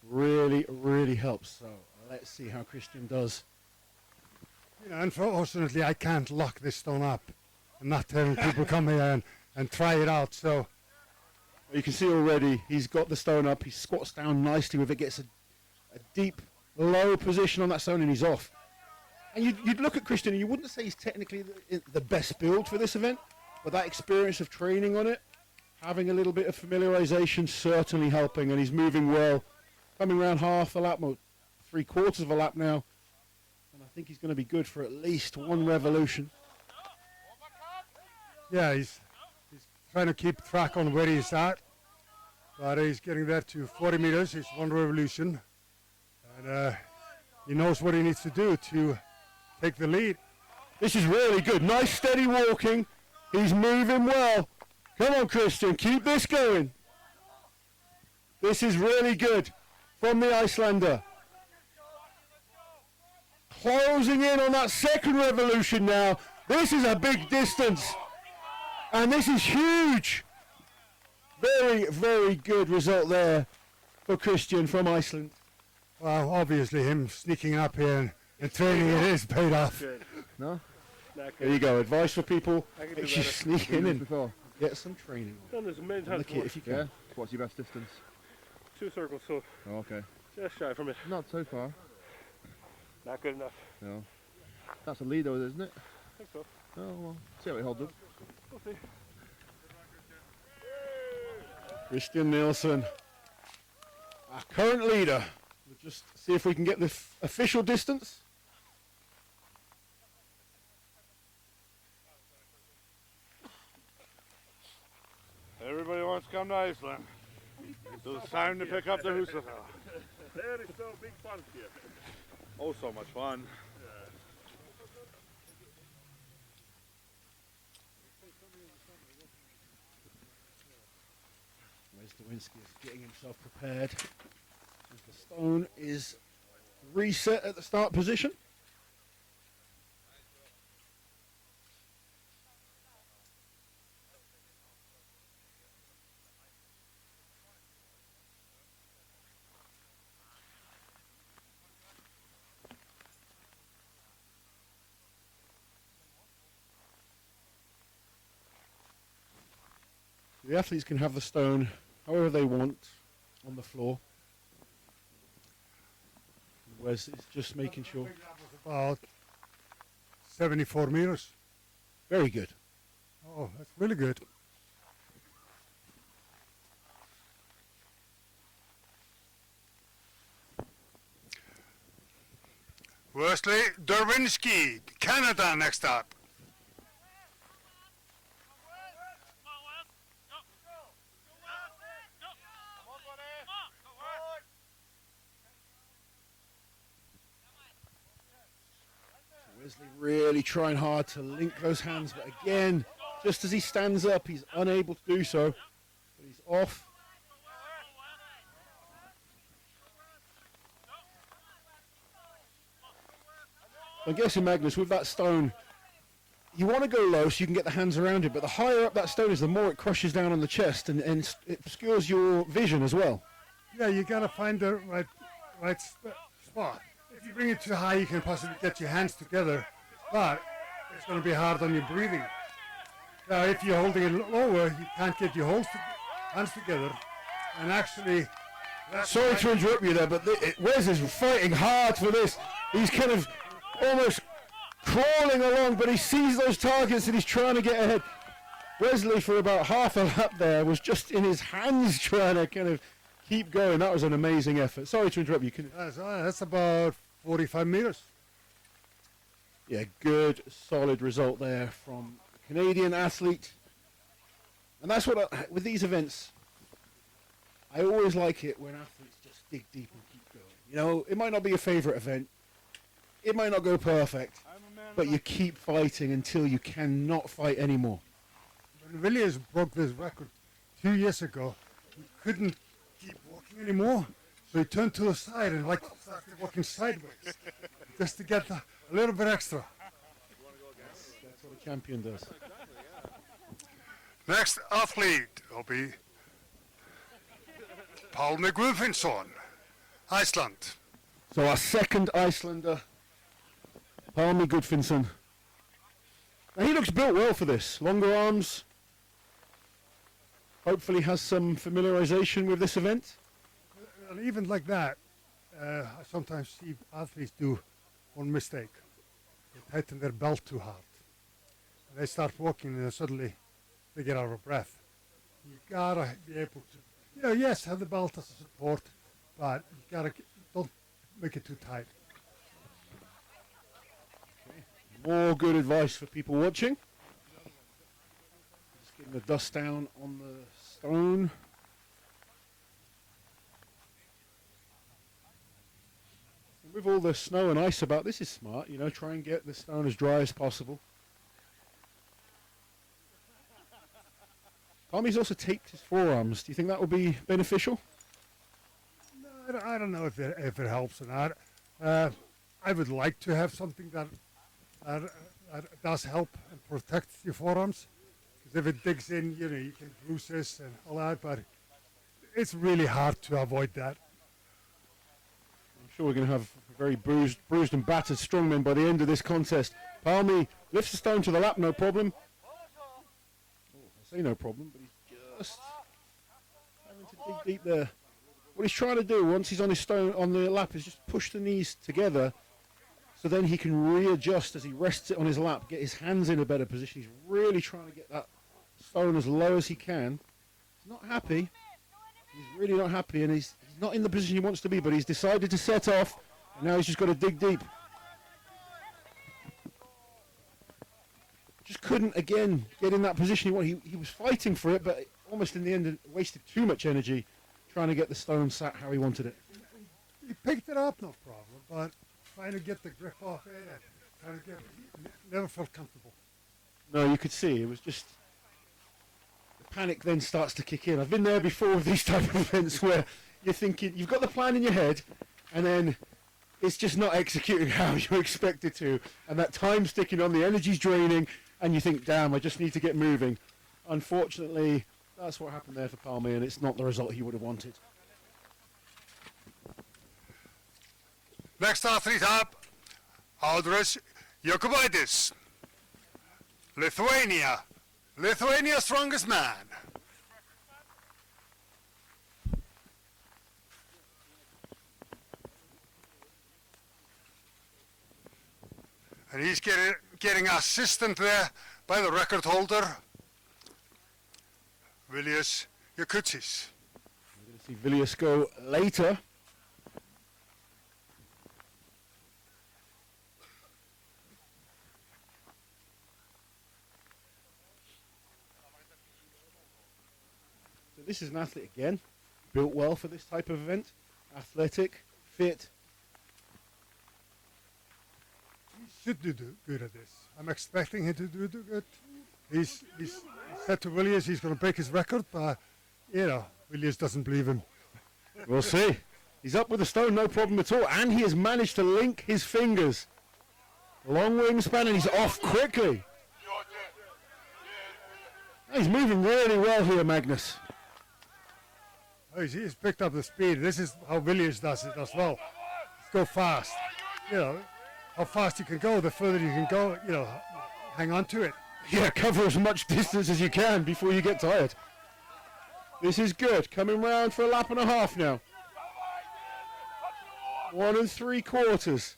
really, really helps. So let's see how Kristján does. You know, unfortunately, I can't lock this stone up. I'm not having people come here and try it out, so. You can see already he's got the stone up. He squats down nicely with it, gets a deep, low position on that stone, and he's off. And you'd look at Kristján, and you wouldn't say he's technically the best build for this event, but that experience of training on it, having a little bit of familiarization, certainly helping, and he's moving well. Coming around half a lap, well, 3/4 of a lap now. And I think he's going to be good for at least one revolution. Yeah, he's trying to keep track on where he's at. But he's getting there to 40 meters. It's one revolution. And he knows what he needs to do to take the lead. This is really good. Nice steady walking. He's moving well. Come on, Christian, keep this going. This is really good from the Icelander. Closing in on that second revolution now. This is a big distance. And this is huge. Very, very good result there for Christian from Iceland. Well, obviously him sneaking up here and training it is paid off. No? There you go. Advice for people. Make sure you sneak in and get some training. Done this a million On times the kit if you can. Yeah. What's your best distance? 2 circles, so Oh, okay. just shy from it. Not so far. Not good enough. No. That's a lead though, isn't it? I think so. Oh well. See how it holds up. We'll see. Christian Nielsen, our current leader. We'll just see if we can get the official distance. Everybody wants to come to Iceland. So it's time to pick up the Husafell. There is so big fun here. Oh, so much fun. Wes Lewinsky is getting himself prepared. The stone is reset at the start position. The athletes can have the stone however they want on the floor. Wes is just making sure. About 74 meters. Very good. Oh, that's really good. Wesley Derwinski, Canada next up. Wesley really trying hard to link those hands, but again, just as he stands up, he's unable to do so. But he's off. I'm guessing, Magnus, with that stone, you want to go low so you can get the hands around it, but the higher up that stone is, the more it crushes down on the chest and it obscures your vision as well. Yeah, you gotta find the right spot. If you bring it too high, you can possibly get your hands together, but it's gonna be hard on your breathing. Now, if you're holding it lower, you can't get your hands together, and actually. Sorry to interrupt you there, but Wes is fighting hard for this. He's kind of almost crawling along, but he sees those targets and he's trying to get ahead. Wesley, for about half a lap there, was just in his hands trying to kind of keep going. That was an amazing effort. Sorry to interrupt you. That's about 45 meters. Yeah, good, solid result there from a Canadian athlete. And that's what, with these events, I always like it when athletes just dig deep and keep going. You know, it might not be your favorite event. It might not go perfect, but you keep fighting until you cannot fight anymore. When Williams broke this record 2 years ago, he couldn't keep walking anymore, so he turned to the side and started walking sideways, just to get a little bit extra. That's what a champion does. Next athlete will be Pálmi Guðfinnsson, Iceland. So our second Icelander, Pálmi Guðfinnsson. Now he looks built well for this. Longer arms. Hopefully has some familiarization with this event. And even like that, I sometimes see athletes do one mistake. They tighten their belt too hard. And they start walking and then suddenly they get out of breath. You gotta be able to, yes, have the belt as a support, but you gotta, don't make it too tight. More good advice for people watching. Just Getting the dust down on the stone. And with all the snow and ice about, this is smart, you know, try and get the stone as dry as possible. Palmy's also taped his forearms. Do you think that will be beneficial? No, I don't know if it helps or not. I would like to have something that does help and protect your forearms. Because if it digs in, you know, you can bruise this and all that, but it's really hard to avoid that. I'm sure we're going to have a very bruised and battered strongman by the end of this contest. Palmy lifts the stone to the lap, no problem. Oh, I say no problem, but he's just having to dig deep there. What he's trying to do once he's on his stone on the lap is just push the knees together so then he can readjust as he rests it on his lap, get his hands in a better position. He's really trying to get that stone as low as he can. He's not happy. He's really not happy, and he's not in the position he wants to be, but he's decided to set off, and now he's just got to dig deep. Just couldn't, again, get in that position he wanted. He was fighting for it, but almost in the end wasted too much energy trying to get the stone sat how he wanted it. He picked it up, no problem, but trying to get the grip off it and trying to get it, never felt comfortable. No, you could see, it was just, the panic then starts to kick in. I've been there before with these type of events where you're thinking, you've got the plan in your head, and then it's just not executing how you expect it to, and that time's ticking on, the energy's draining, and you think, damn, I just need to get moving. Unfortunately, that's what happened there for Palmy, and it's not the result he would have wanted. Next athlete up, Audris Jokubaitis, Lithuania. Lithuania's strongest man. And he's getting assistant there by the record holder, Vilius Jakutsis. We're going to see Vilius go later. So this is an athlete again, built well for this type of event, athletic, fit. He should do good at this. I'm expecting him to do good. He's said to Williams he's going to break his record, but, you know, Williams doesn't believe him. We'll see. He's up with the stone, no problem at all, and he has managed to link his fingers. Long wingspan, and he's off quickly. He's moving really well here, Magnus. Oh, he's picked up the speed. This is how Williams does it as well. Go fast. You know, how fast you can go, the further you can go, you know, hang on to it. Yeah, cover as much distance as you can before you get tired. This is good. Coming round for a lap and a half now. 1 3/4.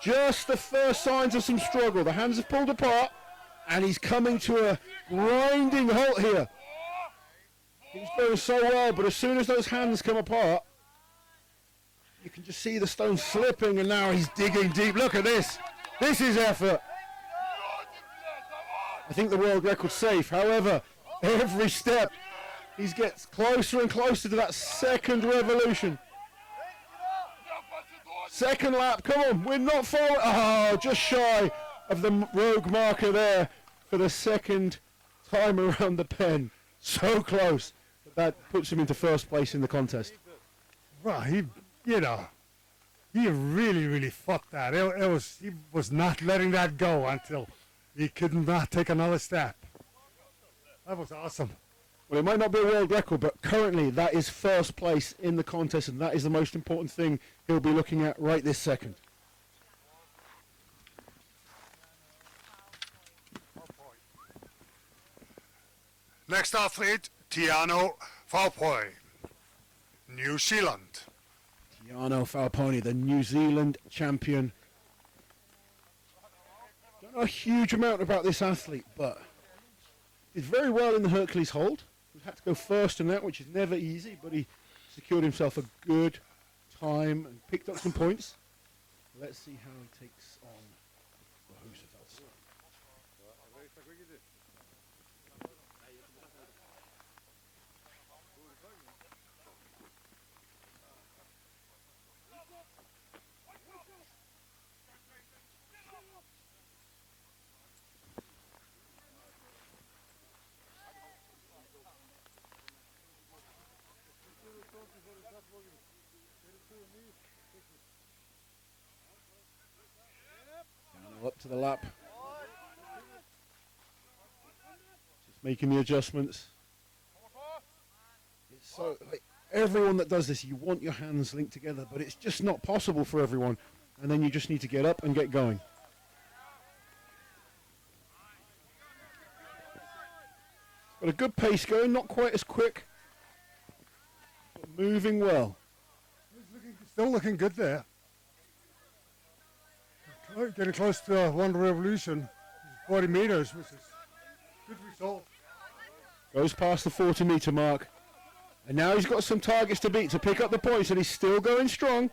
Just the first signs of some struggle. The hands have pulled apart, and he's coming to a grinding halt here. He's going so well, but as soon as those hands come apart, you can just see the stone slipping, and now he's digging deep. Look at this. This is effort. I think the world record's safe. However, every step, he gets closer and closer to that second revolution. Second lap, come on, we're not far. Oh, just shy of the rogue marker there for the second time around the pen. So close. But that puts him into first place in the contest. Well, he really fought that. He was not letting that go until he could not take another step. That was awesome. Well, it might not be a world record, but currently that is first place in the contest, and that is the most important thing he'll be looking at right this second. Next athlete, Tiano Faupoi, New Zealand. Tiano Fauponi, the New Zealand champion. Don't know a huge amount about this athlete, but did very well in the Hercules Hold. He had to go first in that, which is never easy, but he secured himself a good time and picked up some points. Let's see how he takes on the Husafell. Up to the lap. Just making the adjustments. It's so, like, everyone that does this, you want your hands linked together, but it's just not possible for everyone. And then you just need to get up and get going. Got a good pace going, not quite as quick, but moving well. Still looking good there. Getting close to one revolution, 40 meters, which is a good result. Goes past the 40-meter mark. And now he's got some targets to beat to pick up the points, and he's still going strong.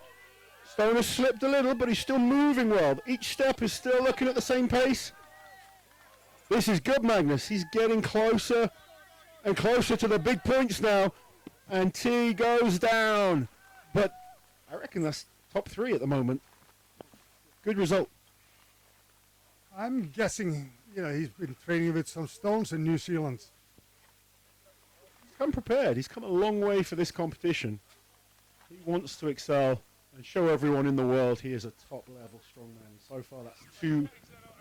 Stone has slipped a little, but he's still moving well. Each step is still looking at the same pace. This is good, Magnus. He's getting closer and closer to the big points now. And T goes down. But I reckon that's top 3 at the moment. Good result. I'm guessing, he's been training with some stones in New Zealand. He's come prepared. He's come a long way for this competition. He wants to excel and show everyone in the world he is a top-level strongman. So far, that's 2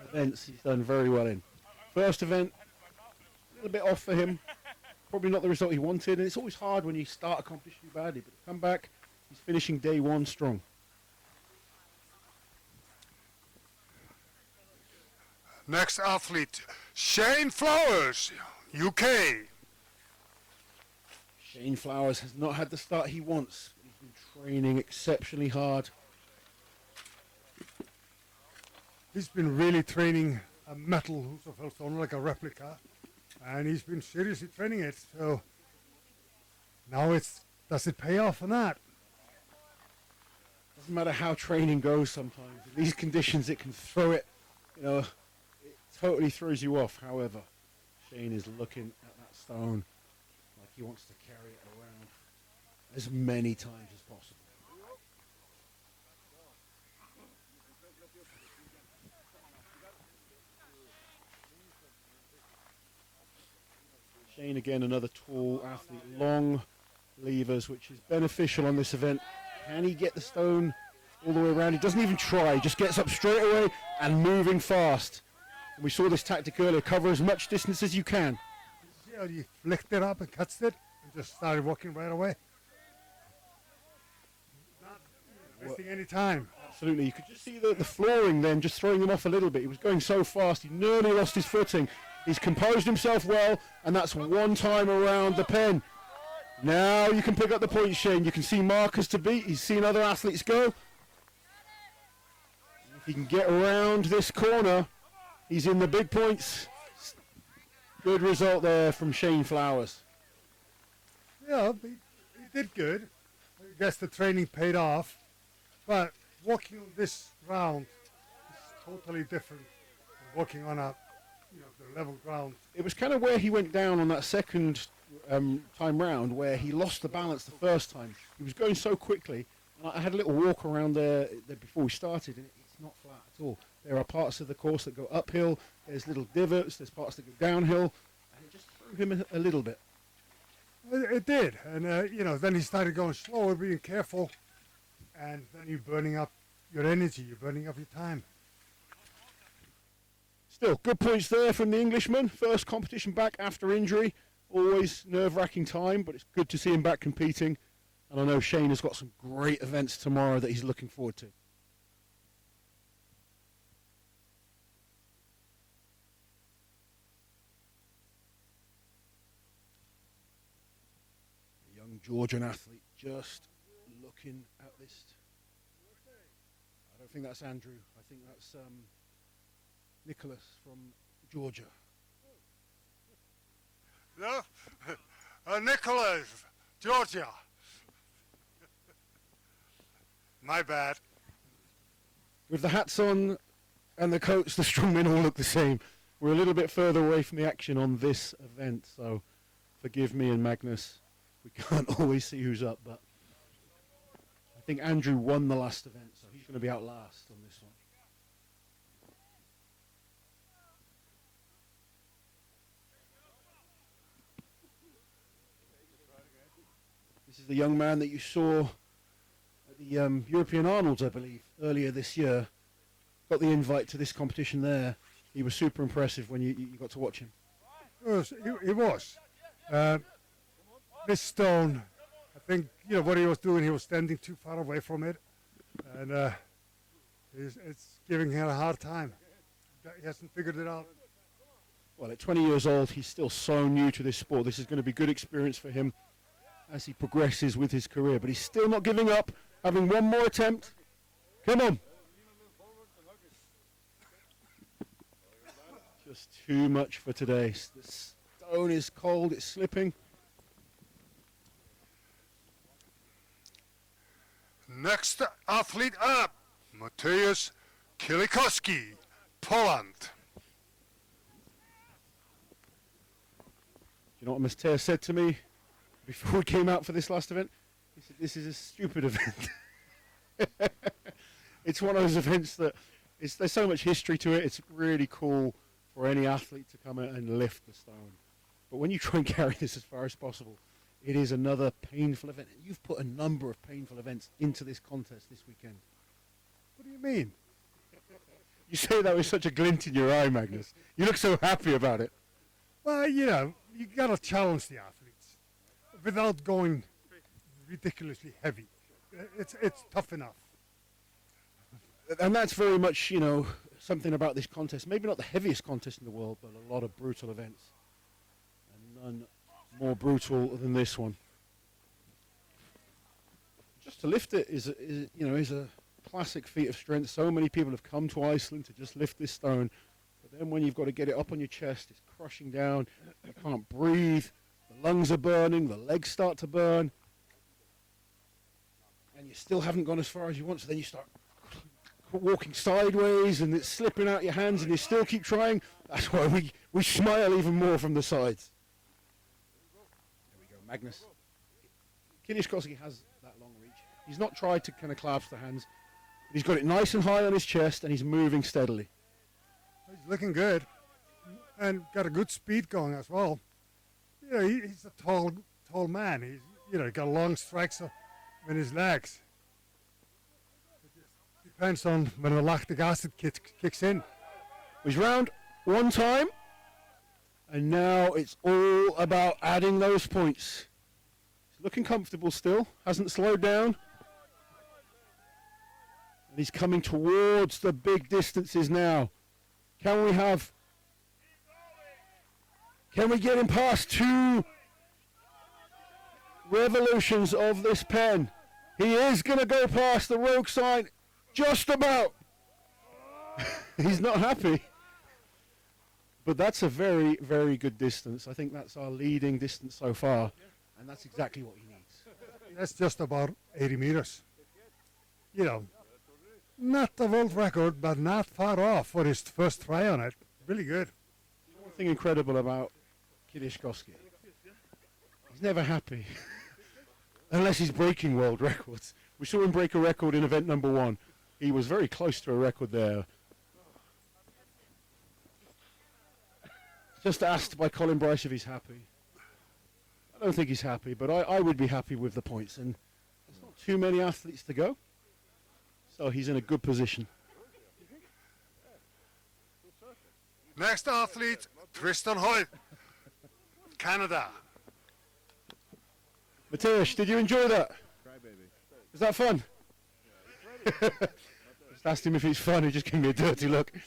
events he's done very well in. First event, a little bit off for him. Probably not the result he wanted. And it's always hard when you start a competition badly. But to come back, he's finishing day 1 strong. Next athlete, Shane Flowers, UK. Shane Flowers has not had the start he wants. He's been training exceptionally hard. He's been really training a metal Husafell stone, like a replica, and he's been seriously training it. So now does it pay off or not? Doesn't matter how training goes sometimes. In these conditions, it can throw it, it totally throws you off. However, Shane is looking at that stone like he wants to carry it around as many times as possible. Shane, again, another tall athlete, long levers, which is beneficial on this event. Can he get the stone all the way around? He doesn't even try, he just gets up straight away and moving fast. And we saw this tactic earlier, cover as much distance as you can. See how he flicked it up and cuts it and just started walking right away? Not wasting any time. Absolutely, you could just see the flooring then just throwing him off a little bit. He was going so fast, he nearly lost his footing. He's composed himself well, and that's 1 time around the pen. Now you can pick up the points, Shane. You can see markers to beat. He's seen other athletes go. If he can get around this corner, he's in the big points. Good result there from Shane Flowers. Yeah, he did good. I guess the training paid off. But walking on this ground is totally different than walking on the level ground. It was kind of where he went down on that second time round, where he lost the balance the first time. He was going so quickly, and I had a little walk around there before we started, and it's not flat at all. There are parts of the course that go uphill, there's little divots, there's parts that go downhill, and it just threw him a little bit. It did, and then he started going slower, being careful, and then you're burning up your energy, you're burning up your time. Still, good points there from the Englishman. First competition back after injury. Always nerve-wracking time, but it's good to see him back competing. And I know Shane has got some great events tomorrow that he's looking forward to. A young Georgian athlete just looking at this. I don't think that's Andrew. I think that's Nicholas from Georgia. No, Nicholas, Georgia. My bad. With the hats on and the coats, the strongmen all look the same. We're a little bit further away from the action on this event, so forgive me and Magnus. We can't always see who's up, but I think Andrew won the last event, so he's going to be out last on this one. This is the young man that you saw at the European Arnolds, I believe, earlier this year. Got the invite to this competition there. He was super impressive when you got to watch him. He was. This stone, I think, what he was doing, he was standing too far away from it. And it's giving him a hard time. He hasn't figured it out. Well, at 20 years old, he's still so new to this sport. This is going to be good experience for him as he progresses with his career. But he's still not giving up, having one more attempt. Come on. Just too much for today. The stone is cold, it's slipping. Next athlete up, Mateusz Kielikowski, Poland. You know what Mateusz said to me before we came out for this last event? He said, this is a stupid event. It's one of those events that there's so much history to it. It's really cool for any athlete to come out and lift the stone. But when you try and carry this as far as possible, it is another painful event. And you've put a number of painful events into this contest this weekend. What do you mean? You say that with such a glint in your eye, Magnus. You look so happy about it. Well, you got to challenge the athletes without going ridiculously heavy. It's tough enough. And that's very much, something about this contest. Maybe not the heaviest contest in the world, but a lot of brutal events. And none more brutal than this one. Just to lift it is a classic feat of strength. So many people have come to Iceland to just lift this stone. But then when you've got to get it up on your chest, it's crushing down. You can't breathe. The lungs are burning. The legs start to burn. And you still haven't gone as far as you want. So then you start walking sideways and it's slipping out your hands and you still keep trying. That's why we smile even more from the sides. There we go, Magnus. Kielikowski has that long reach. He's not tried to kind of collapse the hands. But he's got it nice and high on his chest and he's moving steadily. He's looking good and got a good speed going as well. He's a tall man. He's got long strikes in his legs. Depends on when the lactic acid kicks in. He's round one time, and now it's all about adding those points. He's looking comfortable still, hasn't slowed down. And he's coming towards the big distances now. Can we get him past 2 revolutions of this pen? He is going to go past the rogue sign. Just about. He's not happy. But that's a very, very good distance. I think that's our leading distance so far. And that's exactly what he needs. That's just about 80 meters. Not the world record, but not far off for his first try on it. Really good. One thing incredible about Kielikowski. He's never happy. Unless he's breaking world records. We saw him break a record in event number 1. He was very close to a record there. Just asked by Colin Bryce if he's happy. I don't think he's happy, but I would be happy with the points. And there's not too many athletes to go. So he's in a good position. Next athlete, Tristan Hoyt, Canada. Mateusz, did you enjoy that? Was that fun? Just asked him if it's fun, he just gave me a dirty look. Is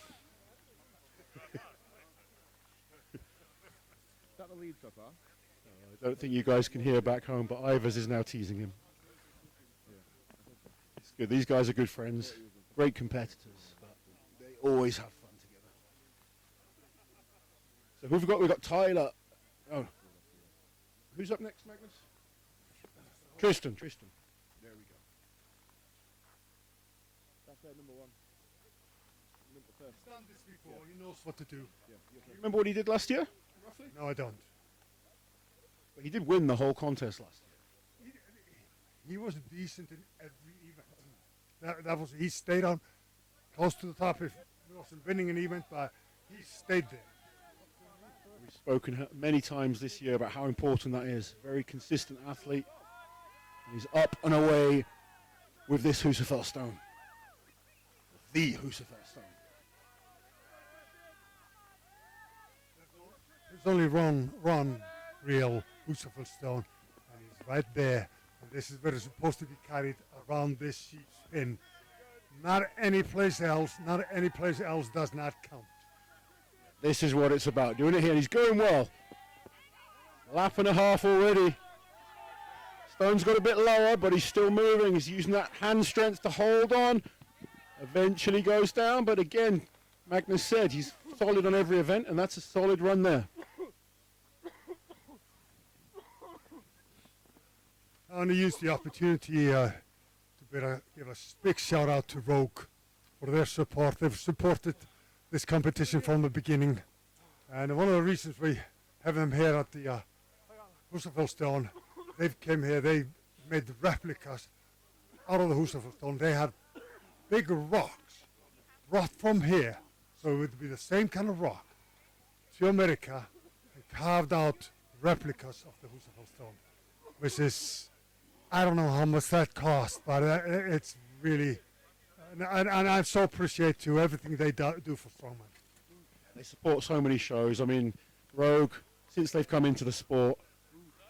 that the lead so far? I don't think you guys can hear back home, but Ivers is now teasing him. It's good. These guys are good friends, great competitors, but they always have fun together. So who've we got? We've got Tyler. Oh, who's up next, Magnus? Tristan. There we go. That's number 1. Number He's done this before. He knows what to do. You remember what he did last year? Roughly? No, I don't. But he did win the whole contest last year. He was decent in every event. He stayed on close to the top. If he wasn't winning an event, but he stayed there. We've spoken many times this year about how important that is. Very consistent athlete. He's up and away with this Husafell stone. The Husafell stone. There's only one real Husafell stone, and he's right there. And this is where it's supposed to be carried around this sheep's pin. Not any place else does not count. This is what it's about. Doing it here. He's going well. Lap and a half already. Stone's got a bit lower, but he's still moving. He's using that hand strength to hold on. Eventually goes down, but again, Magnus said he's solid on every event, and that's a solid run there. I want to use the opportunity to give a big shout out to Rogue for their support. They've supported this competition from the beginning, and one of the reasons we have them here at the Husafell stone, they came here, they made the replicas out of the Husafell stone. They had big rocks brought from here, so it would be the same kind of rock, to America, and carved out replicas of the Husafell stone, which is, I don't know how much that cost, but it's really, and I so appreciate too everything they do for strongman. They support so many shows. I mean, Rogue, since they've come into the sport,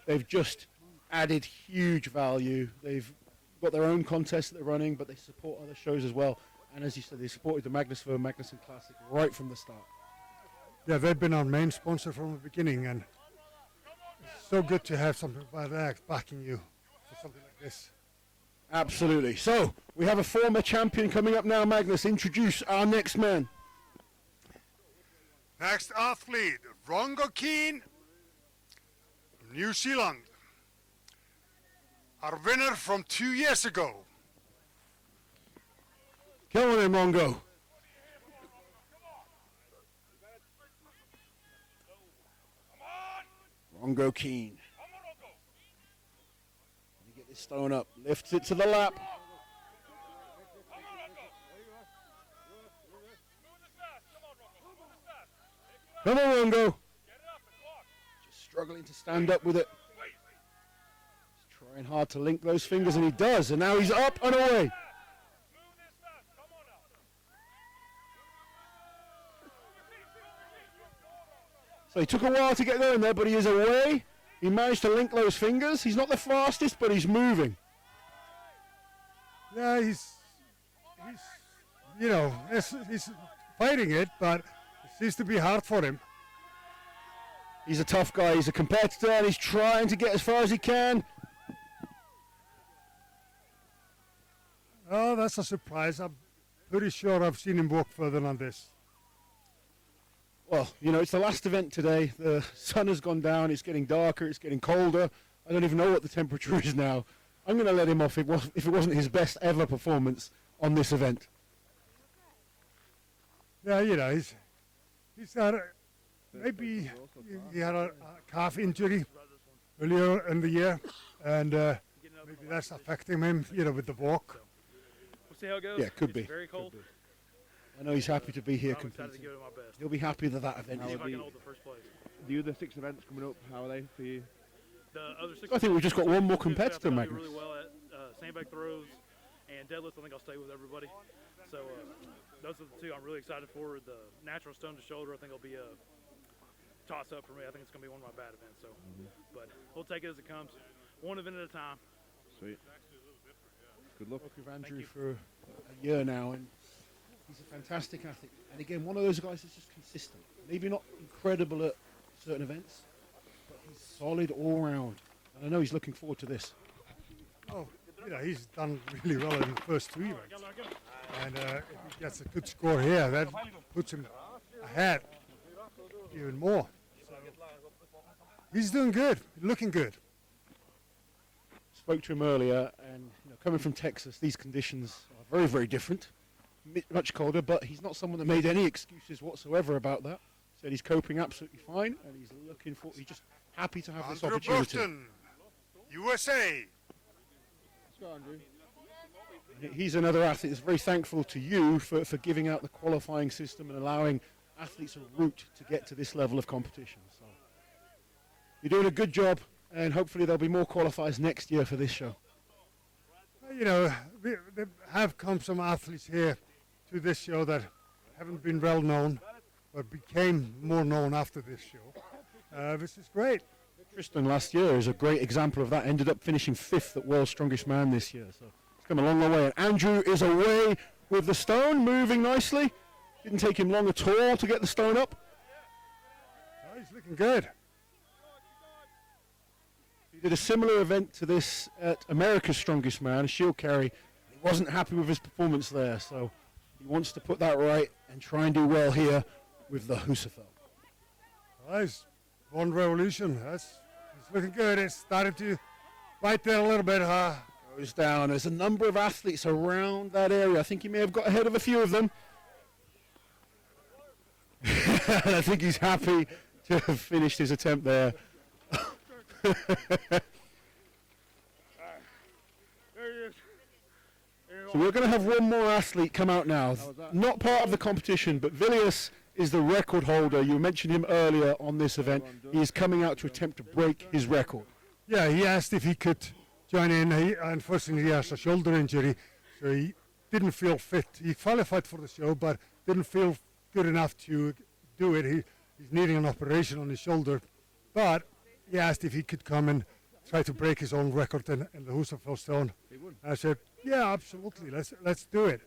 they've just added huge value. They've got their own contests that they're running, but they support other shows as well. And as you said, they supported the MVM Strongman Classic right from the start. Yeah, they've been our main sponsor from the beginning, and it's so good to have something like that backing you for something like this. Absolutely. So, we have a former champion coming up now, Magnus. Introduce our next man. Next athlete, Rongo Keen, New Zealand. Our winner from 2 years ago. Come on in, Rongo. Rongo Keen. Let me get this stone up. Lifts it to the lap. Come on, Rongo. Just struggling to stand up with it. He's trying hard to link those fingers, and he does. And now he's up and away. So he took a while to get going there, but he is away. He managed to link those fingers. He's not the fastest, but he's moving. Yeah, he's fighting it, but it seems to be hard for him. He's a tough guy. He's a competitor, and he's trying to get as far as he can. Oh, that's a surprise. I'm pretty sure I've seen him walk further than this. Well, you know, it's the last event today. The sun has gone down. It's getting darker. It's getting colder. I don't even know what the temperature is now. I'm going to let him off if it wasn't his best ever performance on this event. Yeah, you know, he's had maybe he had a calf injury earlier in the year, and maybe that's affecting him, you know, with the walk. We'll see how it goes. Yeah, could be. It's very cold. I know he's happy to be here I'm excited to competing. give it my best. He'll be happy that event See is. if I can hold the first place. The other 6 events coming up, how are they for you? The other 6 I think we've just got one more I think competitor, I'll do Magnus. really well at sandbag throws and deadlifts. I think I'll stay with everybody. So those are the 2 I'm really excited for. The natural stone to shoulder, I think it'll be a toss-up for me. I think it's going to be one of my bad events. So, but we'll take it as it comes, one event at a time. Sweet. Good luck. Worked with Andrew for a year now, and he's a fantastic athlete. And again, one of those guys that's just consistent. Maybe not incredible at certain events, but he's solid all round. And I know he's looking forward to this. Oh, you know, he's done really well in the first 2 events. And if he gets a good score here, that puts him ahead even more. So he's doing good, looking good. Spoke to him earlier, and you know, coming from Texas, these conditions are very, very different. Much colder, but he's not someone that made any excuses whatsoever about that. Said he's coping absolutely fine, and he's just happy to have this Andrew opportunity. Boston, USA. Let's go, Andrew. He's another athlete that's very thankful to you for giving out the qualifying system and allowing athletes a route to get to this level of competition. So you're doing a good job, and hopefully there'll be more qualifiers next year for this show. you know, there have come some athletes here to this show that haven't been well known, but became more known after this show, which is great. Tristan last year is a great example of that. Ended up finishing 5th at World's Strongest Man this year. So it's come a long, long way. And Andrew is away with the stone, moving nicely. Didn't take him long at all to get the stone up. Oh, he's looking good. He did a similar event to this at America's Strongest Man, shield carry. He wasn't happy with his performance there, so he wants to put that right and try and do well here with the Husafell. Nice. One revolution. It's looking good. It's started to bite there a little bit, huh? Goes down. There's a number of athletes around that area. I think he may have got ahead of a few of them. I think he's happy to have finished his attempt there. So we're going to have one more athlete come out now. Not part of the competition, but Vilius is the record holder. You mentioned him earlier on this event. He is coming out to attempt to break his record. Yeah, he asked if he could join in. Unfortunately, he has a shoulder injury, so he didn't feel fit. He qualified for the show, but didn't feel good enough to do it. He's needing an operation on his shoulder, but he asked if he could come and try to break his own record in the Husafell stone. I said, yeah, absolutely, let's do it.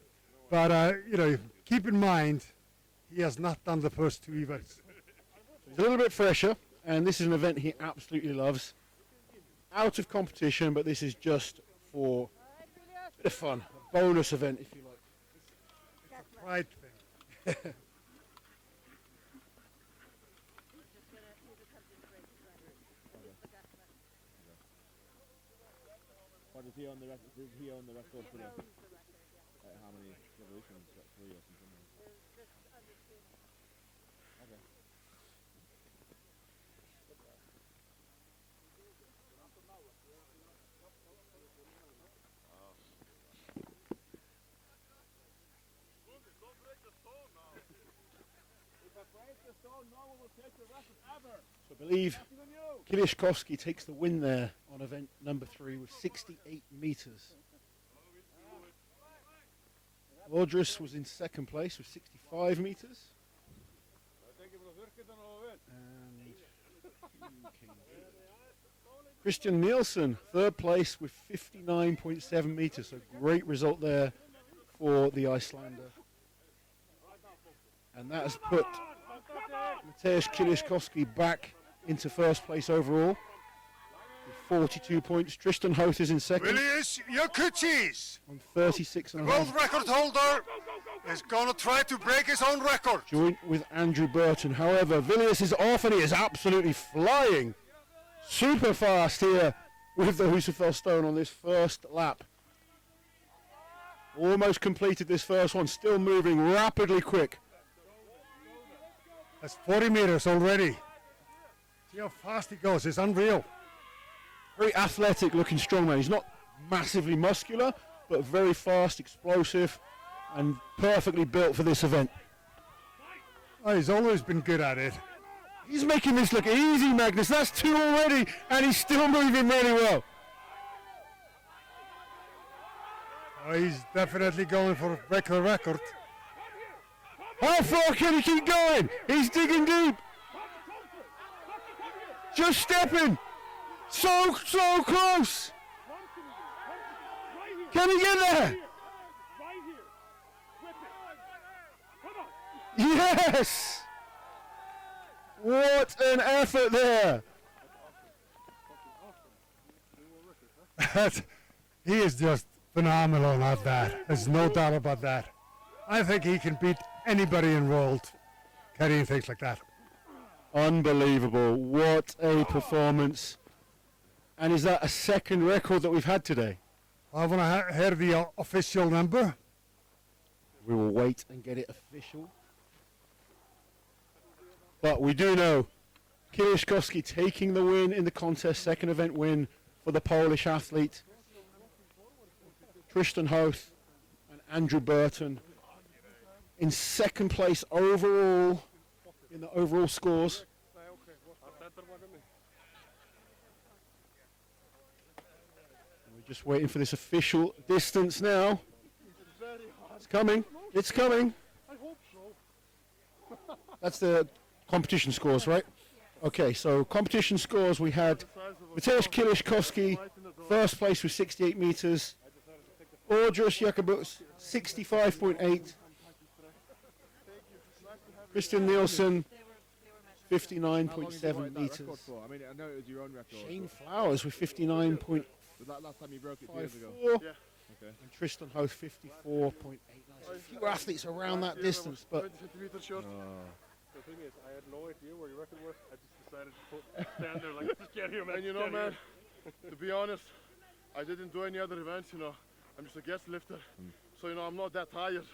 But you know, keep in mind, he has not done the first 2 events. He's a little bit fresher, and this is an event he absolutely loves. Out of competition, but this is just for a bit of fun, a bonus event, if you like. It's a pride thing. Or does he own the record? Does he own the record for the how many revolutions? Like 3 or something. Okay. So I believe Kilishkovsky takes the win there on event number 3 with 68 meters. Lodris was in second place with 65 meters. And Christian Nielsen, third place with 59.7 meters. So great result there for the Icelander. And that has put Mateusz Kilishkovsky back into first place overall with 42 points. Tristan Hoth is in second Vilius Jokutis, on 36 and a world half. record holder, is going to try to break his own record. Joint with Andrew Burton. However, Vilius is off and he is absolutely flying. Super fast here with the Husafell stone on this first lap. Almost completed this first one, still moving rapidly quick. That's 40 meters already. See how fast he goes, it's unreal. Very athletic looking strongman. He's not massively muscular, but very fast, explosive, and perfectly built for this event. Oh, he's always been good at it. He's making this look easy, Magnus. That's 2 already, and he's still moving really well. Oh, he's definitely going for a break the record. How far can he keep going? He's digging deep. Just stepping. So close. Can he get there? Yes. What an effort there. He is just phenomenal at that. There's no doubt about that. I think he can beat anybody in world carrying things like that. Unbelievable. What a performance. And is that a second record that we've had today? I want to hear the official number. We will wait and get it official. But we do know Kilishkovsky taking the win in the contest, second event win for the Polish athlete. Tristan Hoth and Andrew Burton in second place overall in the overall scores. And we're Just waiting for this official distance now. It's coming. It's coming. I hope so. That's the competition scores, right? Okay, so competition scores, we had Mateusz Kieliszkowski, first place with 68 meters. Audrus Jakobus, 65.8. Christian Nielsen, 59.7 meters. I mean, I know it was your own record. Shane Flowers with 59.54. Was that last time you broke it 2 years ago? Yeah. Okay. And Tristan Host, 54.8. A few athletes around that distance, but 20 centimeters short. The thing is, I had no idea where your record was. I just decided to stand there like, just get here, man. And you know, man, to be honest, I didn't do any other events, you know. I'm just a guest lifter. So, you know, I'm not that tired.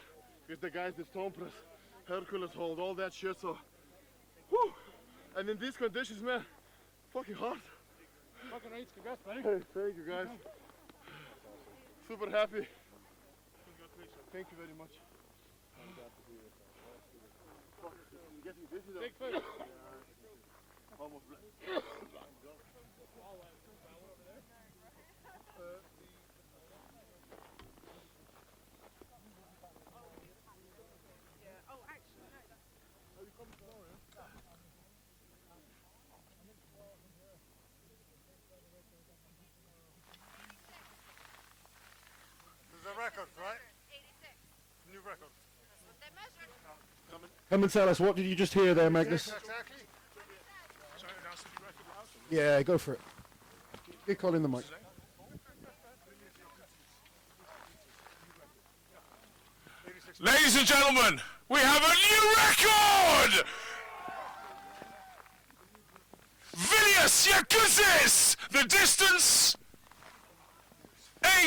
Because the guys did stone press, Hercules Hold, all that shit, so. Whew. And in these conditions, man, fucking hard. Fucking right, congrats, buddy. Hey, thank you, guys. Super happy. Thank you very much. Getting dizzy though. Big foot. Almost. This is a record, right? New record. come and tell us, what did you just hear there, Magnus? Exactly. So announce the new record loud. Yeah, go for it. Get Colin the mic. Ladies and gentlemen, we have a new record! Vilius Jakuzis, the distance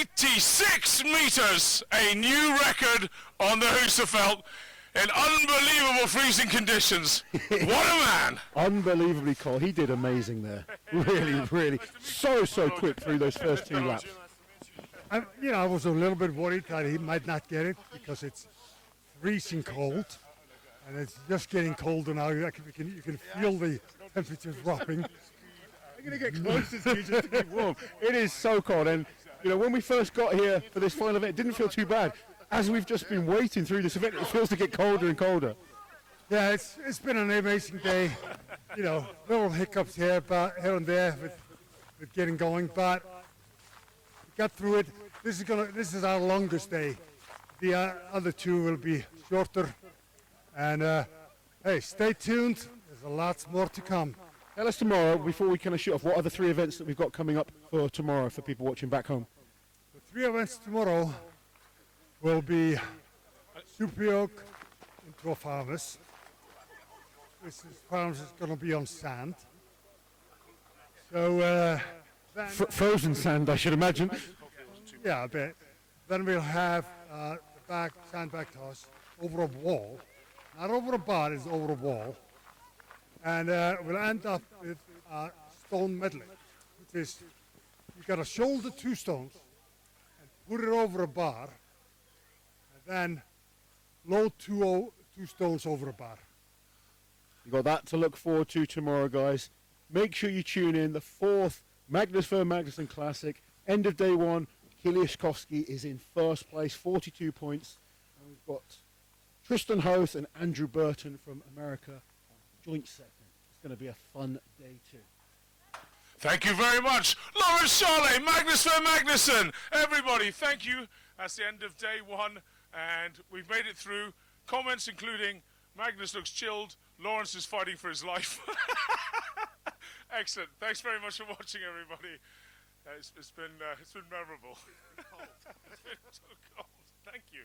86 meters, a new record on the Husafell in unbelievable freezing conditions. What a man! Unbelievably cold. He did amazing there. Really, really. So quick through those first 2 laps. I was a little bit worried that he might not get it because it's freezing cold, and it's just getting colder now. You can feel the temperature dropping. I'm going to get close to you just to keep warm. It is so cold, and you know, when we first got here for this final event, it didn't feel too bad. As we've just been waiting through this event, it feels to get colder and colder. Yeah, it's been an amazing day. You know, little hiccups here and there with getting going, but we got through it. This is our longest day. The other two will be shorter, and hey, stay tuned. There's a lot more to come. Tell us tomorrow, before we kind of shoot off, what are the 3 events that we've got coming up for tomorrow for people watching back home? The 3 events tomorrow will be Superyoke into a farmers. This farmers is going to be on sand. So Frozen sand, I should imagine. yeah, a bit. Then we'll have the sandbag toss over a wall, not over a bar, it's over a wall, and we'll end up with stone medley, which is you got to shoulder 2 stones and put it over a bar, and then load 2 stones over a bar. You've got that to look forward to tomorrow, guys. Make sure you tune in. The 4th MVM Magnusson Classic, end of day 1. Kieliszkowski is in first place, 42 points. And we've got Tristan Hoth and Andrew Burton from America on joint second. It's going to be a fun day too. Thank you very much. Lawrence Charlet, Magnus for Magnusson. Everybody, thank you. That's the end of day 1, and we've made it through. Comments including, Magnus looks chilled, Lawrence is fighting for his life. Excellent. Thanks very much for watching, everybody. It's been memorable. It's been so cold. Thank you.